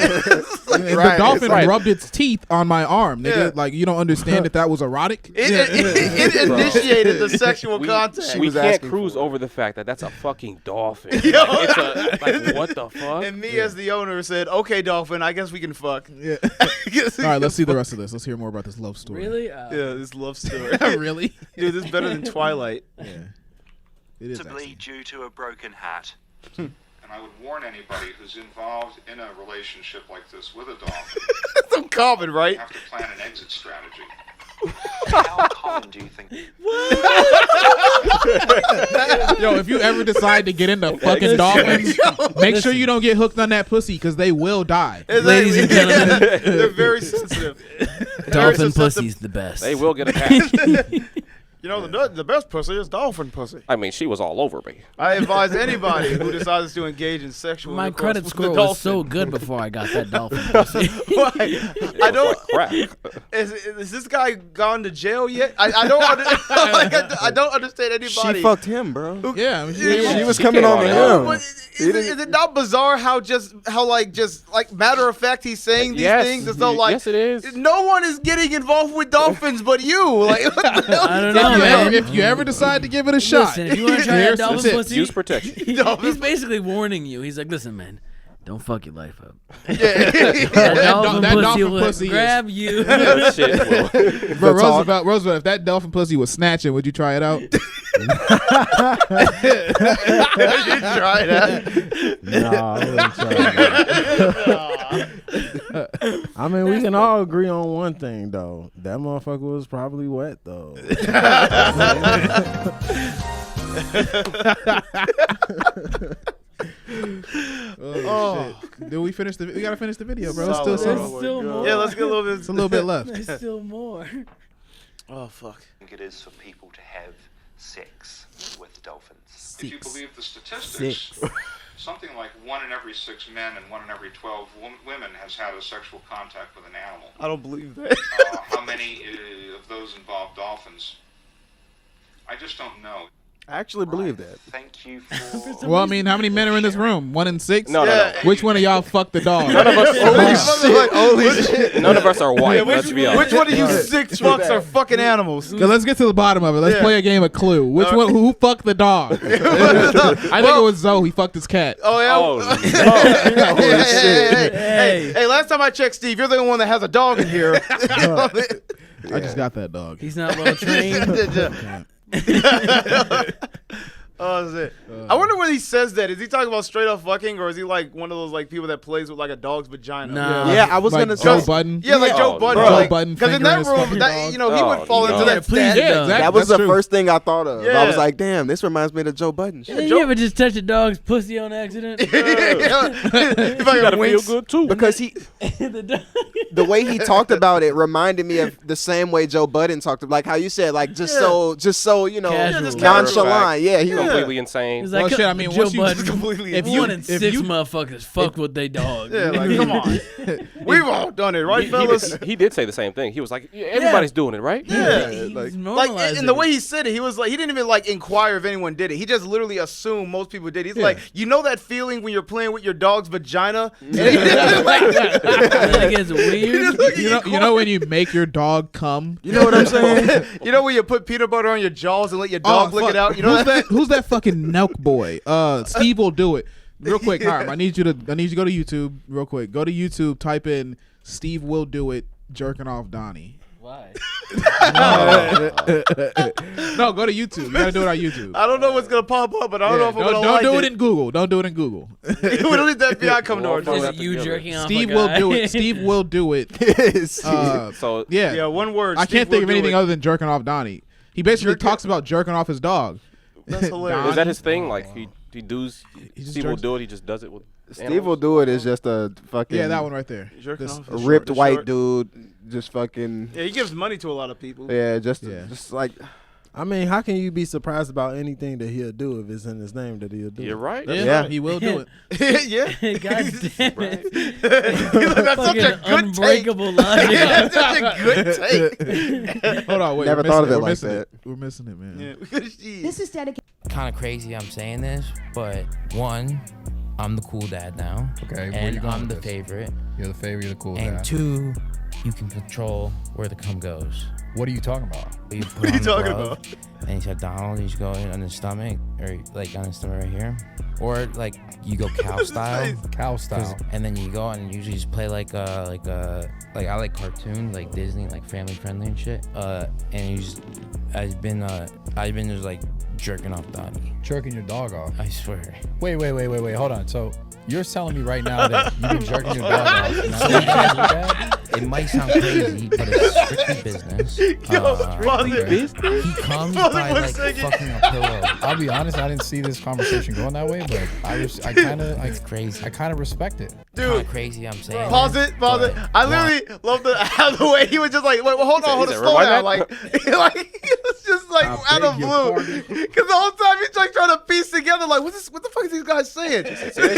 Speaker 3: And the
Speaker 2: Right.
Speaker 3: dolphin
Speaker 4: Right.
Speaker 3: rubbed its teeth on my arm. Nigga.
Speaker 2: Yeah.
Speaker 3: Like, you don't understand that was erotic?
Speaker 2: It initiated the sexual contact.
Speaker 4: We
Speaker 6: was
Speaker 4: can't
Speaker 6: asking
Speaker 4: cruise
Speaker 6: for it.
Speaker 4: over the fact that that's a fucking dolphin.
Speaker 2: Yo.
Speaker 4: Like, what the fuck?
Speaker 2: And me as the owner said, "Okay, dolphin, I guess we can fuck."
Speaker 3: Yeah. All right, let's see the rest of this. Let's hear more about this love story.
Speaker 5: Really?
Speaker 2: Yeah, this love story.
Speaker 3: Really?
Speaker 2: Dude, this is better than Twilight.
Speaker 3: Yeah. It is.
Speaker 1: Possibly
Speaker 3: actually.
Speaker 1: due to a broken heart.
Speaker 11: And I would warn anybody who's involved in a relationship like this with a dolphin,
Speaker 2: So common, right?
Speaker 11: you have to plan an exit strategy.
Speaker 1: How common do you think?
Speaker 3: Yo, if you ever decide to get into fucking dolphins, make sure you don't get hooked on that pussy because they will die.
Speaker 5: Ladies and gentlemen.
Speaker 2: They're very sensitive.
Speaker 5: Dolphin pussy's the best.
Speaker 4: They will get a pass.
Speaker 2: You know, the best pussy is dolphin pussy.
Speaker 4: I mean, she was all over me.
Speaker 2: I advise anybody who decides to engage in sexual
Speaker 5: My
Speaker 2: intercourse
Speaker 5: credit
Speaker 2: with
Speaker 5: score
Speaker 2: the
Speaker 5: was
Speaker 2: dolphin.
Speaker 5: so good before I got that dolphin pussy.
Speaker 2: Why? I don't.
Speaker 4: Crap.
Speaker 2: Is this guy gone to jail yet? I don't. I don't understand anybody.
Speaker 6: she fucked him, bro.
Speaker 3: Yeah, I mean,
Speaker 6: She was
Speaker 4: She
Speaker 6: coming
Speaker 4: came
Speaker 6: on
Speaker 4: on
Speaker 6: to
Speaker 4: out.
Speaker 6: him.
Speaker 2: But is it not bizarre how matter of fact he's saying these
Speaker 4: Yes.
Speaker 2: things as though like
Speaker 4: Yes, it is.
Speaker 2: no one is getting involved with dolphins but you. Like what the hell
Speaker 5: I
Speaker 2: is
Speaker 5: don't know,
Speaker 2: that?
Speaker 5: man.
Speaker 3: if you ever decide to give it a shot,
Speaker 5: Listen, if you want to try that
Speaker 3: here's the
Speaker 5: dolphin
Speaker 3: tip.
Speaker 5: pussy,
Speaker 4: Use protection.
Speaker 5: he's basically warning you. He's like, listen, man, don't fuck your life up.
Speaker 2: Yeah.
Speaker 5: That dolphin
Speaker 3: that
Speaker 5: pussy
Speaker 3: dolphin
Speaker 5: will
Speaker 3: pussy is-
Speaker 5: grab you.
Speaker 4: That shit will.
Speaker 3: Bro, Roosevelt, if that dolphin pussy was snatching, would you try it out?
Speaker 2: You try that.
Speaker 7: Nah, I wouldn't try that. I mean, we can all agree on one thing though. That motherfucker was probably wet though.
Speaker 3: Oh, shit. Did we finish the? We gotta finish the video, bro. It's
Speaker 2: Solid.
Speaker 5: Still more.
Speaker 2: Yeah, let's get a little bit.
Speaker 3: It's a little bit left.
Speaker 5: There's still more.
Speaker 2: Oh fuck.
Speaker 1: I think it is for people to have sex with dolphins.
Speaker 11: If you believe the statistics, something like 1 in every 6 men and 1 in every 12 women has had a sexual contact with an animal.
Speaker 2: I don't believe that.
Speaker 11: How many of those involve dolphins? I just don't know.
Speaker 6: I actually believe that.
Speaker 1: Thank you for.
Speaker 3: Well, I mean, how many men are in this room? 1 in 6?
Speaker 4: No, no.
Speaker 3: Which one of y'all fucked the dog?
Speaker 4: None of us.
Speaker 6: Holy shit.
Speaker 4: None of us are white.
Speaker 2: Yeah,
Speaker 4: let's be honest.
Speaker 2: which one of you 6 fucks are fucking animals?
Speaker 3: So let's get to the bottom of it. Let's play a game of Clue. Which one? Who fucked the dog? I think it was Zoe. He fucked his cat.
Speaker 2: Oh yeah.
Speaker 4: Oh,
Speaker 2: Holy
Speaker 4: shit.
Speaker 2: Hey, last time I checked, Steve, you're the one that has a dog in here.
Speaker 3: I just got that dog.
Speaker 5: He's not well trained.
Speaker 2: Oh, shit. I wonder when he says that. Is he talking about straight up fucking, or is he like one of those like people that plays with like a dog's vagina?
Speaker 5: Nah.
Speaker 6: Yeah, I was
Speaker 3: Like
Speaker 6: gonna
Speaker 3: Joe
Speaker 6: say.
Speaker 3: Budden.
Speaker 2: Yeah, like Joe
Speaker 4: Oh,
Speaker 2: Budden.
Speaker 4: bro.
Speaker 3: Joe
Speaker 2: Like,
Speaker 3: Budden
Speaker 2: because in
Speaker 3: fingering
Speaker 2: that
Speaker 3: his
Speaker 2: room,
Speaker 3: fucking
Speaker 2: that,
Speaker 3: dog.
Speaker 2: you know, he would
Speaker 4: Oh,
Speaker 2: fall
Speaker 4: no.
Speaker 2: into
Speaker 5: Yeah,
Speaker 2: that.
Speaker 5: please
Speaker 2: that-
Speaker 5: do.
Speaker 3: Yeah, exactly.
Speaker 6: That was
Speaker 3: That's
Speaker 6: the
Speaker 3: true.
Speaker 6: first thing I thought of. I was
Speaker 2: Yeah.
Speaker 6: like, damn, this reminds me of Joe Budden shit.
Speaker 5: You ever just touch a dog's pussy on accident?
Speaker 2: If
Speaker 4: You
Speaker 2: I
Speaker 4: gotta feel
Speaker 2: winks.
Speaker 4: good too.
Speaker 6: Because the way he talked about it reminded me of the same way Joe Budden talked about, like how you said, like just so you know,
Speaker 5: Casual. Just
Speaker 6: nonchalant. Yeah, he
Speaker 4: completely insane.
Speaker 5: It's
Speaker 3: Well,
Speaker 5: like
Speaker 3: shit, I mean,
Speaker 5: Joe
Speaker 3: once you
Speaker 5: Budden.
Speaker 2: completely
Speaker 3: if
Speaker 5: One
Speaker 3: you
Speaker 5: in 6 motherfuckers fuck with they dog.
Speaker 2: Yeah, like come on. We've all done it, right, fellas?
Speaker 4: He did say the same thing. He was like, yeah, everybody's doing it, right?
Speaker 5: He's
Speaker 6: like
Speaker 5: normalizing
Speaker 2: in the
Speaker 5: it.
Speaker 2: way he said it, he was like, he didn't even like inquire if anyone did it. He just literally assumed most people did. He's like, you know that feeling when you're playing with your dog's vagina? And he just, like,
Speaker 5: It gets weird.
Speaker 3: You know when you make your dog come?
Speaker 6: You know what I'm saying?
Speaker 2: you know when you put peanut butter on your jaws and let your dog lick
Speaker 3: fuck.
Speaker 2: it out? You know
Speaker 3: who's that? Who's that fucking Nelk boy? Steve will do it. Real quick, Hiram, I need you to go to YouTube real quick. Go to YouTube, type in Steve will do it jerking off Donnie.
Speaker 5: Why?
Speaker 3: No, go to YouTube. You gotta do it on YouTube.
Speaker 2: I don't know what's gonna pop up, but I don't know if I'm gonna
Speaker 3: don't
Speaker 2: like
Speaker 3: do
Speaker 2: it.
Speaker 3: it in Google. Don't do it in Google.
Speaker 2: We don't need the FBI coming to our
Speaker 5: Is
Speaker 2: door.
Speaker 5: it you jerking off
Speaker 3: Steve
Speaker 5: a
Speaker 3: will
Speaker 5: guy?
Speaker 3: do it. Steve will do it.
Speaker 4: So
Speaker 3: Yeah.
Speaker 2: Yeah, one word.
Speaker 3: I
Speaker 2: Steve
Speaker 3: can't think
Speaker 2: will
Speaker 3: of
Speaker 2: do
Speaker 3: anything
Speaker 2: it.
Speaker 3: other than jerking off Donnie. He basically
Speaker 2: Jerking-
Speaker 3: talks about jerking off his dog.
Speaker 2: That's hilarious.
Speaker 4: is that his thing? Like he does.
Speaker 3: just
Speaker 4: Steve will
Speaker 3: jerks-
Speaker 4: do it. He just does it with.
Speaker 6: Steve will do it is just a fucking
Speaker 3: Yeah, that one right there.
Speaker 2: Jerking
Speaker 3: This-
Speaker 2: off
Speaker 6: a
Speaker 2: is
Speaker 6: ripped
Speaker 2: short-
Speaker 6: white
Speaker 2: short.
Speaker 6: dude, just fucking
Speaker 2: Yeah, he gives money to a lot of people.
Speaker 6: just like
Speaker 7: I mean, how can you be surprised about anything that he'll do if it's in his name that he'll do?
Speaker 4: You're right.
Speaker 3: Yeah, he will do it.
Speaker 2: Yeah.
Speaker 5: God damn it.
Speaker 2: That's such a
Speaker 5: Fucking
Speaker 2: good take.
Speaker 5: unbreakable logic.
Speaker 2: That's such a good take.
Speaker 3: Hold on, wait.
Speaker 6: Never
Speaker 3: we're
Speaker 6: thought of
Speaker 3: missing
Speaker 6: it
Speaker 3: We're
Speaker 6: like
Speaker 3: missing
Speaker 6: that.
Speaker 3: We're missing it, man.
Speaker 2: Yeah.
Speaker 12: This is dedicated. Kind of crazy I'm saying this, but one, I'm the cool dad now.
Speaker 13: Okay, where
Speaker 12: and
Speaker 13: you going
Speaker 12: I'm
Speaker 13: with
Speaker 12: the
Speaker 13: this?
Speaker 12: favorite.
Speaker 13: You're the favorite, you're the cool
Speaker 12: And
Speaker 13: dad.
Speaker 12: two, you can control where the cum goes.
Speaker 13: What are you talking about?
Speaker 12: You put
Speaker 2: What are you
Speaker 12: on the
Speaker 2: talking
Speaker 12: glove,
Speaker 2: about?
Speaker 12: And you said Donald, you just go in on his stomach, or like on his stomach right here, or like you go cow style.
Speaker 13: Cow style.
Speaker 12: And then you go and usually just play like I like cartoons like Disney, like family friendly and shit. And you just I've been just like jerking off Donnie.
Speaker 13: Jerking your dog off.
Speaker 12: I swear.
Speaker 13: Wait, hold on. So you're telling me right now that you've been jerking your dog off. And that's what you guys look at?
Speaker 12: It might sound crazy, but it's strictly business. He comes by like fucking a pillow.
Speaker 13: I'll be honest, I didn't see this conversation going that way, but I kind of
Speaker 12: It's crazy.
Speaker 13: I kind of respect it.
Speaker 2: Dude,
Speaker 12: Crazy, I'm saying.
Speaker 2: pause it. I literally love the way he was just like, wait, well, hold on, slow down. Like it's just like out of blue. Because the whole time he's like trying to piece together, like, what the fuck is these guys saying? He's just like,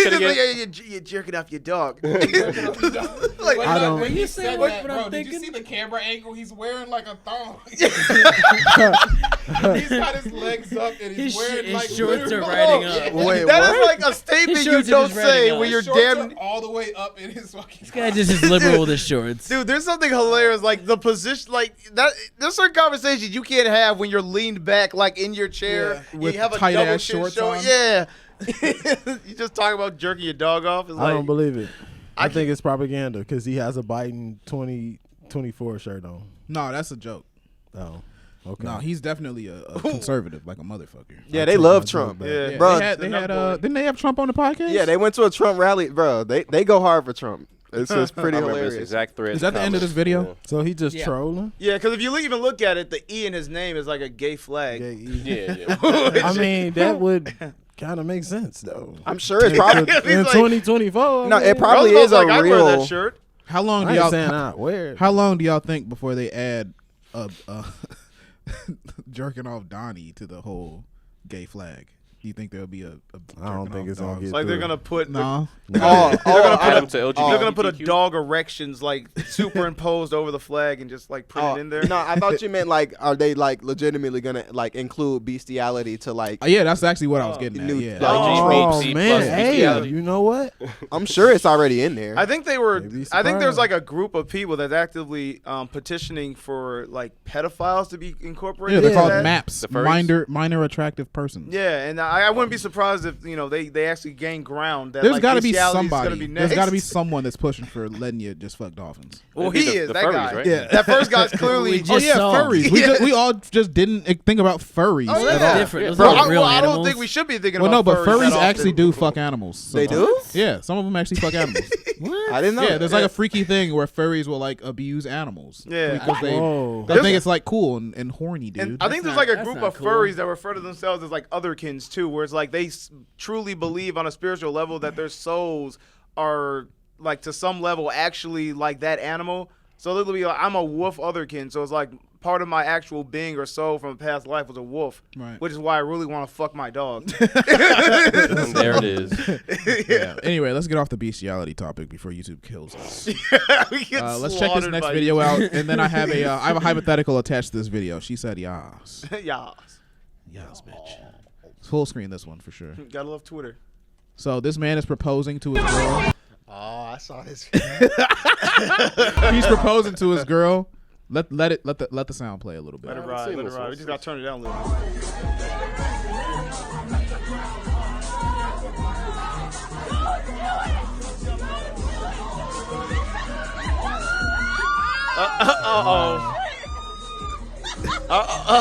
Speaker 2: you're jerking off your dog. Like,
Speaker 7: I don't.
Speaker 5: When you say what I'm
Speaker 3: Did you
Speaker 5: thinking,
Speaker 3: see the camera angle? He's wearing like a thong. He's got his legs up and he's wearing
Speaker 5: his
Speaker 3: like
Speaker 5: shorts are
Speaker 3: literal-
Speaker 5: riding up.
Speaker 6: wait,
Speaker 2: that is like a statement
Speaker 5: His
Speaker 2: you
Speaker 5: shorts are
Speaker 2: don't
Speaker 5: just
Speaker 2: say
Speaker 5: riding up.
Speaker 2: when you're
Speaker 3: His shorts
Speaker 2: damn.
Speaker 3: are all the way up in his fucking.
Speaker 5: this guy just is liberal with his shorts.
Speaker 2: Dude, there's something hilarious, like the position, like that. There's certain conversations you can't have when you're leaned back, like in your chair,
Speaker 3: with
Speaker 2: you have a
Speaker 3: tight
Speaker 2: double
Speaker 3: ass
Speaker 2: chin
Speaker 3: shorts
Speaker 2: show.
Speaker 3: on.
Speaker 2: Yeah, you just talking about jerking your dog off. It's
Speaker 7: I
Speaker 2: like,
Speaker 7: don't believe it. I
Speaker 2: I
Speaker 7: think it's propaganda because he has a Biden 2024 shirt on.
Speaker 3: No, that's a joke.
Speaker 7: Oh, okay.
Speaker 3: No, he's definitely a conservative, like a motherfucker.
Speaker 6: yeah, they love Trump.
Speaker 2: Yeah.
Speaker 6: Bro,
Speaker 3: They had didn't they have Trump on the podcast?
Speaker 6: yeah, they went to a Trump rally, bro. They go hard for Trump. It's just pretty
Speaker 4: I remember
Speaker 6: hilarious.
Speaker 4: this exact thread.
Speaker 3: Is that the end of this video?
Speaker 4: Yeah.
Speaker 7: So he just trolling?
Speaker 2: Yeah, because if you even look at it, the E in his name is like a gay flag.
Speaker 4: Yeah.
Speaker 7: I mean, that would kind of make sense, though.
Speaker 6: I'm sure it's probably
Speaker 7: in 2024.
Speaker 6: No, it probably is a
Speaker 2: I wear
Speaker 6: real.
Speaker 2: that shirt.
Speaker 3: How long do
Speaker 7: I ain't
Speaker 3: y'all
Speaker 7: saying I wear it.
Speaker 3: How long do y'all think before they add jerking off Donnie to the whole gay flag? Do you think there'll be a
Speaker 7: I don't think it's gonna get
Speaker 2: Like they're
Speaker 7: through.
Speaker 2: gonna put
Speaker 3: No.
Speaker 2: they're gonna put a
Speaker 4: LGBTQ.
Speaker 2: dog erections like superimposed over the flag and just like print it in there.
Speaker 6: No, I thought you meant like, are they like legitimately gonna like include bestiality to like?
Speaker 3: Yeah, that's actually what I was getting at.
Speaker 6: New-
Speaker 3: Yeah.
Speaker 7: Oh
Speaker 4: LGBT
Speaker 7: man,
Speaker 4: plus
Speaker 7: hey,
Speaker 4: bestiality.
Speaker 7: you know what?
Speaker 6: I'm sure it's already in there.
Speaker 2: I think they were.
Speaker 7: Maybe
Speaker 2: I think there's
Speaker 7: surprised.
Speaker 2: like a group of people that's actively petitioning for like pedophiles to be incorporated.
Speaker 3: Yeah, they're
Speaker 2: into
Speaker 3: called
Speaker 2: that.
Speaker 3: MAPs,
Speaker 4: The furries?
Speaker 3: minor attractive persons.
Speaker 2: Yeah, and I wouldn't be surprised if they actually gain ground. That
Speaker 3: There's
Speaker 2: like,
Speaker 3: got to be
Speaker 2: bestiality is gonna
Speaker 3: somebody.
Speaker 2: be
Speaker 3: There's got to be
Speaker 2: next.
Speaker 3: someone that's pushing for letting you just fuck dolphins.
Speaker 2: Well,
Speaker 4: Maybe
Speaker 2: he
Speaker 4: the-
Speaker 2: is
Speaker 4: the
Speaker 2: that
Speaker 4: furries,
Speaker 2: guy.
Speaker 4: right?
Speaker 3: Yeah.
Speaker 2: That first guy's clearly.
Speaker 5: We just
Speaker 3: yeah,
Speaker 5: saw 'em.
Speaker 3: furries. We all just didn't think about furries
Speaker 2: Oh,
Speaker 3: at
Speaker 2: yeah.
Speaker 3: all.
Speaker 5: Different. Those
Speaker 2: Bro,
Speaker 5: are real
Speaker 2: I don't
Speaker 5: animals.
Speaker 2: think we should be thinking
Speaker 3: Well, no,
Speaker 2: about
Speaker 3: but
Speaker 2: furries
Speaker 3: furries
Speaker 2: that often.
Speaker 3: actually do fuck animals.
Speaker 6: They
Speaker 3: sometimes.
Speaker 6: do?
Speaker 3: Yeah, some of them actually fuck animals.
Speaker 6: I didn't know.
Speaker 3: Yeah, there's like a freaky thing where furries will like abuse animals.
Speaker 2: Yeah.
Speaker 3: because
Speaker 7: Whoa.
Speaker 3: they think it's like cool and horny, dude.
Speaker 2: And I think there's
Speaker 5: not-
Speaker 2: like a
Speaker 5: that's
Speaker 2: group
Speaker 5: not
Speaker 2: of
Speaker 5: cool.
Speaker 2: furries that refer to themselves as like otherkins too, where it's like they truly believe on a spiritual level that their souls are like to some level actually like that animal. So they'll be like, I'm a wolf otherkin. So it's like part of my actual being or soul from a past life was a wolf,
Speaker 3: Right.
Speaker 2: which is why I really want to fuck my dog.
Speaker 4: And there it is.
Speaker 3: Yeah. Anyway, let's get off the bestiality topic before YouTube kills us.
Speaker 2: We get
Speaker 3: Let's check this
Speaker 2: slaughtered
Speaker 3: next
Speaker 2: by
Speaker 3: video out,
Speaker 2: YouTube.
Speaker 3: and then I have a hypothetical attached to this video. She said, "Yas,
Speaker 2: Yas.
Speaker 3: yas, bitch." Full screen this one for sure.
Speaker 2: Gotta love Twitter.
Speaker 3: So this man is proposing to his girl.
Speaker 14: Oh, I saw this.
Speaker 3: He's proposing to his girl. Let the sound play a little bit.
Speaker 2: Let it
Speaker 4: I've
Speaker 2: ride.
Speaker 4: seen
Speaker 2: Let it
Speaker 4: this
Speaker 2: ride.
Speaker 4: one.
Speaker 2: We just gotta turn it down a little.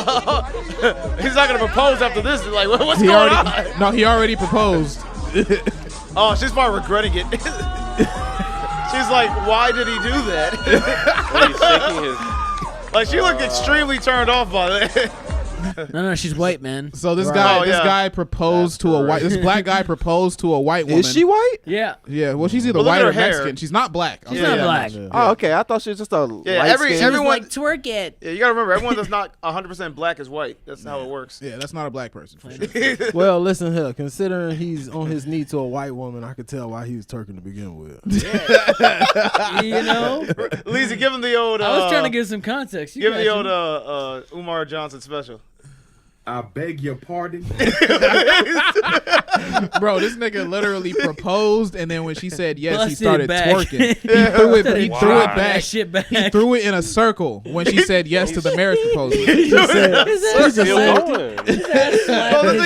Speaker 2: He's not gonna propose after this. He's like, what's
Speaker 3: He
Speaker 2: going
Speaker 3: already,
Speaker 2: on?
Speaker 3: no, he already proposed.
Speaker 2: Oh, she's probably regretting it. She's like, why did he do that?
Speaker 4: Well, he's shaking his.
Speaker 2: Like, she looked extremely turned off by that.
Speaker 5: No, she's white, man.
Speaker 3: So this
Speaker 2: Right.
Speaker 3: guy,
Speaker 2: Oh,
Speaker 3: this
Speaker 2: yeah.
Speaker 3: guy proposed to a white. This black guy proposed to a white woman.
Speaker 6: Is she white?
Speaker 5: Yeah.
Speaker 3: Yeah. Well, she's either
Speaker 2: Well, look
Speaker 3: white
Speaker 2: at
Speaker 3: or
Speaker 2: her hair.
Speaker 3: Mexican. She's not black. I'll
Speaker 5: She's
Speaker 3: say
Speaker 5: not
Speaker 3: that
Speaker 5: black.
Speaker 3: much.
Speaker 6: Oh, okay. I thought she was just a
Speaker 2: Yeah,
Speaker 6: light
Speaker 2: everyone.
Speaker 6: skin.
Speaker 5: Like, twerk it.
Speaker 2: Yeah, you gotta remember, everyone that's not 100% black is white. That's how it works.
Speaker 3: Yeah, that's not a black person for sure.
Speaker 7: Well, listen here. Considering he's on his knee to a white woman, I could tell why he was twerking to begin with.
Speaker 5: You know?
Speaker 2: Lisa, give him the old.
Speaker 5: I was trying to give some context. You
Speaker 2: Give him the
Speaker 5: got
Speaker 2: old Umar Johnson special.
Speaker 15: I beg your pardon.
Speaker 3: Bro, this nigga literally proposed, and then when she said yes, he
Speaker 5: Busted
Speaker 3: started
Speaker 5: back.
Speaker 3: twerking. He threw it. He
Speaker 5: Wow.
Speaker 3: threw it
Speaker 5: That
Speaker 3: back.
Speaker 5: shit back.
Speaker 3: He threw it in a circle when she said yes to the marriage proposal.
Speaker 7: He just said, he just
Speaker 4: Still
Speaker 7: said,
Speaker 4: going.
Speaker 2: Oh, this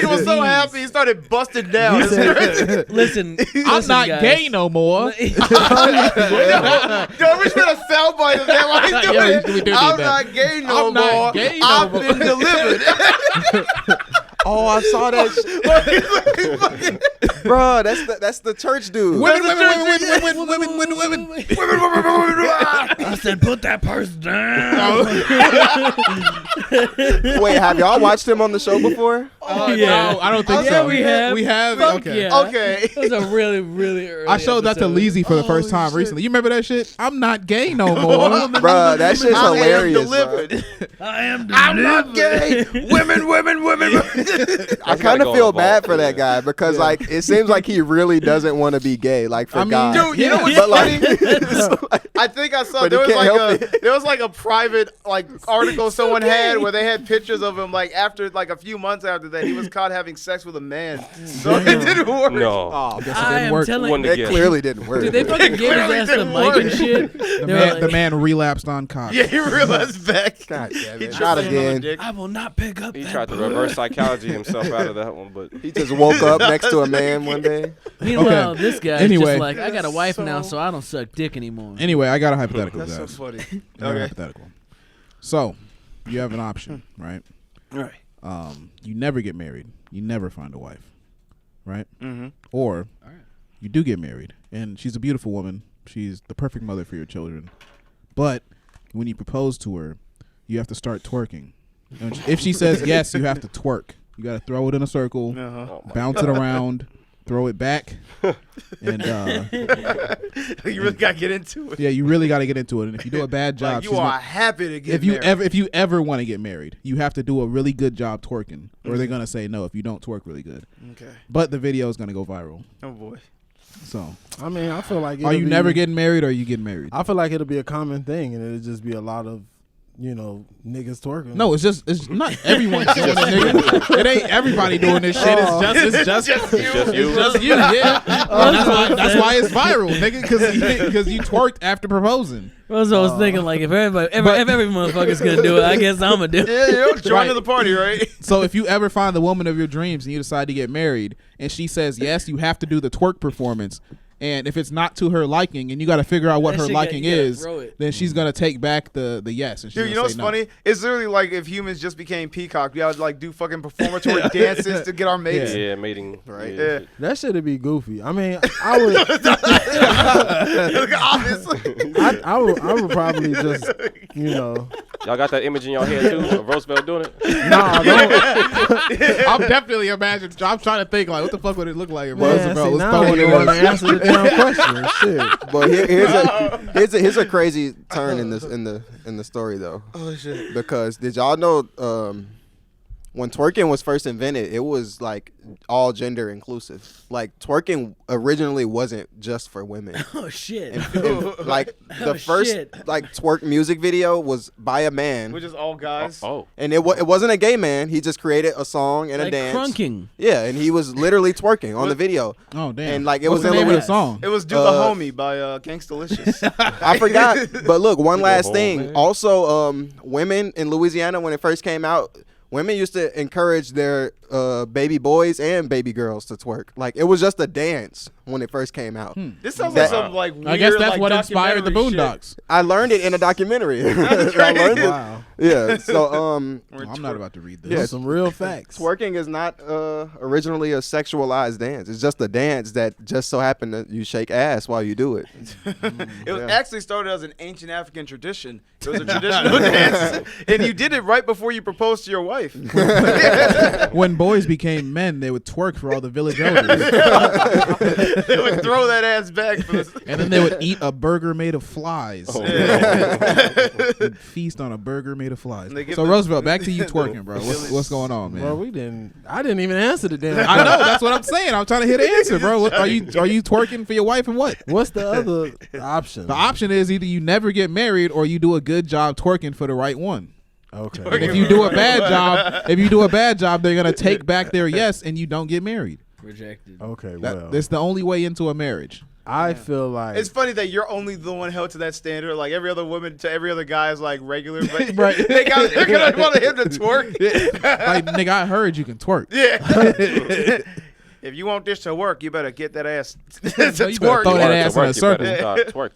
Speaker 2: nigga was so happy, he started busting down.
Speaker 7: he said,
Speaker 5: Listen,
Speaker 3: I'm not
Speaker 5: guys.
Speaker 3: gay no more.
Speaker 2: Yo, we should have soundbite of that while he's doing
Speaker 3: Yeah,
Speaker 2: it.
Speaker 3: we do need
Speaker 2: I'm
Speaker 3: that.
Speaker 2: not gay no
Speaker 3: I'm not
Speaker 2: more.
Speaker 3: gay no
Speaker 2: I've
Speaker 3: more.
Speaker 2: been delivered.
Speaker 6: Oh, I saw that. Bro, that's the church dude.
Speaker 3: Women.
Speaker 5: I said, put that purse down.
Speaker 6: Wait, have y'all watched him on the show before?
Speaker 5: Oh, yeah.
Speaker 3: No, I don't think
Speaker 5: Yeah,
Speaker 3: so.
Speaker 5: we have.
Speaker 3: We have.
Speaker 5: Fuck
Speaker 3: Okay.
Speaker 5: yeah.
Speaker 2: Okay.
Speaker 5: It was a really, really early
Speaker 3: I showed that to
Speaker 5: episode.
Speaker 3: Leezy for the first time recently. You remember that shit? I'm not gay no more.
Speaker 6: Bro, that shit's
Speaker 2: I am
Speaker 6: hilarious.
Speaker 2: delivered.
Speaker 5: I am
Speaker 2: I'm not gay. Women.
Speaker 6: I kind of feel bad for that guy because, like, it seems like he really doesn't want to be gay, like for
Speaker 3: I mean,
Speaker 6: God.
Speaker 2: Dude, you know what's
Speaker 6: But
Speaker 2: funny?
Speaker 6: like,
Speaker 2: I think I saw
Speaker 6: But
Speaker 2: there
Speaker 6: he
Speaker 2: was
Speaker 6: can't
Speaker 2: like
Speaker 6: help
Speaker 2: there was like a private like article someone had where they had pictures of him like after like a few months after that he was caught having sex with a man. So it didn't work.
Speaker 4: No.
Speaker 6: oh,
Speaker 5: I am telling
Speaker 4: Wouldn't
Speaker 5: you.
Speaker 4: have
Speaker 6: it
Speaker 4: guessed.
Speaker 6: clearly didn't work.
Speaker 5: Dude, they fucking gave his
Speaker 2: clearly
Speaker 5: ass the
Speaker 2: didn't
Speaker 5: mic
Speaker 2: work.
Speaker 5: and shit.
Speaker 3: The man relapsed on cock.
Speaker 2: Yeah, he realized back.
Speaker 6: God damn
Speaker 2: He
Speaker 6: it.
Speaker 2: tripped
Speaker 6: Not
Speaker 2: on another
Speaker 6: again.
Speaker 2: dick.
Speaker 5: I will not pick up
Speaker 4: He
Speaker 5: that
Speaker 4: tried to
Speaker 5: book.
Speaker 4: reverse psychology himself out of that one, but
Speaker 6: He just woke up next to a man one day.
Speaker 5: Meanwhile,
Speaker 3: Okay.
Speaker 5: this guy's
Speaker 3: Anyway.
Speaker 5: just like, I got a wife now, so I don't suck dick anymore.
Speaker 3: Anyway, I got a hypothetical,
Speaker 2: That's so
Speaker 3: guys.
Speaker 2: funny.
Speaker 3: I got a
Speaker 2: Okay.
Speaker 3: hypothetical. So, you have an option, right?
Speaker 2: Right.
Speaker 3: You never get married. You never find a wife, right?
Speaker 2: Mm-hmm.
Speaker 3: Or you do get married, and she's a beautiful woman, She's the perfect mother for your children. But when you propose to her, you have to start twerking. And if she says yes, you have to twerk. You got to throw it in a circle, bounce it around, throw it back, and
Speaker 2: you really got to get into it.
Speaker 3: Yeah, you really got to get into it. And if you do a bad job,
Speaker 2: you are happy to get married.
Speaker 3: If you ever want to get married, you have to do a really good job twerking, or they're gonna say no if you don't twerk really good.
Speaker 2: Okay.
Speaker 3: But the video is gonna go viral.
Speaker 2: Oh boy.
Speaker 3: So
Speaker 7: I mean, I feel like
Speaker 3: are you never getting married, or are you getting married?
Speaker 7: I feel like it'll be a common thing, and it'll just be a lot of niggas twerking.
Speaker 3: No, it's not everyone doing it, nigga. It ain't everybody doing this shit. It's just you. Yeah. That's why it's viral, nigga. Because you twerked after proposing.
Speaker 5: Well, so I was thinking, like, if every motherfucker's gonna do it, I guess I'm gonna do it.
Speaker 2: Yeah, join to the party, right?
Speaker 3: So if you ever find the woman of your dreams and you decide to get married, and she says yes, you have to do the twerk performance. And if it's not to her liking, and you got to figure out what her liking is, then she's gonna take back the yes. And
Speaker 2: dude, you know what's funny? It's literally like if humans just became peacock, we would like do fucking performatory dances to get our mates.
Speaker 4: Yeah, mating.
Speaker 2: Right. Yeah.
Speaker 7: That shit'd be goofy. I mean, I would. I would probably just,
Speaker 4: Y'all got that image in your head too of Roosevelt doing it?
Speaker 7: Nah,
Speaker 3: I'm definitely imagining. I'm trying to think like, what the fuck would it look like if
Speaker 7: Man,
Speaker 3: Roosevelt was
Speaker 7: now
Speaker 3: throwing
Speaker 7: you
Speaker 3: it
Speaker 7: want to
Speaker 3: on?
Speaker 7: answer the damn question. Shit.
Speaker 6: But here's a crazy turn in the story though.
Speaker 2: Oh shit!
Speaker 6: Because did y'all know when twerking was first invented, it was like all gender inclusive. Like twerking originally wasn't just for women.
Speaker 5: Oh shit!
Speaker 6: And, like the first like twerk music video was by a man,
Speaker 2: which is all guys.
Speaker 6: And it wasn't a gay man. He just created a song and
Speaker 5: like
Speaker 6: a dance.
Speaker 5: Crunking.
Speaker 6: Yeah, and he was literally twerking on the video.
Speaker 3: Oh damn!
Speaker 6: And like it
Speaker 3: What's
Speaker 6: was
Speaker 3: the name
Speaker 6: in
Speaker 3: of the song?
Speaker 2: It was "Do the Homie" by Gangstalicious.
Speaker 6: I forgot. But look, one last thing. Also, women in Louisiana when it first came out, women used to encourage their baby boys and baby girls to twerk. Like it was just a dance when it first came out.
Speaker 2: This sounds like some like weird,
Speaker 3: I guess that's
Speaker 2: like,
Speaker 3: what inspired the
Speaker 2: documentary
Speaker 3: Boondocks.
Speaker 6: I learned it in a documentary. I learned it.
Speaker 7: Wow.
Speaker 6: Yeah. So
Speaker 3: I'm not about to read this.
Speaker 6: Yeah,
Speaker 7: some real facts.
Speaker 6: Twerking is not originally a sexualized dance. It's just a dance that just so happened that you shake ass while you do it.
Speaker 2: It was actually started as an ancient African tradition. It was a traditional dance, and you did it right before you proposed to your wife.
Speaker 3: When boys became men, they would twerk for all the village elders.
Speaker 2: They would throw that ass back for this.
Speaker 3: And then they would eat a burger made of flies. They'd feast on a burger made of flies. So Roosevelt, back to you twerking, bro. What's going on, man?
Speaker 7: Bro, I didn't even answer the damn.
Speaker 3: I know, that's what I'm saying. I'm trying to hear the answer, bro. Are you twerking for your wife and what?
Speaker 7: What's the other option?
Speaker 3: The option is either you never get married or you do a good job twerking for the right one.
Speaker 7: Okay.
Speaker 3: And if you do a bad job, they're gonna take back their yes, and you don't get married.
Speaker 5: Rejected.
Speaker 7: Okay,
Speaker 3: that's the only way into a marriage.
Speaker 7: I feel like
Speaker 2: it's funny that you're only the one held to that standard. Like every other woman to every other guy is like regular, but
Speaker 3: right.
Speaker 2: they're gonna want him to twerk.
Speaker 3: Like nigga, I heard you can twerk.
Speaker 2: Yeah. If you want this to work, you better get that ass to twerk.
Speaker 3: Throw that ass in a circle.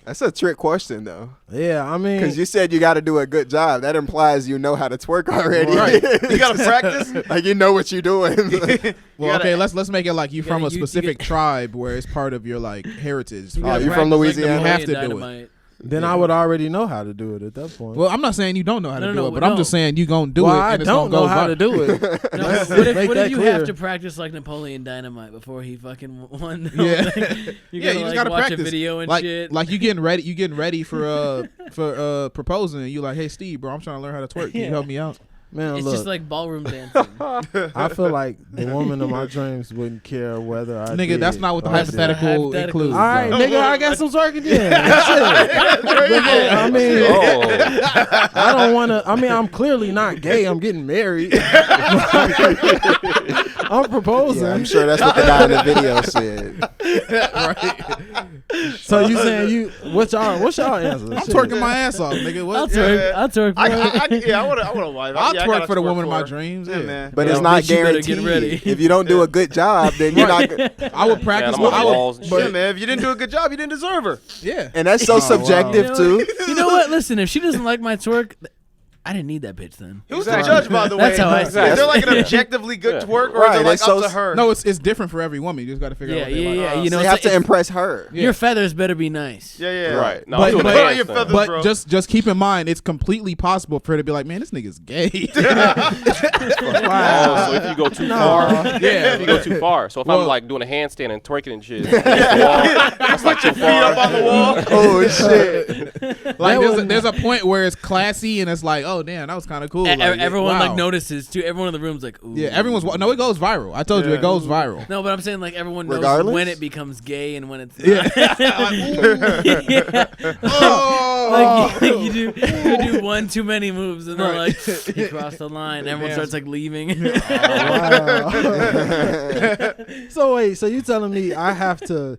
Speaker 6: That's a trick question, though.
Speaker 7: Yeah, I mean,
Speaker 6: because you said you got to do a good job. That implies you know how to twerk already.
Speaker 2: Right. You got to practice.
Speaker 6: Like you know what you're doing.
Speaker 3: Well, okay, let's make it like you from a specific tribe where it's part of your like heritage.
Speaker 6: You're from Louisiana.
Speaker 3: You have to do it.
Speaker 7: Then I would already know how to do it at that point.
Speaker 3: Well, I'm not saying you don't know how to do it, but I'm just saying you gonna do it.
Speaker 7: I
Speaker 3: and it's
Speaker 7: don't
Speaker 3: gonna
Speaker 7: know how to do it.
Speaker 5: What if you have to practice like Napoleon Dynamite before he fucking won?
Speaker 3: Yeah,
Speaker 5: you
Speaker 3: just gotta
Speaker 5: watch
Speaker 3: practice
Speaker 5: a video and
Speaker 3: like,
Speaker 5: shit.
Speaker 3: Like you getting ready for proposing, and you like, hey Steve, bro, I'm trying to learn how to twerk. Can you help me out?
Speaker 7: Man,
Speaker 5: it's
Speaker 7: look,
Speaker 5: just like ballroom dancing.
Speaker 7: I feel like the woman of my dreams wouldn't care whether I
Speaker 3: nigga, that's not what the hypothetical includes.
Speaker 7: All right, nigga, I got some twerking then. I mean, I don't want to. I mean, I'm clearly not gay. I'm getting married. I'm proposing.
Speaker 6: Yeah, I'm sure that's what the guy in the video said.
Speaker 3: Right.
Speaker 7: So you saying what's y'all answer?
Speaker 3: I'm twerking my ass off, nigga. What?
Speaker 5: I'll twerk.
Speaker 2: I want a wife.
Speaker 3: I'll twerk for the woman of my dreams. Yeah,
Speaker 2: man.
Speaker 6: But it's not guaranteed. If you don't do a good job, then you're not.
Speaker 3: I would practice.
Speaker 2: Yeah, man. If you didn't do a good job, you didn't deserve her.
Speaker 3: Yeah,
Speaker 6: and that's so subjective too.
Speaker 5: You know what? Listen, if she doesn't like my twerk, I didn't need that bitch then.
Speaker 2: Who's the judge, by the way?
Speaker 5: That's how I see it.
Speaker 2: Is there like an objectively good twerk, or is it like up to her?
Speaker 3: No, it's different for every woman. You just got to figure out what they like.
Speaker 5: You know,
Speaker 6: so you have to impress her.
Speaker 5: Your feathers better be nice.
Speaker 2: Yeah.
Speaker 4: Right. No,
Speaker 3: but just keep in mind, it's completely possible for her to be like, man, this nigga's gay.
Speaker 4: Wow. So if you go too far, if you go too far. So if I'm like doing a handstand and twerking and shit, that's like too far.
Speaker 2: Feet up on the wall.
Speaker 6: Oh shit!
Speaker 3: Like there's a point where it's classy and it's like, oh damn, that was kind of cool. Like,
Speaker 5: everyone
Speaker 3: wow.
Speaker 5: like notices too. Everyone in the room's like, ooh.
Speaker 3: Yeah, everyone's no, it goes viral. I told you it goes viral.
Speaker 5: No, but I'm saying like everyone knows
Speaker 6: Regardless?
Speaker 5: when it becomes gay and when it's not. Like you do one too many moves and then like you cross the line. Everyone starts like leaving.
Speaker 7: So wait, so you telling me I have to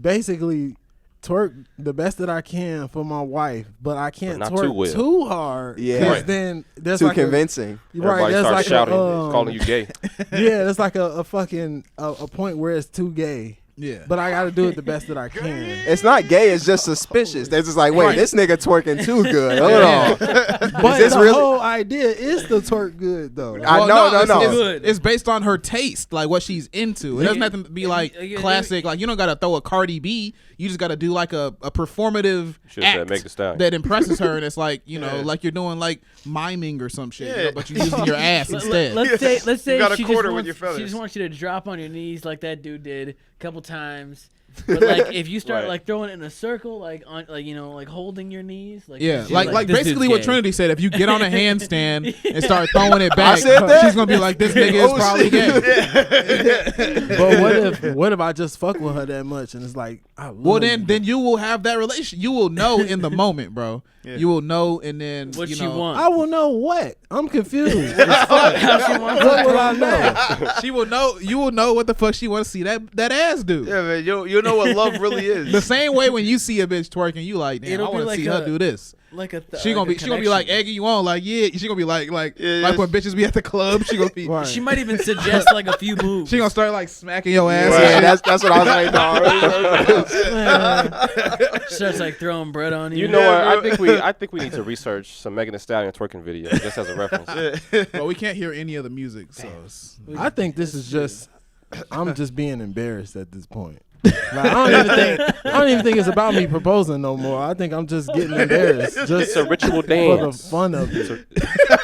Speaker 7: basically twerk the best that I can for my wife, but I can't
Speaker 4: not
Speaker 7: twerk too hard.
Speaker 6: Yeah,
Speaker 7: right. Then there's
Speaker 6: too
Speaker 7: like
Speaker 6: convincing.
Speaker 4: Everybody starts
Speaker 7: like
Speaker 4: shouting, calling you gay.
Speaker 7: Yeah, it's like a fucking a point where it's too gay.
Speaker 3: Yeah,
Speaker 7: but I got to do it the best that I can.
Speaker 6: It's not gay. It's just suspicious. They're just like, wait, this nigga twerking too good. Hold on.
Speaker 7: But
Speaker 6: this
Speaker 7: the
Speaker 6: really?
Speaker 7: whole idea is to twerk good though.
Speaker 6: No.
Speaker 3: It's based on her taste, like what she's into. It doesn't have to be like classic. Like you don't got to throw a Cardi B. You just got to do like a performative act that impresses her, and it's like like you're doing like miming or some shit, but you're using your ass instead.
Speaker 5: Let's say
Speaker 2: you got a
Speaker 5: she
Speaker 2: quarter
Speaker 5: just
Speaker 2: with your feathers.
Speaker 5: She just wants you to drop on your knees like that dude did a couple times. But like if you start like throwing it in a circle, like on like holding your knees, like
Speaker 3: like
Speaker 5: this
Speaker 3: basically
Speaker 5: dude's
Speaker 3: what
Speaker 5: gay.
Speaker 3: Trinity said. If you get on a handstand and start throwing it back,
Speaker 6: said that?
Speaker 3: she's gonna be like, this nigga is probably gay.
Speaker 7: But what if I just fuck with her that much and it's like,
Speaker 3: well then you will have that relation. You will know in the moment, bro. Yeah. You will know, and then
Speaker 5: what she wants.
Speaker 7: I will know what. I'm confused. What will I know?
Speaker 3: She will know. You will know what the fuck she want to see that ass do.
Speaker 2: Yeah, man. You'll know what love really is.
Speaker 3: The same way when you see a bitch twerking, you like, damn, I want to see her do this.
Speaker 5: Like
Speaker 3: she gonna be like egging you on, like she gonna be like when bitches be at the club, she gonna be.
Speaker 5: Right. She might even suggest like a few moves.
Speaker 3: She gonna start like smacking your ass.
Speaker 6: Right. That's what I was like.
Speaker 5: Starts like throwing bread on you.
Speaker 4: You know what? I think we need to research some Megan Thee Stallion twerking video just as a reference.
Speaker 3: But we can't hear any of the music, so
Speaker 7: I think this is just. I'm just being embarrassed at this point. Like, I don't even think it's about me proposing no more. I think I'm just getting embarrassed. Just
Speaker 4: it's a ritual dance
Speaker 7: for the fun of it.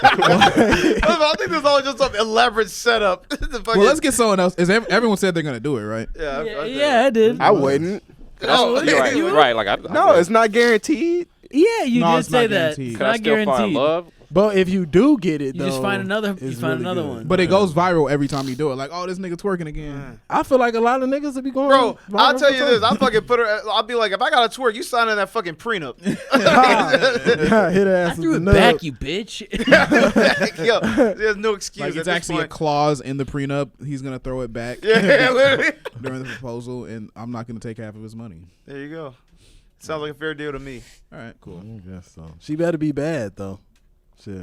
Speaker 2: I think this is all just some elaborate setup.
Speaker 3: Well, let's get someone else. Everyone said they're gonna do it, right?
Speaker 5: Yeah, I did.
Speaker 6: I wouldn't.
Speaker 2: Oh,
Speaker 4: right. Like
Speaker 6: no, it's not guaranteed.
Speaker 5: Yeah, you did say that. It's not guaranteed.
Speaker 4: Love?
Speaker 7: But if you do get it,
Speaker 5: you just find another. You find another one.
Speaker 3: But it goes viral every time you do it. Like, oh, this nigga twerking again.
Speaker 7: I feel like a lot of niggas would be going.
Speaker 2: Bro, I'll tell you this. I'll fucking put her. I'll be like, if I got to twerk, you signing that fucking prenup.
Speaker 7: Hit her ass.
Speaker 5: I threw it back, you bitch.
Speaker 2: Yo, there's no excuse.
Speaker 3: Like, it's actually a clause in the prenup. He's gonna throw it back.
Speaker 2: Yeah, literally.
Speaker 3: During the proposal, and I'm not gonna take half of his money.
Speaker 2: There you go. Sounds like a fair deal to me.
Speaker 3: All right, cool.
Speaker 7: I guess so. She better be bad though. Shit.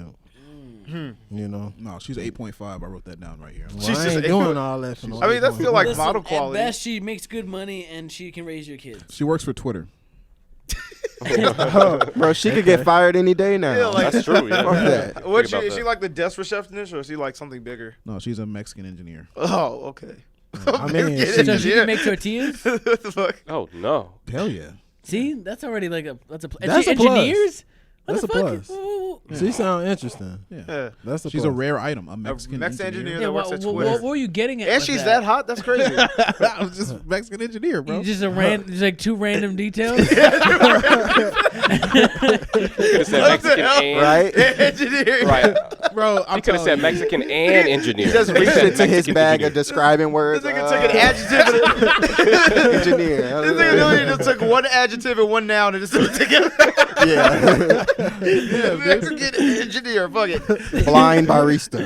Speaker 7: You know.
Speaker 3: No, she's 8.5. I wrote that down right here.
Speaker 7: Well, she's I ain't doing all that for no.
Speaker 2: I mean, that's still like
Speaker 5: Listen,
Speaker 2: model quality.
Speaker 5: At best, she makes good money and she can raise your kids.
Speaker 3: She works for Twitter.
Speaker 6: Bro, she could get fired any day now.
Speaker 2: Yeah, like,
Speaker 4: that's true. Yeah.
Speaker 6: Fuck that.
Speaker 2: Is she like the desk receptionist, or is she like something bigger?
Speaker 3: No, she's a Mexican engineer.
Speaker 2: Oh, okay.
Speaker 7: I mean,
Speaker 5: so she can make tortillas.
Speaker 2: What the fuck?
Speaker 4: Oh no.
Speaker 3: Hell yeah.
Speaker 5: See, that's already like that's a
Speaker 7: engineers.
Speaker 5: What
Speaker 7: That's a plus.
Speaker 5: Yeah.
Speaker 7: She sound interesting.
Speaker 3: Yeah.
Speaker 7: That's a
Speaker 3: She's
Speaker 7: plus.
Speaker 3: a rare item. A Mexican engineer.
Speaker 2: that works at Twitter.
Speaker 5: What were you getting at?
Speaker 2: And she's that hot? That's crazy.
Speaker 3: I was just Mexican engineer, bro.
Speaker 5: Just just like two random details.
Speaker 4: Mexican and
Speaker 6: right?
Speaker 2: Engineer.
Speaker 4: Right.
Speaker 3: Bro,
Speaker 4: He could have said Mexican and engineer.
Speaker 6: He just reached into his bag of describing words.
Speaker 2: This nigga took an adjective.
Speaker 6: Engineer.
Speaker 2: This nigga literally just took one adjective and one noun and just put it together.
Speaker 6: Yeah.
Speaker 2: Mexican engineer. Fuck it.
Speaker 6: Blind barista.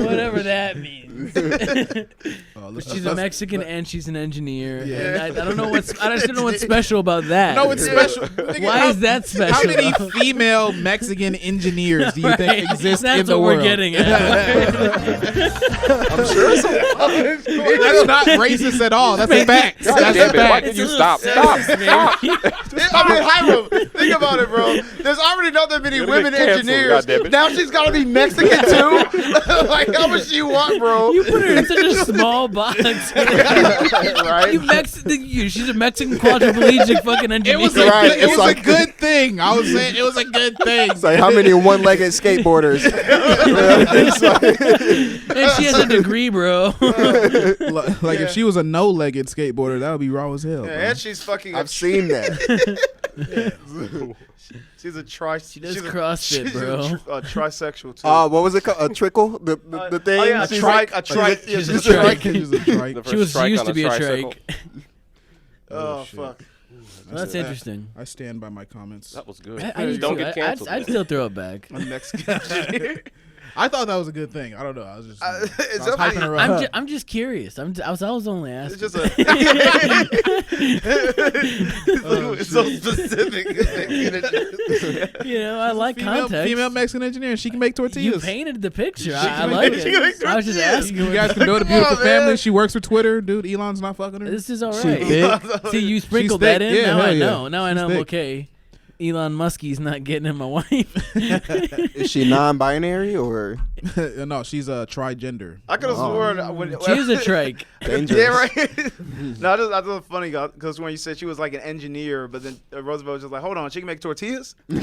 Speaker 5: Whatever that means. She's a Mexican and she's an engineer. Yeah. And I don't know what's. I just don't know what's special about that.
Speaker 3: No, it's special.
Speaker 5: Why is that special?
Speaker 3: How many female Mexican engineers do you think exist in the world?
Speaker 5: That's what we're getting at.
Speaker 6: I'm sure it's
Speaker 3: That's not racist at all. That's a fact. That's a
Speaker 4: Why
Speaker 3: fact.
Speaker 4: did you stop? Stop.
Speaker 2: I mean, Hiram, think about it, bro. There's already not that many
Speaker 4: You're
Speaker 2: women
Speaker 4: gonna get canceled,
Speaker 2: engineers.
Speaker 4: goddammit.
Speaker 2: Now she's got to be Mexican too. Like, how much you want, bro?
Speaker 5: You put her in such a small box.
Speaker 6: right.
Speaker 5: She's a Mexican quadriplegic fucking engineer.
Speaker 3: It was a good thing. I was saying it was a good thing.
Speaker 6: It's like how many one-legged skateboarders?
Speaker 5: And she has a degree, bro.
Speaker 3: Like if she was a no-legged skateboarder, that would be raw as hell.
Speaker 2: Yeah,
Speaker 3: bro.
Speaker 2: and she's fucking.
Speaker 6: I've seen that.
Speaker 2: She's a tri.
Speaker 5: She does CrossFit, bro.
Speaker 2: A trisexual too.
Speaker 6: What was it called? A trickle? The thing?
Speaker 2: Oh yeah, a
Speaker 6: She's
Speaker 2: trike.
Speaker 6: like-
Speaker 2: A trike.
Speaker 5: She's
Speaker 2: She's
Speaker 5: a trike.
Speaker 3: She's a trike.
Speaker 4: The
Speaker 5: She
Speaker 4: first
Speaker 5: was
Speaker 4: strike
Speaker 5: used
Speaker 4: on
Speaker 5: to be a
Speaker 4: tricycle.
Speaker 5: trike.
Speaker 2: Oh
Speaker 3: shit.
Speaker 2: fuck.
Speaker 5: Well, that's interesting.
Speaker 3: I stand by my comments.
Speaker 4: That was good.
Speaker 5: I
Speaker 4: Don't get canceled.
Speaker 5: I'd still throw it back.
Speaker 2: A Mexican engineer.
Speaker 3: I thought that was a good thing. I don't know. I was just I was
Speaker 2: definitely-
Speaker 3: hyping her up.
Speaker 5: I'm just curious. I was only asking.
Speaker 2: It's just a. It's so specific.
Speaker 5: You know, I like context.
Speaker 3: Female Mexican engineer. She can make tortillas.
Speaker 5: You painted the picture. I like it. I was just asking.
Speaker 3: You guys can do it. A beautiful family. She works for Twitter, dude. Elon's not fucking her.
Speaker 5: This is all
Speaker 7: She
Speaker 5: right.
Speaker 7: thick.
Speaker 5: See, you sprinkled
Speaker 3: She's
Speaker 5: that
Speaker 3: thick.
Speaker 5: in.
Speaker 3: Yeah,
Speaker 5: Now I
Speaker 3: hell yeah.
Speaker 5: know. Now I know
Speaker 3: She's
Speaker 5: I'm
Speaker 3: thick.
Speaker 5: okay. Elon Muskie's not getting in my wife.
Speaker 6: Is she non-binary or
Speaker 3: No, she's a trigender.
Speaker 2: I could have sworn when
Speaker 5: She's a trike.
Speaker 6: dangerous?
Speaker 2: Yeah, right. No, I thought it was funny because when you said she was like an engineer, but then Roosevelt was just like, "Hold on, she can make tortillas."
Speaker 7: I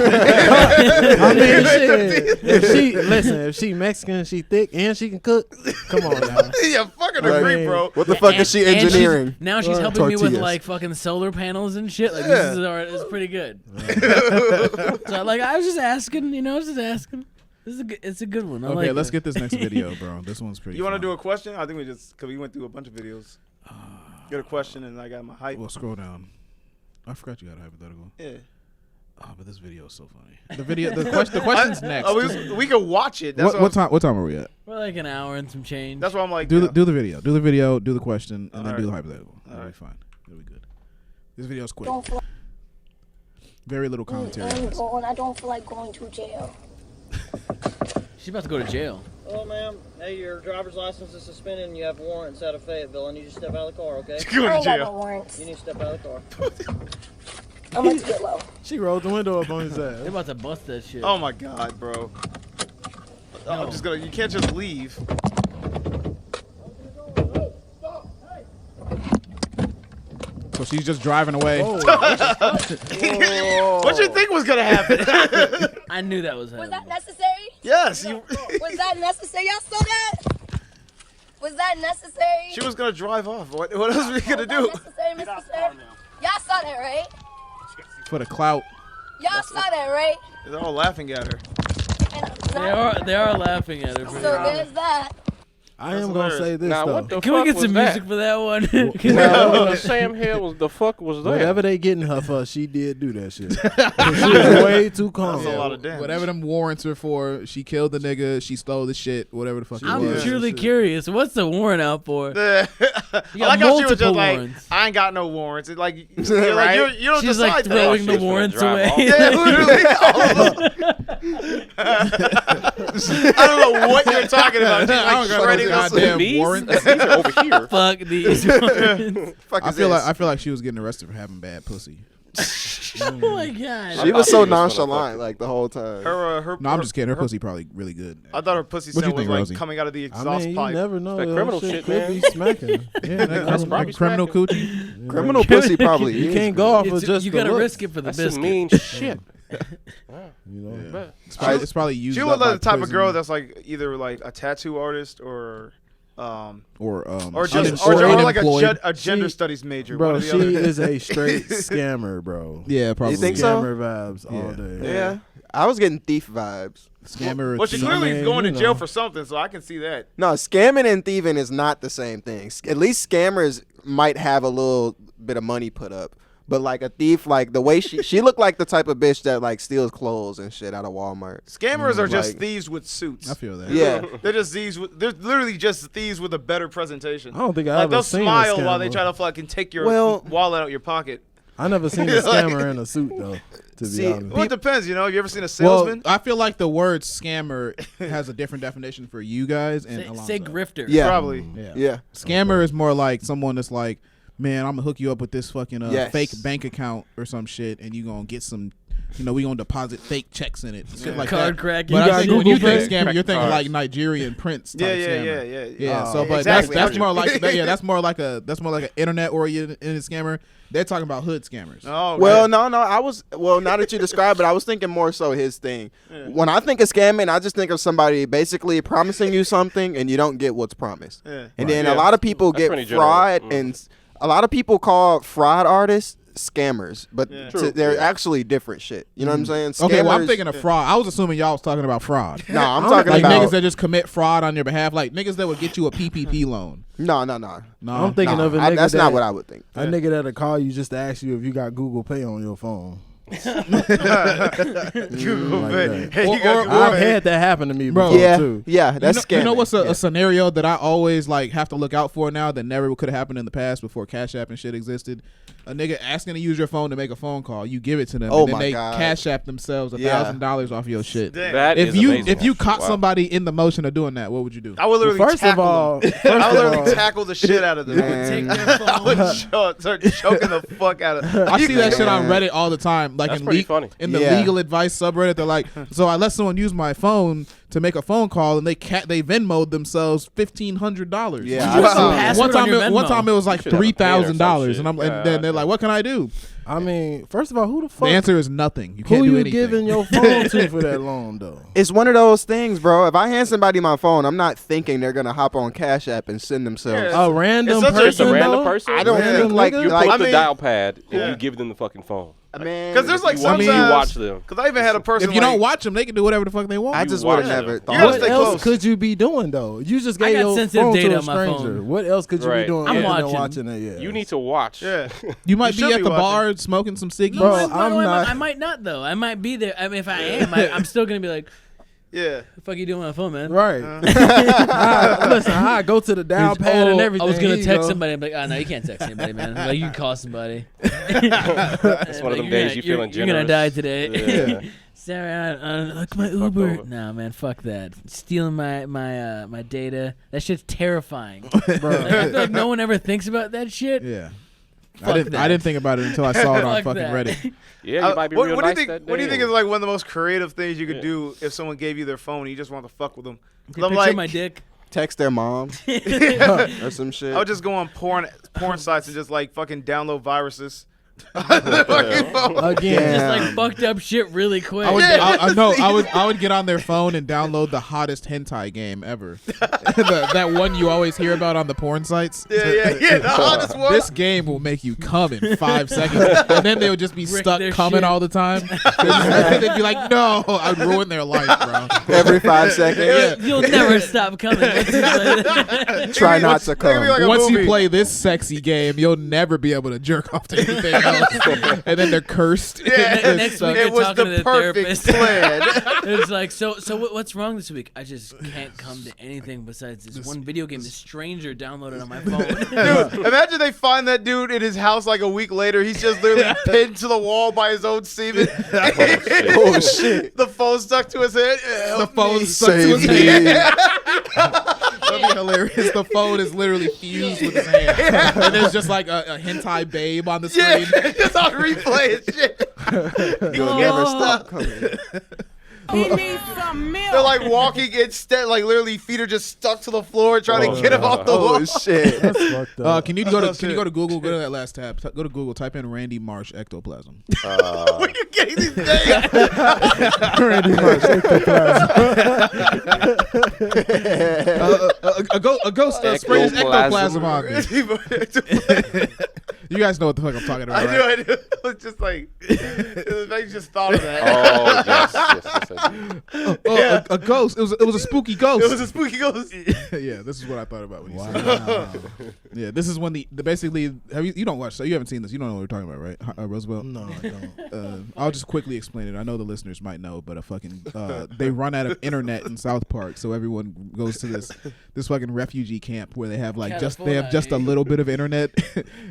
Speaker 7: mean, shit. If she Mexican, she thick, and she can cook. Come on now.
Speaker 2: Yeah, fucking
Speaker 6: Like,
Speaker 2: agree, bro.
Speaker 6: What the fuck is she
Speaker 5: And
Speaker 6: engineering?
Speaker 5: now she's helping me with
Speaker 6: Tortillas.
Speaker 5: like fucking solar panels and shit. Like
Speaker 2: Yeah.
Speaker 5: this is alright. It's pretty good. So like I was just asking, I was just asking. It's a good one. I
Speaker 3: Okay,
Speaker 5: like
Speaker 3: let's
Speaker 5: it.
Speaker 3: get this next video, bro. This one's pretty.
Speaker 2: You want to
Speaker 3: fun.
Speaker 2: do a question? I think because we went through a bunch of videos. Get a question, and I got my hype.
Speaker 3: Well, scroll down. I forgot you got a hypothetical.
Speaker 2: Yeah.
Speaker 3: Oh, but this video is so funny. The question's next.
Speaker 2: We can watch it. That's
Speaker 3: What time are we at?
Speaker 5: We're like an hour and some change.
Speaker 2: That's why I'm like.
Speaker 3: Do the video. Do the video. Do the question, and then
Speaker 2: Alright.
Speaker 3: do the hypothetical. That'll be fine. It'll be good. This video's quick. Very little commentary.
Speaker 10: I don't feel like going to jail.
Speaker 5: She's about to go to jail.
Speaker 14: Hello, ma'am. Hey, your driver's license is suspended and you have warrants out of Fayetteville. I need you to step out of the car, okay?
Speaker 2: Go to
Speaker 10: I ain't got
Speaker 2: jail.
Speaker 10: no warrants.
Speaker 14: You need to step out of the car.
Speaker 10: I'm about to get low.
Speaker 7: She rolled the window up on his
Speaker 5: They're
Speaker 7: ass.
Speaker 5: about to bust that shit.
Speaker 2: Oh my god, bro. I'm just gonna. You can't just leave.
Speaker 3: So she's just driving away.
Speaker 2: What you think was gonna happen?
Speaker 5: I knew that was
Speaker 10: Was
Speaker 5: happening.
Speaker 10: that necessary?
Speaker 2: Yes, you.
Speaker 10: Was that necessary? Y'all saw that? Was that necessary?
Speaker 2: She was gonna drive off. What else were we gonna do?
Speaker 10: Was that necessary, Mr. Sir? Y'all saw that, right?
Speaker 3: For the clout.
Speaker 10: Y'all saw that, right?
Speaker 2: They're all laughing at her.
Speaker 5: They are laughing at her.
Speaker 10: So there's that.
Speaker 7: I am gonna say this
Speaker 4: Now,
Speaker 7: though.
Speaker 4: what the
Speaker 5: Can we
Speaker 4: fuck
Speaker 5: get
Speaker 4: was
Speaker 5: some
Speaker 4: that?
Speaker 5: music for that one?
Speaker 4: Well, Sam Hill was the fuck was that?
Speaker 7: Whatever they getting her for, she did do that shit. She was way too calm.
Speaker 2: That's a lot of damage.
Speaker 3: Whatever them warrants are for, she killed the nigga, she stole the shit, whatever the fuck it
Speaker 5: I'm
Speaker 3: was.
Speaker 5: truly curious. What's the warrant out for?
Speaker 2: I
Speaker 5: You got
Speaker 2: like how she was
Speaker 5: multiple
Speaker 2: just like,
Speaker 5: warrants.
Speaker 2: I ain't got no warrants. It's like, you're like you don't
Speaker 5: She's
Speaker 2: decide
Speaker 5: like
Speaker 2: that.
Speaker 5: throwing the
Speaker 4: She's gonna
Speaker 5: warrants
Speaker 4: drive
Speaker 5: away.
Speaker 4: off.
Speaker 2: Yeah, literally. I don't know what you're talking about. She's
Speaker 3: I don't
Speaker 2: like
Speaker 3: got
Speaker 2: shredding
Speaker 3: no
Speaker 2: us.
Speaker 3: goddamn
Speaker 4: These?
Speaker 3: warrants.
Speaker 4: These are over here.
Speaker 5: Fuck these warrants.
Speaker 6: Fuck
Speaker 3: I
Speaker 6: is
Speaker 3: feel
Speaker 6: this?
Speaker 3: like she was getting arrested for having bad pussy.
Speaker 5: Oh my god.
Speaker 6: She was so
Speaker 4: this
Speaker 6: nonchalant like the whole time.
Speaker 3: No, I'm just kidding. Her pussy probably really good.
Speaker 2: I thought her pussy
Speaker 3: What you
Speaker 2: scent was
Speaker 3: think,
Speaker 2: like
Speaker 3: Rosie?
Speaker 2: coming out of the
Speaker 7: I
Speaker 2: exhaust
Speaker 7: mean, you
Speaker 2: pipe.
Speaker 7: never know.
Speaker 4: That
Speaker 7: That
Speaker 4: criminal
Speaker 7: shit
Speaker 4: shit,
Speaker 7: could
Speaker 4: man.
Speaker 7: be smacking.
Speaker 3: Yeah,
Speaker 4: That's probably
Speaker 3: criminal
Speaker 4: smacking.
Speaker 3: coochie.
Speaker 6: Criminal pussy probably.
Speaker 7: You
Speaker 6: is
Speaker 7: can't go off
Speaker 5: It's-
Speaker 7: of just
Speaker 5: you
Speaker 7: the
Speaker 5: gotta
Speaker 7: looks.
Speaker 5: risk it for the
Speaker 4: That's some
Speaker 5: biscuit.
Speaker 4: mean shit.
Speaker 7: You know.
Speaker 3: Yeah. It's probably used
Speaker 2: She
Speaker 3: up
Speaker 2: was
Speaker 3: by
Speaker 2: like the type of
Speaker 3: prison
Speaker 2: girl that's like either like a tattoo artist or
Speaker 3: or
Speaker 2: just
Speaker 3: or
Speaker 2: or like
Speaker 3: unemployed.
Speaker 2: a gender
Speaker 7: She-
Speaker 2: studies major.
Speaker 7: Bro,
Speaker 2: one or the
Speaker 7: she
Speaker 2: other.
Speaker 7: is a straight scammer, bro.
Speaker 3: Yeah, probably.
Speaker 6: You think so?
Speaker 7: Scammer vibes all day.
Speaker 6: Yeah. I was getting thief vibes.
Speaker 3: Scammer.
Speaker 2: Well, she
Speaker 3: thief.
Speaker 2: clearly
Speaker 7: I mean,
Speaker 2: going to
Speaker 7: you
Speaker 2: jail
Speaker 7: know.
Speaker 2: for something, so I can see that.
Speaker 6: No, scamming and thieving is not the same thing. At least scammers might have a little bit of money put up. But like a thief, like the way she looked like the type of bitch that like steals clothes and shit out of Walmart.
Speaker 2: Scammers are just
Speaker 6: Like-
Speaker 2: thieves with suits.
Speaker 3: I feel that.
Speaker 6: Yeah.
Speaker 2: They're just thieves. They're literally just thieves with a better presentation.
Speaker 7: I don't think I
Speaker 2: like
Speaker 7: ever
Speaker 2: they'll
Speaker 7: seen a
Speaker 2: smile while they
Speaker 7: scammer.
Speaker 2: try to fucking take your
Speaker 6: Well-
Speaker 2: wallet out your pocket.
Speaker 7: I never seen a scammer in a suit though. To be
Speaker 6: See,
Speaker 7: honest.
Speaker 2: Well, it depends. You know, you ever seen a
Speaker 3: Well,
Speaker 2: salesman?
Speaker 3: I feel like the word scammer has a different definition for you guys and Alonzo.
Speaker 5: Say grifter.
Speaker 6: Yeah.
Speaker 2: Probably.
Speaker 6: Yeah.
Speaker 3: Scammer is more like someone that's like, man, I'm gonna hook you up with this fucking
Speaker 6: Yes.
Speaker 3: fake bank account or some shit, and you gonna get some, you know, we gonna deposit fake checks in it, shit like
Speaker 5: Card
Speaker 3: that.
Speaker 5: cracking.
Speaker 3: But
Speaker 7: You
Speaker 3: I
Speaker 7: got
Speaker 3: think when you
Speaker 7: Google
Speaker 3: think
Speaker 7: Pay?
Speaker 3: scammer, you're thinking
Speaker 4: Cards.
Speaker 3: like Nigerian prince type scammer.
Speaker 2: Yeah.
Speaker 3: So, but
Speaker 2: exactly.
Speaker 3: that's more like that's more like an internet oriented scammer. They're talking about hood scammers.
Speaker 2: Oh,
Speaker 6: Well, no, now that you describe it, I was thinking more so his thing. When I think of scamming, I just think of somebody basically promising you something and you don't get what's promised.
Speaker 2: Yeah.
Speaker 6: And then a lot of people
Speaker 4: That's pretty
Speaker 6: get
Speaker 4: general.
Speaker 6: fraud, and a lot of people call fraud artists scammers, but
Speaker 4: True.
Speaker 6: they're actually different shit. You know what I'm saying?
Speaker 3: Okay, well, I'm
Speaker 6: Scammers-
Speaker 3: thinking of fraud. I was assuming y'all was talking about fraud.
Speaker 6: No, I'm talking
Speaker 3: like
Speaker 6: about
Speaker 3: niggas that just commit fraud on your behalf, like niggas that would get you a PPP loan.
Speaker 6: No.
Speaker 7: I'm thinking
Speaker 6: Nah,
Speaker 7: of a nigga
Speaker 6: that's
Speaker 7: that,
Speaker 6: not what I would think.
Speaker 7: A nigga that'll call you just to ask you if you got Google Pay on your phone.
Speaker 2: Google
Speaker 7: Like
Speaker 2: Pay.
Speaker 7: that.
Speaker 2: Hey, you got Google
Speaker 7: I've
Speaker 2: Pay.
Speaker 7: had that happen to me
Speaker 3: Bro.
Speaker 7: before
Speaker 6: Yeah,
Speaker 7: too.
Speaker 6: yeah, that's
Speaker 3: You know what's
Speaker 6: scamming.
Speaker 3: a scenario that I always like have to look out for now that never could have happened in the past before Cash App and shit existed? A nigga asking to use your phone to make a phone call, you give it to them,
Speaker 6: Oh
Speaker 3: and then
Speaker 6: my
Speaker 3: they
Speaker 6: God.
Speaker 3: Cash App themselves
Speaker 6: Yeah.
Speaker 3: $1,000 off your shit.
Speaker 2: Damn.
Speaker 4: That
Speaker 3: If
Speaker 4: is
Speaker 3: you
Speaker 4: amazing.
Speaker 3: caught
Speaker 4: Wow.
Speaker 3: somebody in the motion of doing that, what would you do?
Speaker 2: I would literally
Speaker 7: First of
Speaker 2: tackle
Speaker 7: all,
Speaker 2: them. I would literally tackle the shit out of them.
Speaker 6: Man.
Speaker 5: Take their
Speaker 2: I would
Speaker 5: phone.
Speaker 2: start choking the fuck out of them.
Speaker 3: I see that shit on Reddit all the time. Like
Speaker 4: That's
Speaker 3: in
Speaker 4: pretty funny.
Speaker 3: in the
Speaker 6: Yeah.
Speaker 3: legal advice subreddit, they're like, so I let someone use my phone to make a phone call, and they Venmo'd themselves $1,500.
Speaker 6: Yeah,
Speaker 5: You
Speaker 6: I
Speaker 5: have a
Speaker 6: saw-
Speaker 5: password
Speaker 3: One
Speaker 5: on your
Speaker 3: time, one
Speaker 5: Venmo.
Speaker 3: time it was like
Speaker 4: You should have a pin or some
Speaker 3: $3,000,
Speaker 4: shit.
Speaker 3: and I'm,
Speaker 4: Yeah,
Speaker 3: and then they're like, "What can I do?"
Speaker 7: I mean, first of all, who the fuck?
Speaker 3: The answer is nothing. You can't
Speaker 7: who
Speaker 3: do
Speaker 7: you
Speaker 3: anything.
Speaker 7: giving your phone to for that long though?
Speaker 6: It's one of those things, bro. If I hand somebody my phone, I'm not thinking they're gonna hop on Cash App and send themselves.
Speaker 2: Yeah.
Speaker 7: A random
Speaker 2: such a-
Speaker 7: person.
Speaker 4: Just a random
Speaker 7: though?
Speaker 4: person.
Speaker 6: I don't
Speaker 7: Random
Speaker 6: think like
Speaker 7: nigga?
Speaker 4: You
Speaker 6: like
Speaker 4: pull
Speaker 2: I
Speaker 4: up the
Speaker 2: mean-
Speaker 4: dial pad and
Speaker 2: Yeah.
Speaker 4: you give them the fucking phone.
Speaker 6: man.
Speaker 2: Because there's like
Speaker 4: You
Speaker 2: sometimes
Speaker 4: watch them.
Speaker 2: Because I even had a person.
Speaker 3: If you
Speaker 2: like,
Speaker 3: don't watch them, they can do whatever the fuck they want.
Speaker 6: I
Speaker 4: You
Speaker 6: just would have
Speaker 4: watch
Speaker 6: never
Speaker 4: them.
Speaker 6: thought.
Speaker 2: You gotta
Speaker 7: What
Speaker 2: stay
Speaker 7: else
Speaker 2: close.
Speaker 7: could you be doing though? You just
Speaker 5: I
Speaker 7: gave
Speaker 5: got
Speaker 7: your
Speaker 5: sensitive
Speaker 7: phone
Speaker 5: data
Speaker 7: to a
Speaker 5: on my
Speaker 7: stranger.
Speaker 5: phone.
Speaker 7: What else could you
Speaker 4: Right.
Speaker 7: be doing?
Speaker 5: I'm
Speaker 7: other than
Speaker 5: watching.
Speaker 7: watching it. Yeah.
Speaker 4: You need to watch.
Speaker 2: Yeah.
Speaker 3: You might
Speaker 2: You
Speaker 3: be
Speaker 2: should
Speaker 3: at
Speaker 2: be
Speaker 3: the
Speaker 2: watching.
Speaker 3: bar smoking some ciggies.
Speaker 7: Bro,
Speaker 5: I
Speaker 7: I'm
Speaker 5: might not though. I might be there. I mean, if I am, I'm still gonna be like,
Speaker 2: Yeah.
Speaker 5: "The fuck you doing on my phone, man?"
Speaker 7: Right. Listen, I go to the dial pad and everything.
Speaker 5: I was gonna
Speaker 7: Here you
Speaker 5: text
Speaker 7: go.
Speaker 5: somebody. I'm like, "Oh no, you can't text anybody, man. Like, you can call somebody."
Speaker 4: That's one of them days you feeling
Speaker 5: You're gonna
Speaker 4: generous.
Speaker 5: die today.
Speaker 4: Yeah.
Speaker 5: Sarah, look my Uber. Nah, man, fuck that. Stealing my data. That shit's terrifying. Bro, like, I feel like no one ever thinks about that shit.
Speaker 3: Yeah.
Speaker 5: Fuck
Speaker 3: I didn't think about it until I saw it on
Speaker 5: Fuck
Speaker 3: fucking
Speaker 5: that.
Speaker 3: Reddit.
Speaker 4: Yeah, you might be
Speaker 2: what,
Speaker 4: real
Speaker 2: what do you
Speaker 4: nice
Speaker 2: think?
Speaker 4: that day.
Speaker 2: What do you think is like one of the most creative things you could do if someone gave you their phone and you just want to fuck with them?
Speaker 5: Can
Speaker 2: I'm
Speaker 5: picture
Speaker 2: like,
Speaker 5: my dick.
Speaker 6: Text their mom or some shit.
Speaker 2: I would just go on porn sites and just like fucking download viruses. Again,
Speaker 7: Again.
Speaker 5: Just like fucked up shit really quick.
Speaker 3: I would get on their phone and download the hottest hentai game ever. that one you always hear about on the porn sites.
Speaker 2: Yeah, the hottest one.
Speaker 3: This game will make you come in 5 seconds, and then they would just be
Speaker 5: Wreck
Speaker 3: stuck
Speaker 5: their
Speaker 3: coming
Speaker 5: shit.
Speaker 3: all the time. They'd be like, "No, I'd ruin their life, bro."
Speaker 6: Every 5 seconds.
Speaker 5: You'll never stop coming.
Speaker 6: Try not to come.
Speaker 2: like a
Speaker 3: Once you
Speaker 2: movie.
Speaker 3: play this sexy game, you'll never be able to jerk off to anything else. And then they're cursed.
Speaker 2: Yeah,
Speaker 5: Next week,
Speaker 2: it
Speaker 5: you're
Speaker 2: was
Speaker 5: talking to
Speaker 2: the
Speaker 5: the
Speaker 2: perfect
Speaker 5: therapist.
Speaker 2: plan.
Speaker 5: It's like, so what's wrong this week? I just can't come to anything besides this one video game this stranger downloaded on my phone.
Speaker 2: Dude, imagine they find that dude in his house like a week later. He's just literally pinned to the wall by his own semen.
Speaker 6: Oh shit!
Speaker 2: The phone stuck to his head.
Speaker 3: The phone's stuck to his
Speaker 6: Save me.
Speaker 3: hand. That'd be hilarious. The phone is literally fused with his hand. And there's just like a hentai babe on the
Speaker 2: Yeah,
Speaker 3: screen.
Speaker 2: just on replay and shit.
Speaker 6: You'll never stop coming.
Speaker 10: He needs some milk.
Speaker 2: They're like walking instead, like literally feet are just stuck to the floor trying to get him off the wall.
Speaker 6: Oh shit!
Speaker 7: That's fucked up.
Speaker 3: Can you go to Google? Go to that last tab. Go to Google. Type in Randy Marsh ectoplasm.
Speaker 2: Where you getting these names?
Speaker 7: Randy Marsh,
Speaker 3: A ghost sprays ectoplasm on me. You guys know what the fuck I'm talking about, right?
Speaker 2: I do. It's just like I just thought of that.
Speaker 4: Oh yes, I do.
Speaker 3: A ghost. It was a spooky ghost.
Speaker 2: It was a spooky ghost.
Speaker 3: Yeah, this is what I thought about when you said that. Yeah, this is when the basically you don't watch, so you haven't seen this. You don't know what we're talking about, right, Roosevelt?
Speaker 7: No, I don't.
Speaker 3: I'll just quickly explain it. I know the listeners might know, but they run out of internet in South Park, so everyone goes to this fucking refugee camp where they have just a little bit of internet,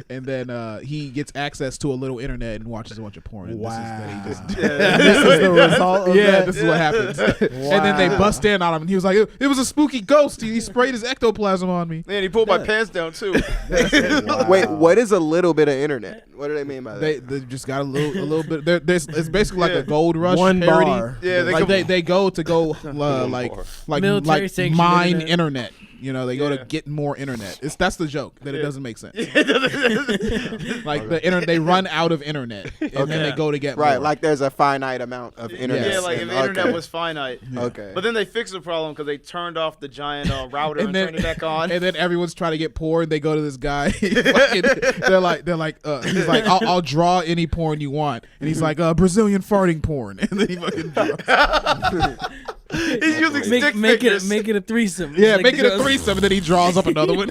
Speaker 3: and then he gets access to a little internet and watches a bunch of porn.
Speaker 7: Wow.
Speaker 3: This is
Speaker 7: This is the result of that?
Speaker 3: this is what happens. And then they bust in on him, and he was like, "It was a spooky ghost. He sprayed his ectoplasm on me."
Speaker 2: Man, he pulled my pants down too.
Speaker 6: Wow. Wait, what is a little bit of internet? What do they mean by that?
Speaker 3: They just got a little bit. It's basically like a gold rush
Speaker 7: One
Speaker 3: parody.
Speaker 7: bar.
Speaker 2: Yeah,
Speaker 3: they go like
Speaker 5: Military sanctioned
Speaker 3: mine
Speaker 5: internet.
Speaker 3: internet. They go to get more internet. That's the joke that it doesn't make sense. Like the internet, they run out of internet and then they go to get
Speaker 6: right.
Speaker 3: more.
Speaker 6: Like there's a finite amount of internet.
Speaker 2: Yeah, like if the internet was finite.
Speaker 6: Okay.
Speaker 2: But then they fixed the problem because they turned off the giant router and turned it back on.
Speaker 3: And then everyone's trying to get porn. They go to this guy. They're like, he's like, I'll draw any porn you want, and he's like, Brazilian farting porn, and then he fucking draws.
Speaker 2: He's using stick figures.
Speaker 5: Make it a threesome.
Speaker 3: Yeah,
Speaker 5: Like
Speaker 3: make it a threesome, and then he draws up another one.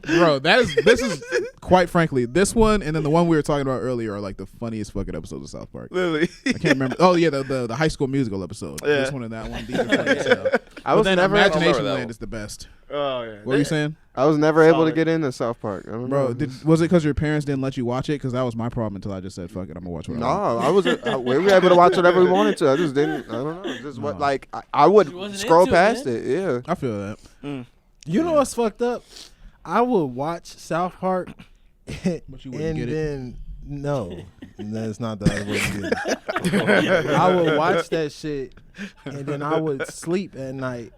Speaker 3: Bro, this is quite frankly, this one and then the one we were talking about earlier are like the funniest fucking episodes of South Park.
Speaker 2: Literally.
Speaker 3: I can't remember. Oh yeah, the High School Musical episode.
Speaker 2: Yeah.
Speaker 3: This one and that one. These are funny as hell.
Speaker 6: I was
Speaker 3: But then
Speaker 6: never
Speaker 3: Imagination
Speaker 4: that
Speaker 3: Land
Speaker 4: one.
Speaker 3: is the best.
Speaker 2: Oh yeah.
Speaker 3: What were you saying?
Speaker 6: I was never able to
Speaker 2: Solid.
Speaker 6: get into South Park. I don't
Speaker 3: Bro,
Speaker 6: know.
Speaker 3: was it because your parents didn't let you watch it? Because that was my problem until I just said, "Fuck it, I'm gonna watch what I want."
Speaker 6: No, I was. We were able to watch whatever we wanted to. I just didn't. I don't know. Just what like I would
Speaker 5: wasn't
Speaker 6: scroll
Speaker 5: into it,
Speaker 6: past
Speaker 5: man.
Speaker 6: it. Yeah.
Speaker 3: I feel that.
Speaker 7: You know what's fucked up? I would watch South Park,
Speaker 3: But you wouldn't
Speaker 7: and
Speaker 3: get it.
Speaker 7: then no, that's not the way to get it. I would watch that shit, and then I would sleep at night.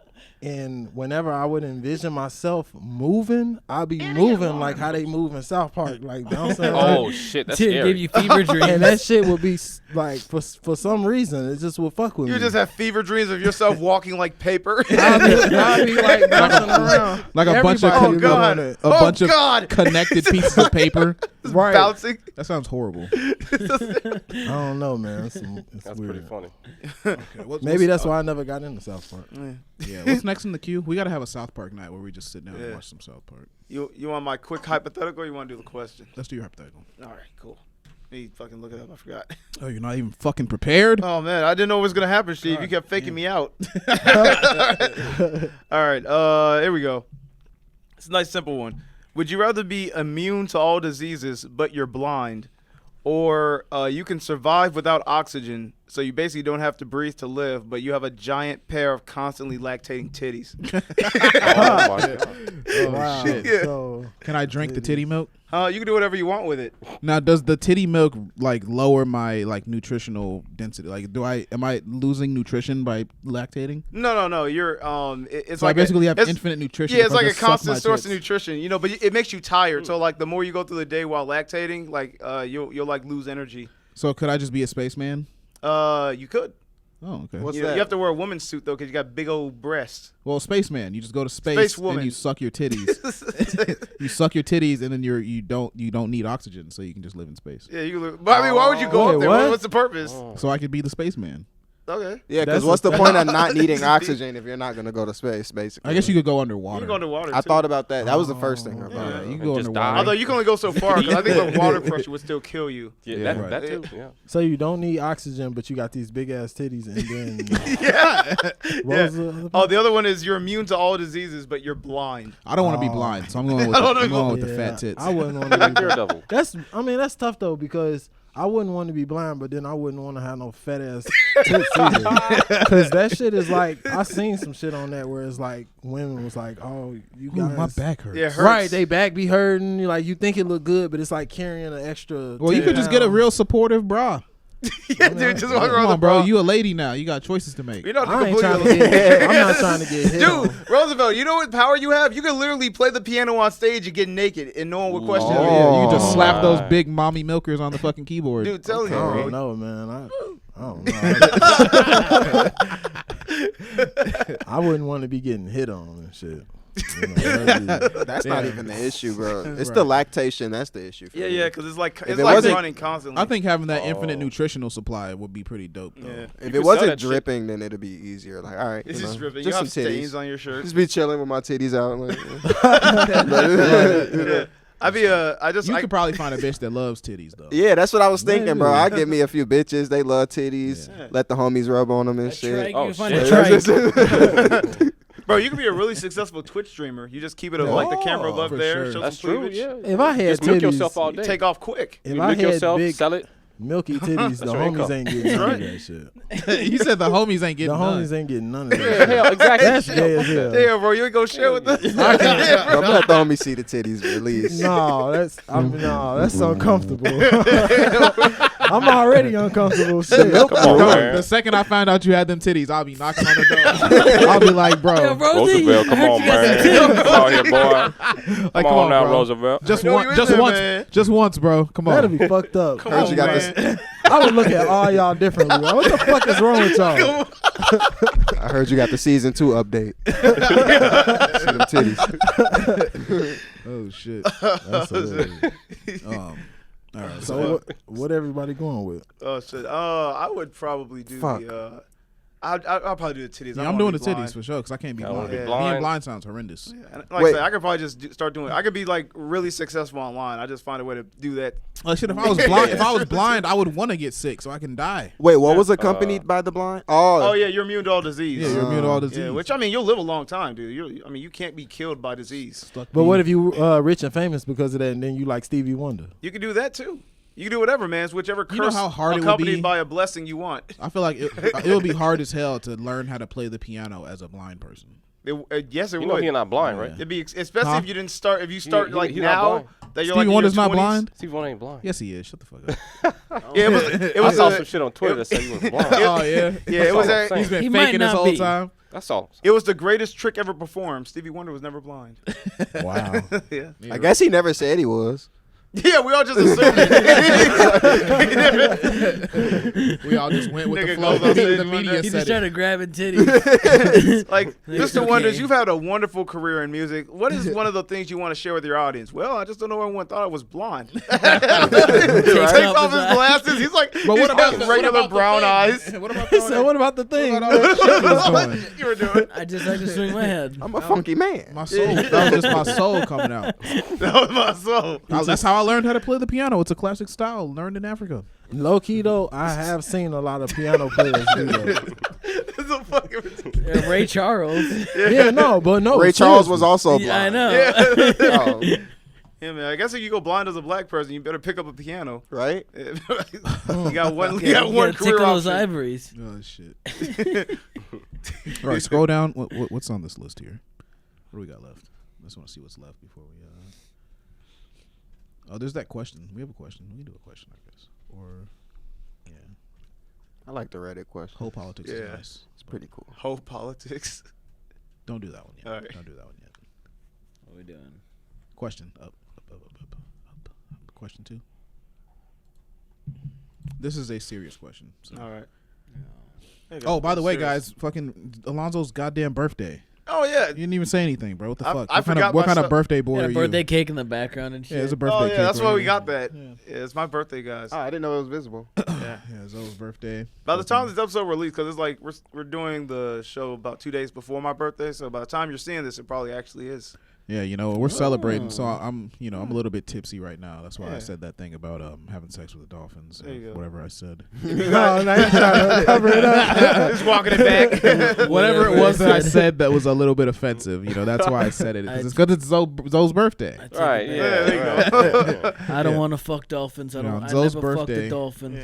Speaker 7: And whenever I would envision myself moving, I'd be moving like how they move in South Park, like bouncing.
Speaker 4: Oh shit, that's
Speaker 5: To
Speaker 4: scary.
Speaker 5: give you fever dreams.
Speaker 7: And that shit would be like for some reason it just would fuck with
Speaker 2: You
Speaker 7: me.
Speaker 2: just have fever dreams of yourself walking like paper.
Speaker 7: I'd be like bouncing around
Speaker 3: Like a bunch of
Speaker 7: Everybody would go
Speaker 2: God.
Speaker 7: on it.
Speaker 3: bunch of
Speaker 2: God.
Speaker 3: connected pieces of paper.
Speaker 7: Right.
Speaker 2: Bouncing.
Speaker 3: That sounds horrible.
Speaker 7: I don't know, man. It's
Speaker 4: That's
Speaker 7: weird.
Speaker 4: pretty funny.
Speaker 7: Maybe that's why I never got into South Park.
Speaker 3: Yeah. What's next in the queue? We gotta have a South Park night where we just sit down and
Speaker 2: Yeah.
Speaker 3: watch some South Park.
Speaker 2: You want my quick hypothetical or you want to do the question?
Speaker 3: Let's do your hypothetical.
Speaker 2: All right, cool. Me fucking look it up. I forgot.
Speaker 3: Oh, you're not even fucking prepared?
Speaker 2: Oh man, I didn't know what was gonna happen, Steve. You kept faking me out. All right, here we go. It's a nice simple one. Would you rather be immune to all diseases but you're blind, or you can survive without oxygen, so you basically don't have to breathe to live, but you have a giant pair of constantly lactating titties?
Speaker 4: Oh my god.
Speaker 3: Oh,
Speaker 7: Wow.
Speaker 3: shit.
Speaker 2: Yeah.
Speaker 7: So
Speaker 3: Can I drink the titty milk?
Speaker 2: You can do whatever you want with it.
Speaker 3: Now, does the titty milk like lower my like nutritional density? Like, am I losing nutrition by lactating?
Speaker 2: No. You're it's
Speaker 3: So
Speaker 2: like
Speaker 3: I basically have
Speaker 2: it's-
Speaker 3: infinite nutrition.
Speaker 2: Yeah,
Speaker 3: if
Speaker 2: it's
Speaker 3: I
Speaker 2: like a
Speaker 3: just suck my
Speaker 2: constant source of
Speaker 3: tits.
Speaker 2: nutrition, but it makes you tired. So like the more you go through the day while lactating, like you'll like lose energy.
Speaker 3: So could I just be a spaceman?
Speaker 2: You could.
Speaker 3: Oh, okay.
Speaker 6: What's
Speaker 2: You
Speaker 6: that?
Speaker 2: have to wear a woman's suit though, because you got big old breasts.
Speaker 3: Well, spaceman, you just go to space
Speaker 2: Space
Speaker 3: and
Speaker 2: woman.
Speaker 3: you suck your titties. You suck your titties, and then you don't need oxygen, so you can just live in space.
Speaker 2: Yeah, but I mean, why would you go
Speaker 7: Wait,
Speaker 2: up there?
Speaker 7: what?
Speaker 2: What's the purpose?
Speaker 3: So I could be the spaceman.
Speaker 2: Okay.
Speaker 6: Yeah, because
Speaker 7: That's
Speaker 6: what's
Speaker 7: a-
Speaker 6: the point of not needing oxygen if you're not gonna go to space? Basically,
Speaker 3: I guess you could go
Speaker 2: You
Speaker 3: underwater.
Speaker 2: can go underwater.
Speaker 6: I
Speaker 2: too.
Speaker 6: thought about that. That was the first thing I thought.
Speaker 2: Yeah,
Speaker 6: about.
Speaker 3: You can go
Speaker 4: Just
Speaker 3: underwater.
Speaker 4: die.
Speaker 2: Although you can only go so far, because I think the water pressure would still kill you.
Speaker 4: Yeah,
Speaker 3: Yeah,
Speaker 4: that,
Speaker 3: right.
Speaker 4: that too. Yeah.
Speaker 7: So you don't need oxygen, but you got these big ass titties, and then
Speaker 2: Yeah.
Speaker 7: what
Speaker 2: Yeah.
Speaker 7: was the other
Speaker 2: Oh, the other one is you're immune to all diseases, but you're blind.
Speaker 3: I don't want to be
Speaker 7: Oh.
Speaker 3: blind, so I'm going with,
Speaker 2: I don't
Speaker 3: I'm
Speaker 2: know.
Speaker 3: going with the
Speaker 7: Yeah,
Speaker 3: fat tits.
Speaker 7: I wouldn't want to
Speaker 4: Like
Speaker 7: be.
Speaker 4: Daredevil.
Speaker 7: That's tough though, because I wouldn't want to be blind, but then I wouldn't want to have no fat ass tits either. Because that shit is like, I seen some shit on that where it's like women was like, oh, you
Speaker 3: Ooh,
Speaker 7: guys,
Speaker 3: my back hurts.
Speaker 2: Yeah, it hurts.
Speaker 7: right? They back be hurting. You think it look good, but it's like carrying an extra.
Speaker 3: Well, you
Speaker 7: 10
Speaker 3: could just get a
Speaker 7: pounds.
Speaker 3: real supportive bra.
Speaker 2: Yeah, dude, just walk around
Speaker 3: Come
Speaker 2: the
Speaker 3: on, bro.
Speaker 2: bra.
Speaker 3: You a lady now. You got choices to make.
Speaker 2: You're not
Speaker 7: I ain't
Speaker 2: completely
Speaker 7: trying to get. I'm not trying to get hit. on.
Speaker 2: Dude, Roosevelt, you know what power you have? You can literally play the piano on stage and get naked, and no one would question
Speaker 3: Oh,
Speaker 2: you.
Speaker 3: yeah, you just slap
Speaker 4: my.
Speaker 3: those big mommy milkers on the fucking keyboard.
Speaker 2: Dude, tell
Speaker 7: I don't
Speaker 2: you.
Speaker 7: know, man. I don't know. I wouldn't want to be getting hit on and shit.
Speaker 6: That's not even the issue, bro. It's the lactation. That's the issue. For me.
Speaker 2: Because it's like
Speaker 6: wasn't
Speaker 2: running constantly.
Speaker 3: I think having that infinite nutritional supply would be pretty dope, though.
Speaker 2: Yeah.
Speaker 6: If it wasn't dripping, then it'd be easier. Like, all right,
Speaker 2: It's just dripping.
Speaker 6: just
Speaker 2: You have
Speaker 6: some titties
Speaker 2: stains on your shirt.
Speaker 6: Just be chilling with my titties out. Like,
Speaker 3: You could probably find a bitch that loves titties, though.
Speaker 6: Yeah, that's what I was thinking, bro. I get me a few bitches. They love titties.
Speaker 3: Yeah.
Speaker 6: Let the homies rub on them and shit.
Speaker 5: Oh,
Speaker 6: shit.
Speaker 2: Bro, you could be a really successful Twitch streamer. You just keep it like the camera up
Speaker 3: for
Speaker 2: there.
Speaker 3: sure.
Speaker 2: Show
Speaker 4: That's
Speaker 2: some
Speaker 4: true.
Speaker 2: cleavage.
Speaker 4: Yeah.
Speaker 7: If I had
Speaker 4: Just milk
Speaker 7: titties,
Speaker 4: yourself all day.
Speaker 2: Take off quick.
Speaker 7: if
Speaker 4: You
Speaker 7: I
Speaker 4: milk
Speaker 7: had
Speaker 4: yourself,
Speaker 7: big
Speaker 4: sell it.
Speaker 7: milky titties, the
Speaker 4: That's your
Speaker 7: homies
Speaker 4: income.
Speaker 7: ain't getting none of that shit.
Speaker 3: You said the homies ain't
Speaker 7: The
Speaker 3: getting none.
Speaker 7: homies ain't getting none of that.
Speaker 4: Yeah,
Speaker 7: shit.
Speaker 4: hell, exactly.
Speaker 7: That's gay as hell.
Speaker 2: Damn, bro, you ain't gonna share with us.
Speaker 6: I'm gonna let the homies see the titties at least.
Speaker 7: No, that's uncomfortable. I'm already uncomfortable. Shit.
Speaker 4: Come on, man.
Speaker 3: The second I find out you had them titties, I'll be knocking on the door. I'll be like, bro.
Speaker 5: Yo, Rosie,
Speaker 4: Roosevelt, come
Speaker 5: I heard
Speaker 4: on,
Speaker 5: you got some
Speaker 4: man.
Speaker 5: titties.
Speaker 4: Come on here, boy.
Speaker 3: Like,
Speaker 4: Come on now,
Speaker 3: bro.
Speaker 4: Roosevelt.
Speaker 3: Just
Speaker 2: I know
Speaker 3: one,
Speaker 2: you in
Speaker 3: just
Speaker 2: there,
Speaker 3: once,
Speaker 2: man.
Speaker 3: just once, bro. Come on.
Speaker 7: That'd be fucked up.
Speaker 2: Come
Speaker 6: Heard
Speaker 2: on,
Speaker 6: you got
Speaker 2: man.
Speaker 6: this.
Speaker 7: I would look at all y'all differently. Bro. What the fuck is wrong with y'all?
Speaker 6: I heard you got the season 2 update. See them titties.
Speaker 3: Oh shit.
Speaker 7: That's hilarious.
Speaker 3: All right.
Speaker 7: So what everybody going with?
Speaker 2: Oh shit. I would probably do
Speaker 6: Fuck.
Speaker 2: the. I'll probably do the titties.
Speaker 3: Yeah,
Speaker 2: I
Speaker 3: I'm
Speaker 2: don't
Speaker 3: doing the
Speaker 2: wanna be
Speaker 3: titties
Speaker 2: blind.
Speaker 3: for sure because I can't be
Speaker 4: I don't
Speaker 3: blind.
Speaker 4: wanna be
Speaker 3: Being
Speaker 4: blind.
Speaker 3: blind sounds horrendous.
Speaker 2: Yeah, and like I said, I could probably just start doing. I could be like really successful online. I just find a way to do that.
Speaker 3: Like shit, if I was blind, I would want to get sick so I can die.
Speaker 6: Wait, what was accompanied by the blind?
Speaker 2: Oh yeah, you're immune to all disease.
Speaker 3: Yeah, you're immune to all disease.
Speaker 2: Yeah, which I mean, you'll live a long time, dude. You can't be killed by disease.
Speaker 7: But what if you rich and famous because of that, and then you like Stevie Wonder?
Speaker 2: You can do that too. You can do whatever, man. It's whichever curse
Speaker 3: You know how hard it would
Speaker 2: accompanied
Speaker 3: be?
Speaker 2: by a blessing you want.
Speaker 3: I feel like it would be hard as hell to learn how to play the piano as a blind person.
Speaker 2: Yes, it
Speaker 4: You
Speaker 2: would.
Speaker 4: know he's not blind, right?
Speaker 2: It'd be especially if you didn't start. If you start
Speaker 4: he-
Speaker 2: like
Speaker 4: he's not
Speaker 2: now
Speaker 4: blind.
Speaker 2: that you're
Speaker 3: Stevie
Speaker 2: like in
Speaker 3: Wonder's
Speaker 2: your
Speaker 3: not
Speaker 2: 20s.
Speaker 3: blind?
Speaker 4: Stevie Wonder ain't blind.
Speaker 3: Yes, he is. Shut the fuck up.
Speaker 2: Yeah, it was
Speaker 4: I saw
Speaker 2: a-
Speaker 4: some shit on Twitter that said he was blind.
Speaker 3: Oh yeah,
Speaker 2: Yeah, it was.
Speaker 4: That's all I'm
Speaker 3: He's
Speaker 4: saying.
Speaker 3: been
Speaker 5: He might
Speaker 3: faking this
Speaker 5: not
Speaker 3: whole
Speaker 5: be.
Speaker 3: time.
Speaker 4: That's all.
Speaker 2: It was the greatest trick ever performed. Stevie Wonder was never blind.
Speaker 7: Wow.
Speaker 2: Yeah.
Speaker 6: I guess he never said he was.
Speaker 2: Yeah, we all just assumed it.
Speaker 3: We all just went with
Speaker 2: Nigga
Speaker 3: the flow.
Speaker 2: goes on stage
Speaker 3: The
Speaker 2: one
Speaker 3: media
Speaker 2: day.
Speaker 5: He
Speaker 3: said
Speaker 5: just
Speaker 3: it.
Speaker 5: started grabbing titties.
Speaker 2: Like,
Speaker 5: It's
Speaker 2: Mr.
Speaker 5: okay.
Speaker 2: Wonders, you've had a wonderful career in music. What is one of the things you want to share with your audience? Well, I just don't know why everyone thought I was bloned. Takes
Speaker 5: off
Speaker 2: off
Speaker 5: his
Speaker 2: his glasses. He's like,
Speaker 3: But what about the
Speaker 2: regular brown eyes?
Speaker 3: What about
Speaker 7: He said, "What about the thing?"
Speaker 3: all that shit he was doing?
Speaker 2: You were doing.
Speaker 5: I just like to swing my head.
Speaker 6: I'm a funky man.
Speaker 3: My soul. That was just my soul coming out.
Speaker 2: That was my soul.
Speaker 3: That's how I learned how to play the piano. It's a classic style learned in Africa.
Speaker 7: Low key though, I have seen a lot of piano players do that.
Speaker 2: It's a fucking ridiculous.
Speaker 5: Ray Charles.
Speaker 7: Yeah, no.
Speaker 6: Ray Charles was also blind.
Speaker 5: Yeah, I know.
Speaker 6: Oh,
Speaker 2: Yeah, man. I guess if you go blind as a black person, you better pick up a piano.
Speaker 6: right?
Speaker 2: You got one. You
Speaker 5: You
Speaker 2: got one
Speaker 5: gotta
Speaker 2: career
Speaker 5: tickle those
Speaker 2: option.
Speaker 5: ivories.
Speaker 3: Oh shit! All right, scroll down. What's on this list here? What do we got left? I just want to see what's left before we. Oh, there's that question. We have a question. We can do a question, I guess. Or, yeah.
Speaker 6: I like the Reddit question.
Speaker 3: Whole politics is
Speaker 2: Yeah.
Speaker 3: nice.
Speaker 6: It's pretty cool.
Speaker 2: Whole politics.
Speaker 3: Don't do that one yet.
Speaker 2: All right.
Speaker 3: Don't do that one yet.
Speaker 5: What are we doing?
Speaker 3: Question. Up. Question 2. This is a serious question. So.
Speaker 2: All right.
Speaker 3: Oh, by the way,
Speaker 2: Serious.
Speaker 3: guys, fucking Alonzo's goddamn birthday.
Speaker 2: Oh yeah.
Speaker 3: You didn't even say anything, bro. What the fuck?
Speaker 2: I forgot
Speaker 3: what kind of
Speaker 2: myself.
Speaker 3: birthday boy
Speaker 5: Got
Speaker 3: are
Speaker 5: a
Speaker 3: you?
Speaker 5: birthday cake in the background and shit.
Speaker 3: Yeah, it's a birthday
Speaker 2: Oh
Speaker 3: cake.
Speaker 2: yeah, that's why
Speaker 3: right
Speaker 2: we
Speaker 3: here.
Speaker 2: got that. Yeah, it's my birthday, guys.
Speaker 6: Oh, I didn't know it was visible.
Speaker 2: Yeah.
Speaker 3: Yeah, Zoe's birthday.
Speaker 2: By the time this episode released, because it's like we're doing the show about 2 days before my birthday, so by the time you're seeing this, it probably actually is.
Speaker 3: Yeah, we're celebrating, so I'm a little bit tipsy right now. That's why I
Speaker 2: Yeah.
Speaker 3: said that thing about having sex with the dolphins.
Speaker 2: There you go.
Speaker 3: Whatever I said.
Speaker 7: No, now you're trying to cover it up.
Speaker 2: Just walking it back.
Speaker 3: Whatever it was that I said that was a little bit offensive. That's why I said it. It's because it's Zoe's birthday.
Speaker 4: Right, yeah.
Speaker 2: Yeah, there you go.
Speaker 5: I don't want to fuck dolphins. I don't. I
Speaker 3: Zoe's
Speaker 5: never
Speaker 3: birthday.
Speaker 5: fucked a dolphin.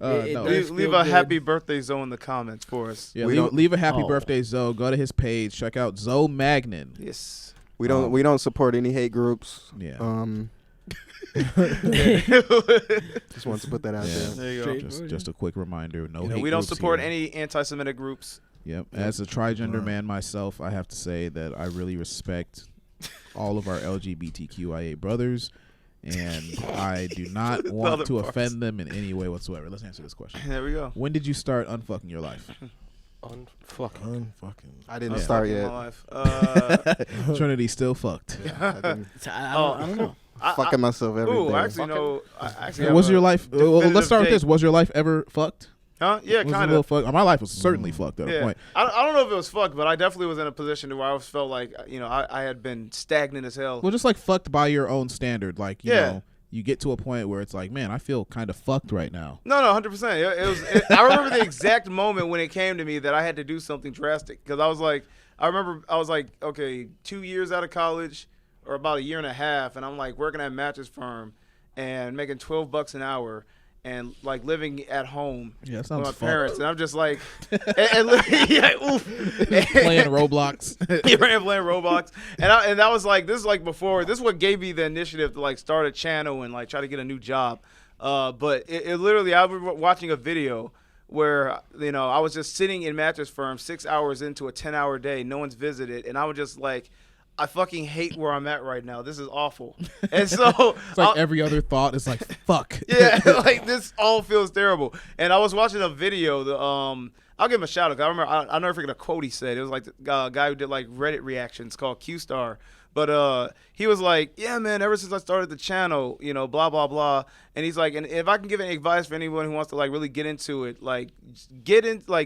Speaker 3: No.
Speaker 5: does
Speaker 2: Leave
Speaker 5: feel
Speaker 2: a
Speaker 5: good.
Speaker 2: happy birthday Zoe in the comments for us.
Speaker 3: Yeah, leave a happy
Speaker 5: Oh.
Speaker 3: birthday, Zoe. Go to his page. Check out Zoe Magnin.
Speaker 2: Yes.
Speaker 6: We don't support any hate groups.
Speaker 3: Yeah.
Speaker 6: Just want to put that out there.
Speaker 2: There you go.
Speaker 3: Just a quick reminder. No hate
Speaker 2: We don't
Speaker 3: groups
Speaker 2: support
Speaker 3: here.
Speaker 2: any anti-Semitic groups.
Speaker 3: Yep. As a trigender man myself, I have to say that I really respect all of our LGBTQIA brothers, and I do not want
Speaker 2: other
Speaker 3: to
Speaker 2: parts.
Speaker 3: offend them in any way whatsoever. Let's answer this question.
Speaker 2: There we go.
Speaker 3: When did you start unfucking your life?
Speaker 4: Unfucking.
Speaker 6: I didn't start yet.
Speaker 2: My life.
Speaker 3: Trinity still fucked.
Speaker 5: I don't know.
Speaker 6: Fucking myself every day.
Speaker 2: Actually, no.
Speaker 3: Was your life? Well, let's start with this. Was your life ever fucked?
Speaker 2: Huh? Yeah,
Speaker 3: kind of. My life was certainly fucked at a point.
Speaker 2: I don't know if it was fucked, but I definitely was in a position where I felt like, I had been stagnant as hell.
Speaker 3: Well, just like fucked by your own standard. Like, you know, you get to a point where it's like, man, I feel kind of fucked right now.
Speaker 2: No, 100%. I remember the exact moment when it came to me that I had to do something drastic. Because I was like, okay, 2 years out of college, or about a year and a half, and I'm like working at a mattress firm and making $12 an hour. And like living at home with my parents, and I'm just like, playing
Speaker 3: Roblox.
Speaker 2: playing Roblox, and that was like, this is like before. This is what gave me the initiative to like start a channel and like try to get a new job. But it literally, I was watching a video where I was just sitting in mattress firm 6 hours into a 10-hour day, no one's visited, and I was just like, I fucking hate where I'm at right now. This is awful. And so
Speaker 3: it's like every other thought is like, fuck.
Speaker 2: Yeah, like this all feels terrible. And I was watching a video. I'll give him a shout out. I remember, I'll never forget a quote he said. It was like the guy who did like Reddit reactions called Q-Star. But he was like, yeah, man, ever since I started the channel, blah, blah, blah. And he's like, and if I can give any advice for anyone who wants to like really get into it, like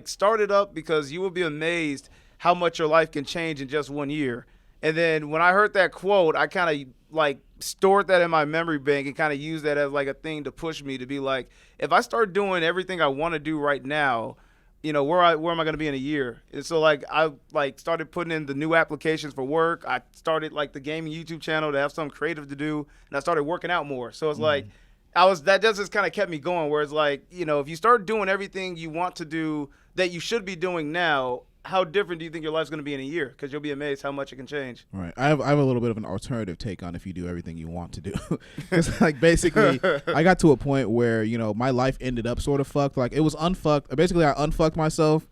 Speaker 2: start it up, because you will be amazed how much your life can change in just 1 year. And then when I heard that quote, I kind of like stored that in my memory bank and kind of used that as like a thing to push me to be like, if I start doing everything I want to do right now, where am I going to be in a year? And so like I like started putting in the new applications for work. I started like the gaming YouTube channel to have something creative to do, and I started working out more. So it's like that just kind of kept me going. Where it's like, if you start doing everything you want to do that you should be doing now, how different do you think your life's going to be in a year? Because you'll be amazed how much it can change.
Speaker 3: Right. I have a little bit of an alternative take on if you do everything you want to do. Because like basically, I got to a point where my life ended up sort of fucked. Like it was unfucked. Basically, I unfucked myself,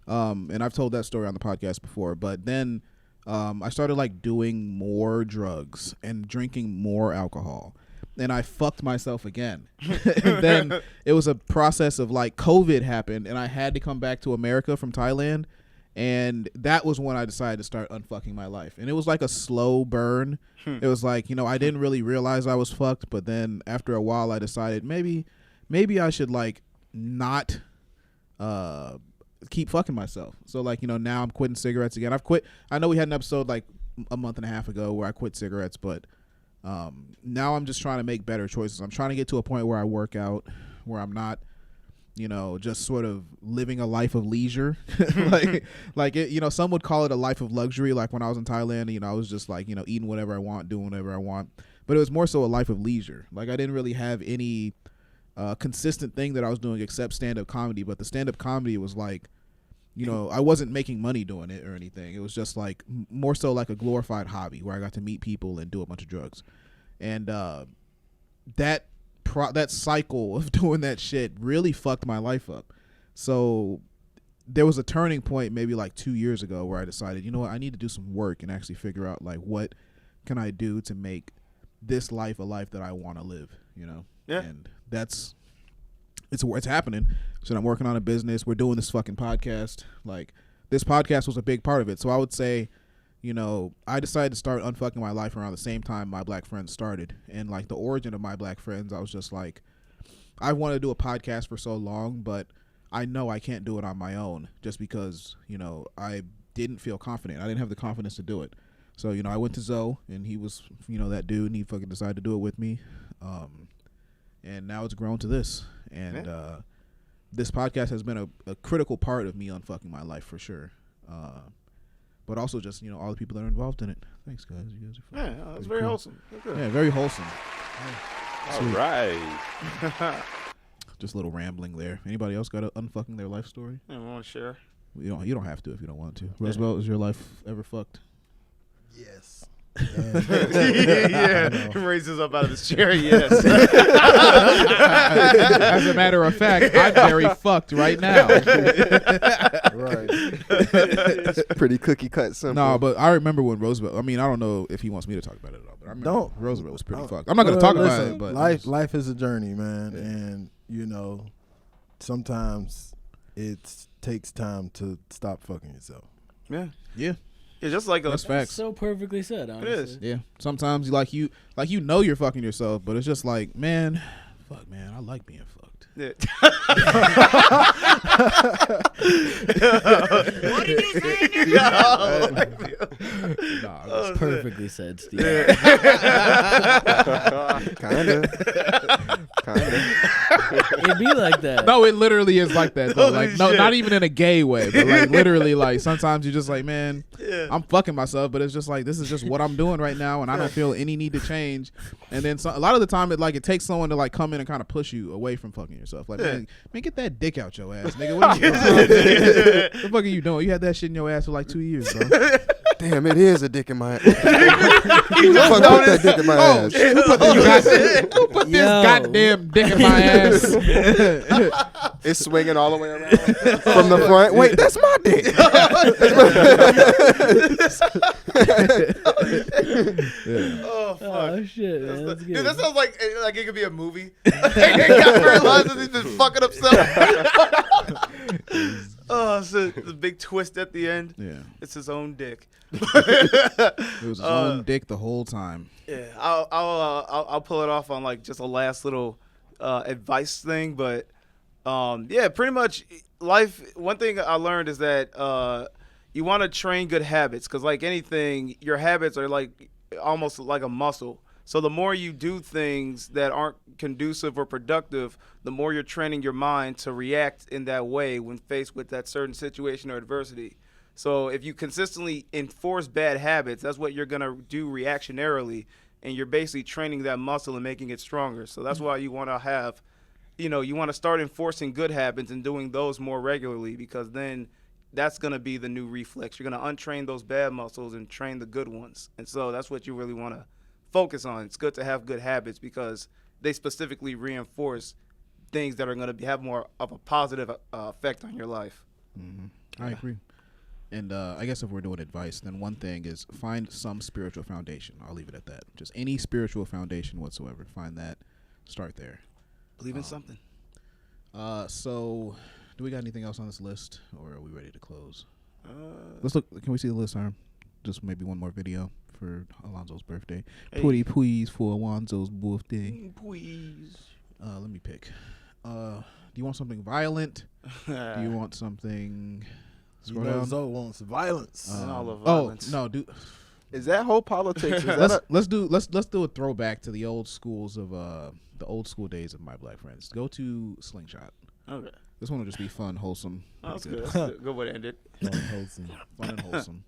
Speaker 3: and I've told that story on the podcast before. But then I started like doing more drugs and drinking more alcohol. And I fucked myself again. And then it was a process of like COVID happened, and I had to come back to America from Thailand. And that was when I decided to start unfucking my life. And it was like a slow burn. It was like, I didn't really realize I was fucked. But then after a while, I decided maybe I should like not keep fucking myself. So like, now I'm quitting cigarettes again. I've quit. I know we had an episode like a month and a half ago where I quit cigarettes. But now I'm just trying to make better choices. I'm trying to get to a point where I work out, where I'm not just sort of living a life of leisure. like it, some would call it a life of luxury. Like when I was in Thailand, I was just like, eating whatever I want, doing whatever I want. But it was more so a life of leisure. Like I didn't really have any consistent thing that I was doing except stand-up comedy. But the stand-up comedy was like, I wasn't making money doing it or anything. It was just like more so like a glorified hobby where I got to meet people and do a bunch of drugs. And that cycle of doing that shit really fucked my life up. So there was a turning point maybe like 2 years ago where I decided, what, I need to do some work and actually figure out like what can I do to make this life a life that I want to live,
Speaker 2: Yeah.
Speaker 3: And it's happening. So I'm working on a business. We're doing this fucking podcast. Like this podcast was a big part of it. So I would say, I decided to start unfucking my life around the same time My Black Friends started. And like the origin of My Black Friends, I was just like, I wanted to do a podcast for so long, but I know I can't do it on my own just because, I didn't feel confident. I didn't have the confidence to do it. So, I went to Zoe and he was, that dude, and he fucking decided to do it with me. And now it's grown to this. And this podcast has been a critical part of me unfucking my life for sure. But also just, all the people that are involved in it. Thanks, guys. You guys are fun.
Speaker 2: Yeah, that's very wholesome.
Speaker 3: Yeah, very wholesome.
Speaker 4: All right.
Speaker 3: Just a little rambling there. Anybody else got a unfucking their life story?
Speaker 2: I want to share.
Speaker 3: You don't have to if you don't want to. Roosevelt, is your life ever fucked?
Speaker 7: Yes.
Speaker 2: Yeah, he raises up out of his chair. Yes.
Speaker 3: As a matter of fact, I'm very fucked right now.
Speaker 6: Right. It's pretty cookie cut simple.
Speaker 3: No, but I remember when Roosevelt. I mean, I don't know if he wants me to talk about it at all, but I remember Roosevelt was pretty fucked. I'm not going to talk about it, but
Speaker 7: life is a journey, man, and sometimes it's takes time to stop fucking yourself.
Speaker 2: Yeah.
Speaker 3: Yeah.
Speaker 2: It's just like
Speaker 3: That's facts.
Speaker 5: So perfectly said, honestly.
Speaker 2: It is.
Speaker 3: Yeah. Sometimes you know you're fucking yourself, but it's just like, man, fuck, man, I like being fucked.
Speaker 2: Yeah.
Speaker 10: What did you say?
Speaker 5: That's perfectly said, Steve.
Speaker 6: Kinda.
Speaker 5: It'd be like that.
Speaker 3: No, it literally is like that. Though. Like, no, not even in a gay way, but like literally, like sometimes you're just like, man, I'm fucking myself, but it's just like this is just what I'm doing right now, and I don't feel any need to change. And then a lot of the time, it takes someone to like come in and kind of push you away from fucking yourself. Like, man, get that dick out your ass, nigga. What the fuck are you doing? You had that shit in your ass for like 2 years, bro.
Speaker 6: Damn, it is a dick in my ass. Who the fuck put that dick in my ass?
Speaker 3: Who put this goddamn dick in my ass?
Speaker 6: It's swinging all the way around from the front. Wait, that's my dick.
Speaker 2: Oh fuck!
Speaker 5: Oh shit, man. That's good.
Speaker 2: Dude, that sounds like it could be a movie. Guy realizes he's been fucking himself. Oh, so the big twist at the end.
Speaker 3: Yeah,
Speaker 2: it's his own dick.
Speaker 3: It was his own dick the whole time.
Speaker 2: Yeah, I'll pull it off on like just a last little advice thing, but yeah, pretty much life. One thing I learned is that you want to train good habits, because like anything, your habits are like almost like a muscle. So the more you do things that aren't conducive or productive, the more you're training your mind to react in that way when faced with that certain situation or adversity. So if you consistently enforce bad habits, that's what you're going to do reactionarily, and you're basically training that muscle and making it stronger. So that's why you want to have, you want to start enforcing good habits and doing those more regularly, because then that's going to be the new reflex. You're going to untrain those bad muscles and train the good ones. And so that's what you really want to focus on. It's good to have good habits because they specifically reinforce things that are going to have more of a positive effect on your life.
Speaker 3: Mm-hmm. I agree. And I guess if we're doing advice, then one thing is find some spiritual foundation. I'll leave it at that. Just any spiritual foundation whatsoever. Find that. Start there.
Speaker 2: Believe in something.
Speaker 3: So, do we got anything else on this list, or are we ready to close? Let's look. Can we see the list, Hiram? Just maybe one more video for Alonzo's birthday.
Speaker 2: Hey.
Speaker 3: Pretty please for Alonzo's birthday.
Speaker 2: Please.
Speaker 3: Let me pick. Do you want something violent? Do you want something?
Speaker 7: Zoe wants violence.
Speaker 2: All of violence.
Speaker 3: Oh no, dude.
Speaker 6: Is that whole politics?
Speaker 3: Let's do a throwback to the old schools of the old school days of My Black Friends. Go to Slingshot.
Speaker 2: Okay.
Speaker 3: This one will just be fun, wholesome.
Speaker 2: Oh, that's good. That's good. Good way to end it.
Speaker 3: Fun, wholesome. Fun and wholesome.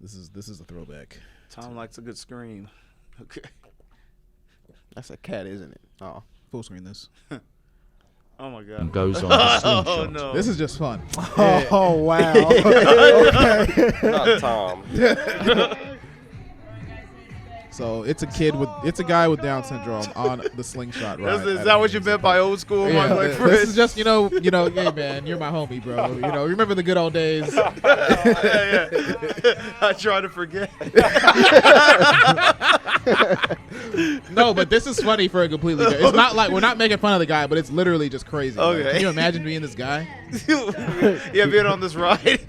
Speaker 3: This is a throwback.
Speaker 2: Tom likes a good scream. Okay.
Speaker 6: That's a cat, isn't it? Oh,
Speaker 3: full screen this.
Speaker 2: Oh my God.
Speaker 13: Goes on the slingshot.
Speaker 2: Oh no.
Speaker 3: This is just fun.
Speaker 7: Oh wow.
Speaker 4: Not Tom.
Speaker 3: So it's a guy with Down syndrome on the slingshot ride.
Speaker 2: Is that what you meant by old school?
Speaker 3: Yeah,
Speaker 2: My Black
Speaker 3: this
Speaker 2: Friends?
Speaker 3: is just hey man, you're my homie, bro. Remember the good old days.
Speaker 2: Yeah. I try to forget.
Speaker 3: No, but this is funny for a completely. It's not like we're not making fun of the guy, but it's literally just crazy.
Speaker 2: Okay.
Speaker 3: Like, can you imagine being this guy?
Speaker 2: Yeah, being on this ride.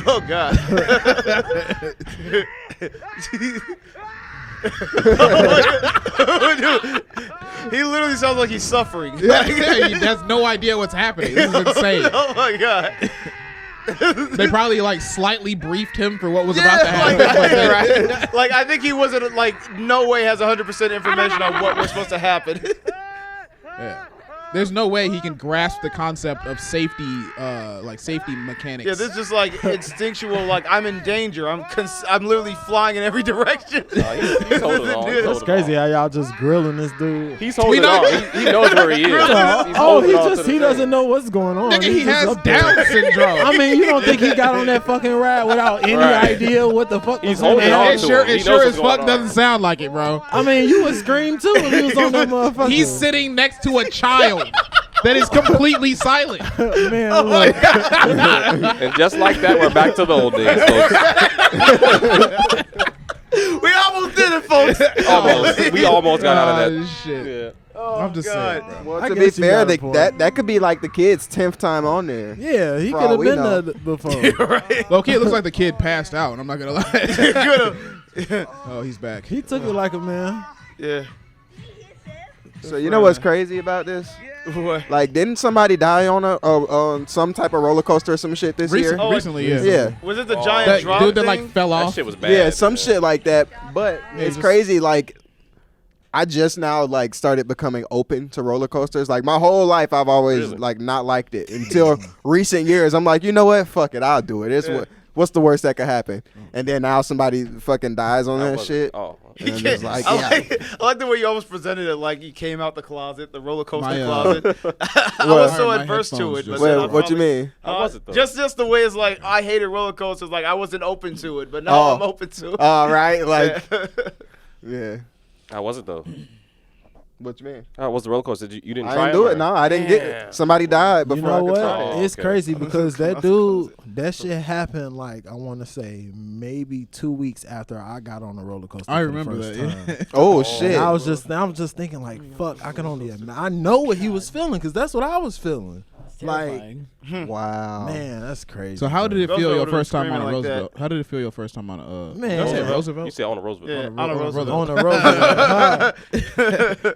Speaker 2: Oh God. He literally sounds like he's suffering.
Speaker 3: He has no idea what's happening. This is insane.
Speaker 2: Oh my God.
Speaker 3: They probably like slightly briefed him for what was about to happen.
Speaker 2: Like I think he wasn't no way has 100% information on what was supposed to happen.
Speaker 3: Yeah. There's no way he can grasp the concept of safety, safety mechanics.
Speaker 2: Yeah, this is just like instinctual. Like I'm in danger. I'm literally flying in every direction.
Speaker 4: He's holding on.
Speaker 7: That's crazy how y'all just grilling this dude.
Speaker 4: He's holding on. He knows where he is.
Speaker 7: He doesn't know what's going on.
Speaker 3: Nigga, he has Down syndrome.
Speaker 7: I mean, you don't think he got on that fucking ride without any idea what the fuck was going on?
Speaker 3: It sure as fuck doesn't sound like it, bro.
Speaker 7: I mean, you would scream too if he was on that motherfucker.
Speaker 3: He's sitting next to a child that is completely silent.
Speaker 7: Man,
Speaker 4: and just like that, we're back to the old days, folks.
Speaker 2: We almost did it, folks.
Speaker 4: Almost. We almost got out of that.
Speaker 3: Shit.
Speaker 4: Yeah.
Speaker 3: I'm just saying, bro.
Speaker 6: Well,
Speaker 7: I
Speaker 6: to be
Speaker 7: guess you
Speaker 6: fair,
Speaker 7: got a point.
Speaker 6: that could be like the kid's 10th time on there.
Speaker 7: Yeah, he
Speaker 6: For
Speaker 7: could
Speaker 6: all
Speaker 7: have
Speaker 6: we
Speaker 7: been
Speaker 6: know.
Speaker 7: there before.
Speaker 2: Right.
Speaker 3: Low key, it looks like the kid passed out, and I'm not gonna lie.
Speaker 2: Could've.
Speaker 3: Oh, he's back.
Speaker 7: He took it like a man.
Speaker 2: Yeah.
Speaker 6: So you know what's crazy about this?
Speaker 2: What?
Speaker 6: Like, didn't somebody die on some type of roller coaster or some shit this year?
Speaker 3: Recently, yeah.
Speaker 6: Yeah.
Speaker 2: Was it the giant
Speaker 3: That
Speaker 2: drop
Speaker 3: dude that
Speaker 2: thing?
Speaker 3: like fell
Speaker 4: That
Speaker 3: off.
Speaker 4: shit was bad.
Speaker 6: Yeah, some
Speaker 4: man.
Speaker 6: shit like that. But it's
Speaker 3: just-
Speaker 6: crazy. Like, I just now like started becoming open to roller coasters. Like my whole life, I've always
Speaker 4: Really?
Speaker 6: like not liked it until recent years. I'm like, you know what? Fuck it, I'll do it. It's what's the worst that could happen? And then now somebody fucking dies on that shit.
Speaker 4: Oh.
Speaker 6: And I'm just like,
Speaker 2: I
Speaker 6: yeah.
Speaker 2: like the way you almost presented it, like you came out the closet, the roller coaster
Speaker 3: My,
Speaker 2: closet. I was so
Speaker 3: my
Speaker 2: adverse to
Speaker 3: headphones
Speaker 2: it. But
Speaker 3: just-
Speaker 2: then
Speaker 6: Wait,
Speaker 2: I
Speaker 6: what you
Speaker 2: finally-
Speaker 6: mean?
Speaker 4: How was it, though?
Speaker 2: Just the way it's like I hated roller coasters. Like I wasn't open to it, but now I'm open to it.
Speaker 6: All right, like, yeah.
Speaker 4: How was it though?
Speaker 6: What you mean?
Speaker 4: How was the roller coaster? You didn't
Speaker 6: I
Speaker 4: try
Speaker 6: didn't do
Speaker 4: or-
Speaker 6: it. No, I didn't get it. Somebody died before
Speaker 7: You know
Speaker 6: I could
Speaker 7: what?
Speaker 6: try it.
Speaker 7: It's
Speaker 4: okay.
Speaker 7: crazy because that dude, that shit happened like I want to say maybe 2 weeks after I got on the roller coaster.
Speaker 3: I
Speaker 7: for the
Speaker 3: remember
Speaker 7: first
Speaker 3: that.
Speaker 7: time.
Speaker 3: Yeah.
Speaker 6: Oh shit!
Speaker 7: And I was just thinking like, fuck. I can only imagine. I know what he was feeling because that's what I was feeling. Like,
Speaker 5: Terrifying.
Speaker 6: Wow.
Speaker 7: man, that's crazy.
Speaker 3: So how did it
Speaker 2: Those
Speaker 3: feel your
Speaker 2: over there
Speaker 3: first time on a
Speaker 2: screaming like
Speaker 3: Roosevelt? How did it feel your first time on a
Speaker 7: Man.
Speaker 3: you said Roosevelt?
Speaker 4: You said on a Roosevelt.
Speaker 2: Yeah,
Speaker 3: On
Speaker 2: on a
Speaker 3: a
Speaker 2: Roosevelt.
Speaker 7: on the road?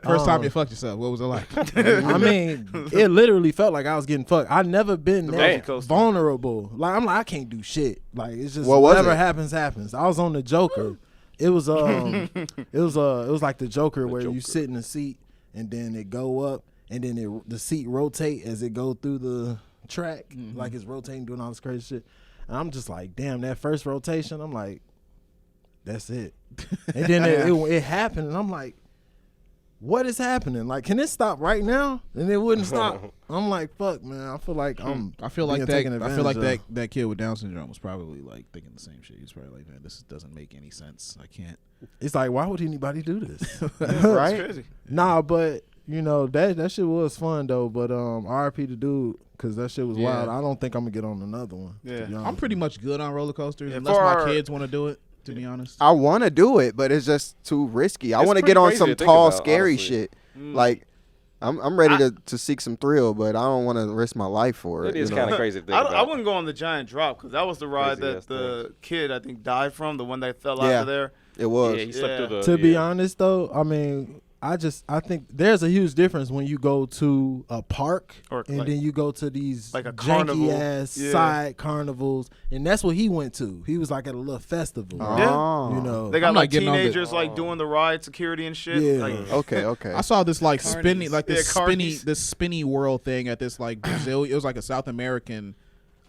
Speaker 3: First time you fucked yourself. What was it like?
Speaker 7: I mean, it literally felt like I was getting fucked. I never been
Speaker 2: roller
Speaker 7: that
Speaker 2: coaster.
Speaker 7: vulnerable. Like I'm like I can't do shit. Like it's just
Speaker 6: What was
Speaker 7: whatever
Speaker 6: it?
Speaker 7: happens. I was on the Joker. It was it was like the Joker where you sit in the seat and then it go up and then the seat rotate as it go through the track, like it's rotating, doing all this crazy shit. And I'm just like, damn, that first rotation, I'm like, that's it. And then it happened, and I'm like, what is happening? Like, can it stop right now? And it wouldn't stop. I'm like, fuck, man. I feel like
Speaker 3: I feel like
Speaker 7: being
Speaker 3: that.
Speaker 7: taken
Speaker 3: I feel
Speaker 7: advantage
Speaker 3: like
Speaker 7: of.
Speaker 3: that kid with Down syndrome was probably like thinking the same shit. He's probably like, man, this doesn't make any sense. I can't.
Speaker 7: It's like, why would anybody do this?
Speaker 6: Right?
Speaker 2: Crazy.
Speaker 7: Nah, but you know that shit was fun though. But RIP to dude, because that shit was
Speaker 3: Yeah.
Speaker 7: wild. I don't think I'm gonna get on another one. to
Speaker 2: Yeah.
Speaker 7: be honest.
Speaker 3: I'm pretty much good on roller coasters
Speaker 2: Yeah,
Speaker 3: unless
Speaker 2: for
Speaker 3: my
Speaker 2: our-
Speaker 3: kids want to do it. To be honest,
Speaker 6: I want to do it, but it's just too risky. I
Speaker 4: It's
Speaker 6: want to
Speaker 4: pretty
Speaker 6: get on
Speaker 4: crazy
Speaker 6: some
Speaker 4: to think
Speaker 6: tall,
Speaker 4: about,
Speaker 6: scary
Speaker 4: honestly.
Speaker 6: shit. Like, I'm ready to seek some thrill, but I don't want to risk my life for it.
Speaker 4: It is
Speaker 6: you know?
Speaker 4: kind of crazy to think
Speaker 2: I
Speaker 4: about.
Speaker 2: wouldn't go on the giant drop because that was the ride
Speaker 4: Crazy
Speaker 2: that
Speaker 4: ass
Speaker 2: the kid I think died from, the one that fell out
Speaker 6: Yeah.
Speaker 2: of there.
Speaker 6: It was.
Speaker 4: Yeah, he slept
Speaker 2: Yeah.
Speaker 4: through the.
Speaker 7: To be
Speaker 4: yeah.
Speaker 7: honest though, I mean, I think there's a huge difference when you go to a park
Speaker 2: Or
Speaker 7: and
Speaker 2: like-
Speaker 7: then you go to these
Speaker 2: like a carnival.
Speaker 7: janky ass
Speaker 2: Yeah.
Speaker 7: side carnivals, and that's what he went to. He was like at a little festival.
Speaker 6: Oh.
Speaker 7: You know,
Speaker 2: They got
Speaker 3: I'm not
Speaker 2: like
Speaker 3: getting on the-
Speaker 2: teenagers like doing the ride security and shit.
Speaker 7: Yeah.
Speaker 2: Like,
Speaker 6: Okay.
Speaker 3: I saw this like
Speaker 5: Carnies.
Speaker 3: spinny, like this
Speaker 2: Yeah,
Speaker 3: spinny,
Speaker 2: carnies.
Speaker 3: this spinny world thing at this like Brazil. It was like a South American,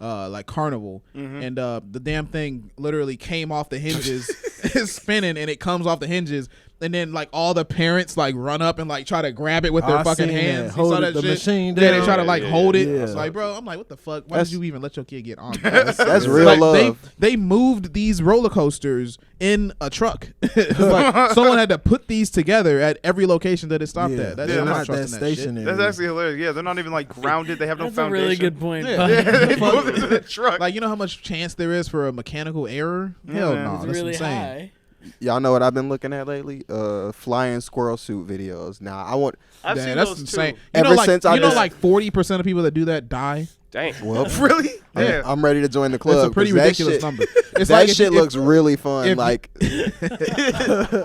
Speaker 3: like carnival, and the damn thing literally came off the hinges, it's spinning, and it comes off the hinges, and then like all the parents like run up and like try to grab it with their
Speaker 7: I
Speaker 3: fucking
Speaker 7: seen
Speaker 3: hands.
Speaker 7: that.
Speaker 3: You saw
Speaker 7: Hold
Speaker 3: that
Speaker 7: it- the
Speaker 3: shit?
Speaker 7: machine
Speaker 3: Yeah, they
Speaker 7: down.
Speaker 3: try to like hold it.
Speaker 7: Yeah.
Speaker 3: It's like, bro, I'm like, what the fuck? Why
Speaker 6: That's-
Speaker 3: did you even let your kid get on? That?
Speaker 6: That's real
Speaker 3: Like,
Speaker 6: love.
Speaker 3: They moved these roller coasters in a truck. It's like someone had to put these together at every location that it stopped
Speaker 7: Yeah.
Speaker 3: at. That's
Speaker 2: Yeah,
Speaker 3: I'm not
Speaker 7: not that
Speaker 3: trusting that shit.
Speaker 7: stationary.
Speaker 2: that's actually hilarious. Yeah, they're not even like grounded. They have no
Speaker 5: That's a
Speaker 2: foundation.
Speaker 5: really good point.
Speaker 3: Yeah.
Speaker 5: Bud.
Speaker 2: They moved it to the truck.
Speaker 3: Like, you know how much chance there is for a mechanical error? Hell
Speaker 2: man.
Speaker 3: no,
Speaker 5: It's
Speaker 3: that's
Speaker 5: really
Speaker 3: insane.
Speaker 5: high.
Speaker 6: Y'all know what I've been looking at lately? Flying squirrel suit videos. Now I want.
Speaker 2: I've
Speaker 3: Yeah,
Speaker 2: seen
Speaker 3: that's
Speaker 2: those
Speaker 3: insane.
Speaker 2: too.
Speaker 3: You know,
Speaker 6: Ever
Speaker 3: like,
Speaker 6: since I
Speaker 3: you know,
Speaker 6: just-
Speaker 3: like 40% of people that do that die.
Speaker 4: Dang.
Speaker 6: Well,
Speaker 2: Really? Yeah.
Speaker 6: I'm ready to join the club.
Speaker 3: It's a pretty
Speaker 6: 'cause that
Speaker 3: ridiculous
Speaker 6: shit-
Speaker 3: number. It's
Speaker 6: that
Speaker 3: like if
Speaker 6: shit
Speaker 3: you-
Speaker 6: looks really fun.
Speaker 3: if-
Speaker 6: Like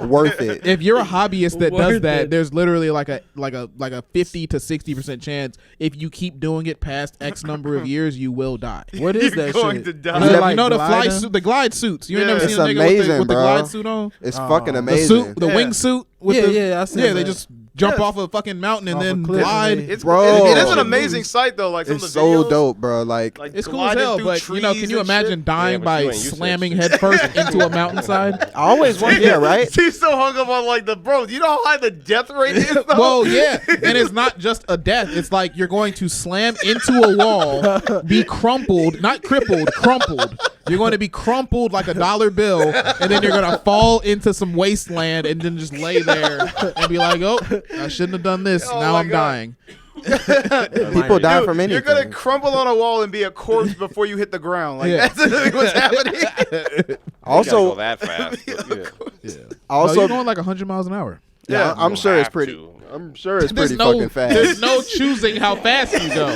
Speaker 6: worth it.
Speaker 3: If you're a hobbyist that does
Speaker 5: Worth
Speaker 3: that,
Speaker 5: it.
Speaker 3: there's literally like a 50 to 60% chance if you keep doing it past X number of years, you will die.
Speaker 7: What is
Speaker 2: You're
Speaker 7: that
Speaker 2: going
Speaker 7: shit?
Speaker 2: to die.
Speaker 7: Is it
Speaker 3: You
Speaker 7: like
Speaker 3: know the
Speaker 7: gliding?
Speaker 3: the glide suits. You ain't
Speaker 2: Yeah.
Speaker 3: never
Speaker 6: It's
Speaker 3: seen a nigga
Speaker 6: amazing,
Speaker 3: with the
Speaker 6: bro.
Speaker 3: glide suit on.
Speaker 6: It's fucking
Speaker 3: The
Speaker 6: amazing.
Speaker 3: suit, the
Speaker 2: Yeah.
Speaker 3: wingsuit. With
Speaker 7: Yeah,
Speaker 3: the,
Speaker 7: yeah, I seen
Speaker 3: they
Speaker 7: that.
Speaker 3: just jump
Speaker 2: Yeah.
Speaker 3: off a fucking mountain and
Speaker 7: Off a
Speaker 3: then
Speaker 7: cliff and
Speaker 3: glide.
Speaker 7: they-
Speaker 2: It's,
Speaker 6: Bro.
Speaker 2: it is an amazing sight though. Like some
Speaker 6: It's
Speaker 2: of the
Speaker 6: so
Speaker 2: videos,
Speaker 6: dope, bro. Like
Speaker 3: It's cool as
Speaker 2: gliding
Speaker 3: hell,
Speaker 2: through
Speaker 3: but you know,
Speaker 2: trees
Speaker 3: can you
Speaker 2: and
Speaker 3: imagine
Speaker 2: shit.
Speaker 3: dying
Speaker 4: Yeah, but
Speaker 3: by
Speaker 4: you ain't used to that
Speaker 3: slamming
Speaker 4: shit.
Speaker 3: headfirst into a mountainside?
Speaker 6: I always want. Yeah, right.
Speaker 2: He's so hung up on like the bro. Do you know how high the death rate is? Though?
Speaker 3: Well, yeah, and it's not just a death. It's like you're going to slam into a wall, be crumpled, not crippled, crumpled. You're going to be crumpled like a dollar bill, and then you're going to fall into some wasteland and then just lay there and be like, oh, I shouldn't have done this.
Speaker 2: Oh
Speaker 3: Now
Speaker 2: my
Speaker 3: I'm
Speaker 2: God.
Speaker 3: dying.
Speaker 6: People die
Speaker 2: Dude,
Speaker 6: from anything.
Speaker 2: You're gonna crumble on a wall and be a corpse before you hit the ground. Like
Speaker 3: Yeah.
Speaker 2: that's literally what's happening.
Speaker 4: You gotta
Speaker 6: Also,
Speaker 4: go that fast. but yeah.
Speaker 3: Also,
Speaker 6: also,
Speaker 3: you're going like 100 miles an hour.
Speaker 6: Yeah, I'm sure it's pretty. I'm sure it's pretty fucking fast.
Speaker 3: There's no choosing how fast you go.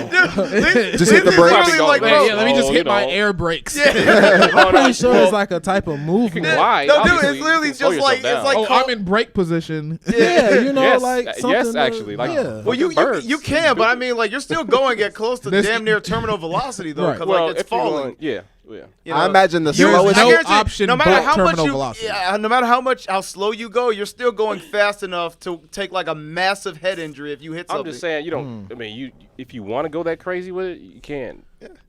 Speaker 6: Just hit the brakes.
Speaker 2: Like,
Speaker 3: let me just hit my air brakes.
Speaker 7: I'm pretty sure it's like a type of movement.
Speaker 4: Glide,
Speaker 2: No, dude, it's literally just like
Speaker 3: I'm in brake position.
Speaker 7: Yeah, you know,
Speaker 4: Yes,
Speaker 7: like something.
Speaker 4: yes, actually, like
Speaker 2: well, you can, but I mean, like you're still going at close to damn near terminal velocity though, because
Speaker 4: well,
Speaker 2: like it's
Speaker 4: if you're
Speaker 2: falling.
Speaker 4: going- yeah.
Speaker 2: You know?
Speaker 6: I imagine the
Speaker 3: There's
Speaker 6: slowest.
Speaker 3: no
Speaker 2: I guarantee you,
Speaker 3: option
Speaker 2: no matter
Speaker 3: but
Speaker 2: how much
Speaker 3: terminal
Speaker 2: you,
Speaker 3: velocity.
Speaker 2: no matter how slow you go, you're still going fast enough to take like a massive head injury if you hit something.
Speaker 4: I'm just saying, you don't. I mean, if you want to go that crazy with it, you can.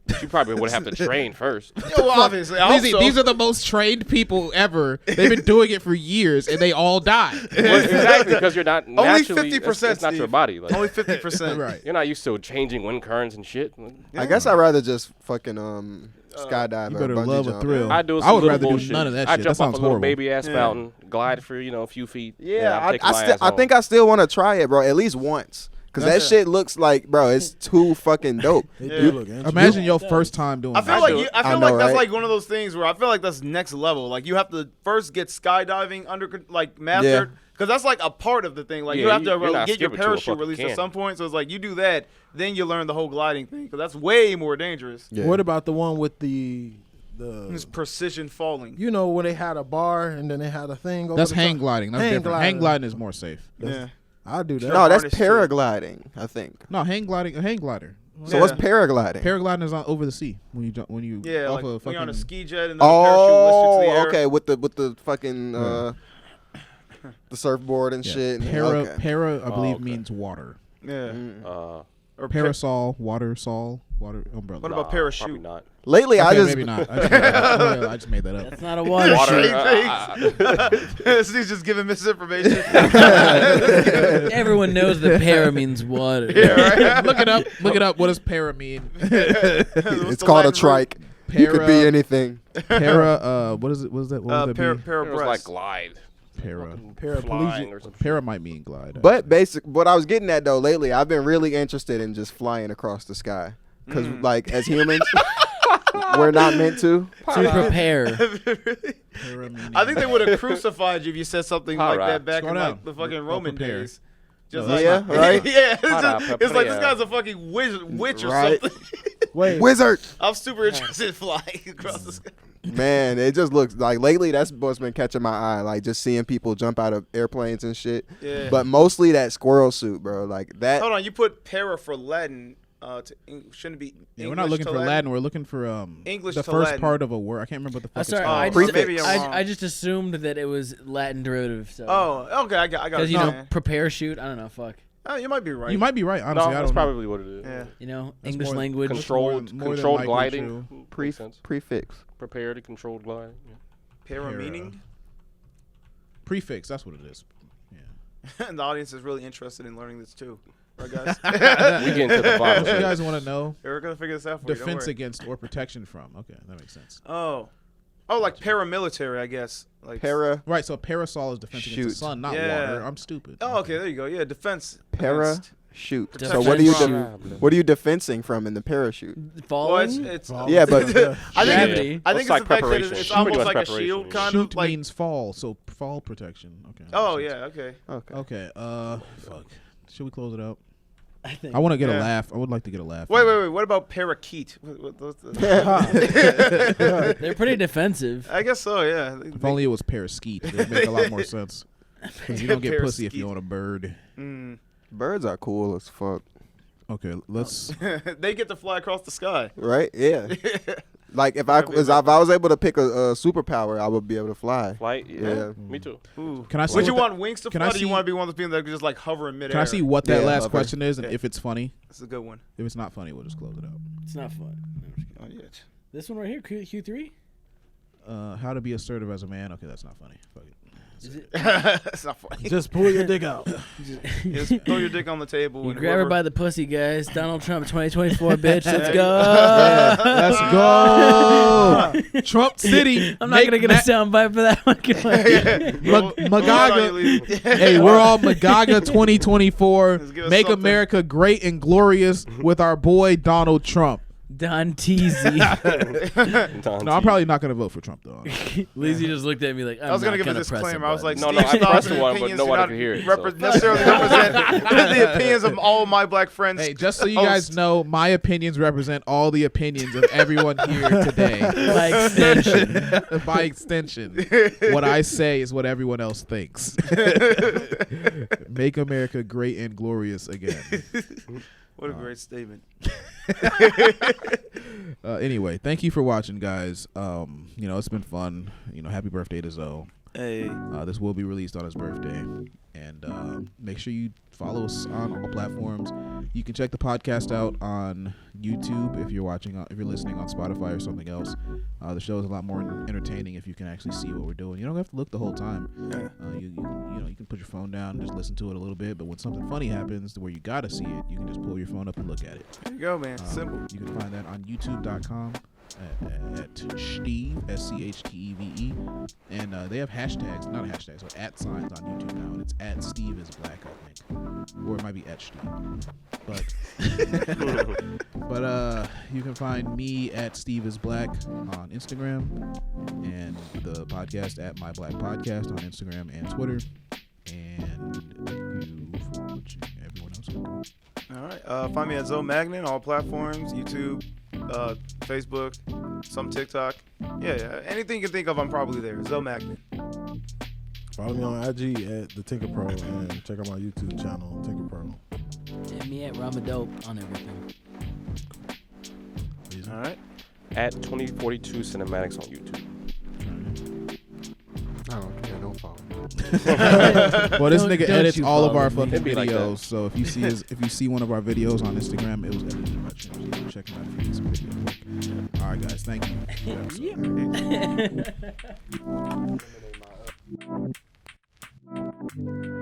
Speaker 4: But you probably would have to train first.
Speaker 2: Yeah, well, obviously, I hope so.
Speaker 3: These are the most trained people ever. They've been doing it for years, and they all die.
Speaker 4: Well, exactly, because you're not
Speaker 2: Only
Speaker 4: naturally.
Speaker 2: 50%.
Speaker 4: It's not your body. Like,
Speaker 2: Only 50%.
Speaker 3: Right.
Speaker 4: You're not used to changing wind currents and shit.
Speaker 6: I guess I'd rather just fucking skydive
Speaker 3: You
Speaker 6: or
Speaker 3: better
Speaker 6: bungee
Speaker 3: love
Speaker 6: jump.
Speaker 3: a thrill.
Speaker 4: I do.
Speaker 3: I would
Speaker 4: some
Speaker 3: rather do
Speaker 4: bullshit.
Speaker 3: none of that
Speaker 4: I
Speaker 3: shit. That
Speaker 4: jump off
Speaker 3: sounds
Speaker 4: a little
Speaker 3: horrible.
Speaker 4: baby ass mountain, glide for a few feet.
Speaker 6: Yeah,
Speaker 4: I'm taking my ass
Speaker 6: I
Speaker 4: home.
Speaker 6: think I still want to try it, bro. At least once. Because that shit looks like, bro, it's too fucking dope.
Speaker 3: Imagine your first time doing
Speaker 2: I
Speaker 3: that.
Speaker 2: feel like
Speaker 6: I know,
Speaker 2: that's
Speaker 6: right?
Speaker 2: like one of those things where I feel like that's next level. Like you have to first get skydiving mastered. Because that's like a part of the thing. Like you have to get your parachute released at some point. So it's like you do that, then you learn the whole gliding thing. Because that's way more dangerous.
Speaker 7: Yeah. What about the one with the
Speaker 2: It's precision falling.
Speaker 7: You know, when they had a bar and then they had a thing over
Speaker 3: That's
Speaker 7: the
Speaker 3: hang
Speaker 7: top?
Speaker 3: gliding. That's different. Hang gliding is more safe.
Speaker 2: Yeah.
Speaker 7: I'll do that.
Speaker 6: No, that's paragliding, I think.
Speaker 3: No, hang gliding. A hang glider.
Speaker 6: So what's paragliding?
Speaker 3: Paragliding is on over the sea when you off
Speaker 2: like
Speaker 3: a
Speaker 2: when
Speaker 3: fucking.
Speaker 2: you're on a ski jet and then the parachute lifts you to the air.
Speaker 6: Okay, with the fucking the surfboard and shit.
Speaker 3: Para, I believe, means water.
Speaker 2: Yeah.
Speaker 3: Or parasol, water umbrella.
Speaker 2: What about parachute?
Speaker 4: Probably not.
Speaker 6: Lately,
Speaker 3: okay,
Speaker 6: I just
Speaker 3: maybe not. I just made that up.
Speaker 5: That's not a water.
Speaker 2: He's just giving misinformation.
Speaker 5: Everyone knows that para means water.
Speaker 2: Yeah, right?
Speaker 3: Look it up. What does para mean?
Speaker 6: It's called a trike. You could be anything.
Speaker 3: Para. What is it? What is that? What would that be?
Speaker 4: It was like glide.
Speaker 3: Flying or something. Para might mean glide.
Speaker 6: But what I was getting at though lately, I've been really interested in just flying across the sky, because like as humans, we're not meant to
Speaker 5: prepare.
Speaker 2: I think they would have crucified you if you said something like that back in like the fucking Roman days. Just like,
Speaker 6: right?
Speaker 2: Yeah, it's like this guy's a fucking witch or something.
Speaker 7: Wait,
Speaker 6: wizard!
Speaker 2: I'm super interested in flying across the sky.
Speaker 6: Man, it just looks like lately that's what's been catching my eye, like just seeing people jump out of airplanes and shit.
Speaker 2: Yeah.
Speaker 6: But mostly that squirrel suit, bro. Like that.
Speaker 2: Hold on, you put para for Latin. Shouldn't it be?
Speaker 3: Yeah, we're not looking for Latin. We're looking for
Speaker 2: English
Speaker 3: the
Speaker 2: to
Speaker 3: first
Speaker 2: Latin.
Speaker 3: part of a word. I can't remember what the fuck it's
Speaker 5: sorry,
Speaker 3: called.
Speaker 5: I just assumed that it was Latin derivative. So.
Speaker 2: Oh, okay, I got it.
Speaker 5: Because you know, prepare shoot. I don't know. Fuck.
Speaker 2: Oh, you might be right.
Speaker 3: You might be right. Honestly,
Speaker 4: No,
Speaker 3: I
Speaker 4: that's
Speaker 3: don't know.
Speaker 4: probably what it is.
Speaker 2: Yeah.
Speaker 5: You know,
Speaker 3: That's
Speaker 5: English
Speaker 3: more-
Speaker 5: language.
Speaker 3: more than
Speaker 4: Controlled
Speaker 3: likely
Speaker 4: gliding.
Speaker 3: true.
Speaker 4: Makes sense.
Speaker 6: Prefix.
Speaker 4: Prepare to controlled gliding. Yeah.
Speaker 2: Para meaning?
Speaker 3: Prefix. That's what it is. Yeah.
Speaker 2: And the audience is really interested in learning this too. Right, guys?
Speaker 4: We get into the bottom.
Speaker 3: What you guys want to know?
Speaker 2: We're going to figure this out for you.
Speaker 3: Defense
Speaker 2: Don't worry.
Speaker 3: against or protection from. Okay, that makes sense.
Speaker 2: Oh, like paramilitary, I guess. Like
Speaker 3: Right, so parasol is defense against the sun, not water. I'm stupid.
Speaker 2: Oh, okay, there you go. Yeah, defense.
Speaker 6: Parachute.
Speaker 5: Defense.
Speaker 6: So what are you defensing from in the parachute?
Speaker 5: Falling?
Speaker 2: Well, it's
Speaker 6: yeah, but
Speaker 2: I think
Speaker 5: Gravity.
Speaker 2: I think it's
Speaker 4: like
Speaker 2: the fact that
Speaker 4: preparation.
Speaker 2: it's
Speaker 4: Pretty
Speaker 2: almost
Speaker 4: much
Speaker 2: like a
Speaker 4: preparation,
Speaker 2: shield,
Speaker 4: yeah.
Speaker 2: kind
Speaker 3: Shoot
Speaker 2: of like.
Speaker 3: means fall, so fall protection. Okay. that
Speaker 2: Oh
Speaker 3: makes
Speaker 2: yeah, okay.
Speaker 3: Okay. Fuck. Should we close it out?
Speaker 5: I think.
Speaker 3: I want to get a
Speaker 2: Yeah.
Speaker 3: laugh. I would like to get a laugh.
Speaker 2: Wait. What about parakeet? What's the-
Speaker 5: They're pretty defensive.
Speaker 2: I guess so. Yeah.
Speaker 3: If only it was paraskeet, it would make a lot more sense. Because you don't get pussy if you own a bird.
Speaker 6: birds are cool as fuck.
Speaker 3: Okay, let's.
Speaker 2: They get to fly across the sky.
Speaker 6: Right? Yeah. Like if I was able to pick a superpower, I would be able to fly.
Speaker 4: Flight? Yeah. Me too.
Speaker 2: Ooh.
Speaker 3: Can I see
Speaker 2: Would you
Speaker 3: what
Speaker 2: want wings to
Speaker 3: can
Speaker 2: fly,
Speaker 3: I
Speaker 2: or do you
Speaker 3: see-
Speaker 2: want to be one of those people that could just like hover in midair?
Speaker 3: Can I see what that
Speaker 6: Yeah,
Speaker 3: last
Speaker 6: hover.
Speaker 3: question is and
Speaker 2: Okay.
Speaker 3: if it's funny?
Speaker 2: That's a good one.
Speaker 3: If it's not funny, we'll just close it out.
Speaker 5: It's not fun.
Speaker 2: Oh yeah.
Speaker 5: This one right here, Q3.
Speaker 3: How to be assertive as a man. Okay, that's not funny. Fuck it.
Speaker 5: Is it?
Speaker 2: That's not funny.
Speaker 7: Just pull your dick out.
Speaker 2: Just throw your dick on the table.
Speaker 5: You
Speaker 2: and
Speaker 5: grab her
Speaker 2: whoever-
Speaker 5: by the pussy, guys. Donald Trump 2024, bitch. Let's go.
Speaker 3: Let's go. Trump City.
Speaker 5: I'm not gonna get a sound bite for that one.
Speaker 3: Magaga. Hey, we're all Magaga 2024.
Speaker 2: Let's give us
Speaker 3: Make
Speaker 2: something.
Speaker 3: America great and glorious with our boy Donald Trump.
Speaker 5: Don Teasy.
Speaker 3: No, I'm probably not going to vote for Trump, though.
Speaker 5: Lizzie just looked at me like,
Speaker 2: I was
Speaker 5: going to
Speaker 2: give a disclaimer. I was like,
Speaker 4: No,
Speaker 2: Steve
Speaker 4: I
Speaker 2: Stock's
Speaker 4: pressed one, but
Speaker 2: opinions
Speaker 4: no
Speaker 2: do
Speaker 4: one
Speaker 2: not
Speaker 4: could hear it.
Speaker 2: necessarily represent the opinions of all my black friends.
Speaker 3: Hey, just so you guys know, my opinions represent all the opinions of everyone here today. By extension. What I say is what everyone else thinks. Make America great and glorious again.
Speaker 2: What a great statement.
Speaker 3: Anyway, thank you for watching, guys. It's been fun. Happy birthday to Zoe.
Speaker 2: Hey.
Speaker 3: This will be released on his birthday. And make sure you follow us on all platforms. You can check the podcast out on YouTube if you're listening on Spotify or something else. The show is a lot more entertaining if you can actually see what we're doing. You don't have to look the whole time. You can put your phone down and just listen to it a little bit. But when something funny happens to where you gotta see it, you can just pull your phone up and look at it.
Speaker 2: There you go, man. Simple.
Speaker 3: You can find that on YouTube.com. At Steve, SCHTEVE, and they have hashtags, not hashtags, but @ signs on YouTube now, and it's @ Steve is black, I think, or it might be @ Steve, but you can find me @ Steve is black on Instagram, and the podcast @ My Black Podcast on Instagram and Twitter, and thank you for watching. Everyone else.
Speaker 2: All right. Find me at Zoe Magnin, all platforms, YouTube, Facebook, some TikTok. Yeah, anything you can think of, I'm probably there. Zoe Magnin.
Speaker 7: Follow me on IG at the Tinker Pro and check out my YouTube channel, Tinker Pro.
Speaker 5: And me at RamaDope on everything.
Speaker 2: All right.
Speaker 4: At 2042 Cinematics on YouTube.
Speaker 6: Don't follow.
Speaker 3: Well, this nigga edits all of our
Speaker 4: me.
Speaker 3: fucking
Speaker 4: It'd be like
Speaker 3: videos.
Speaker 4: that.
Speaker 3: So if you see one of our videos on Instagram, it was edited by Chimps. So check him out if you need some video work. All right, guys, thank you.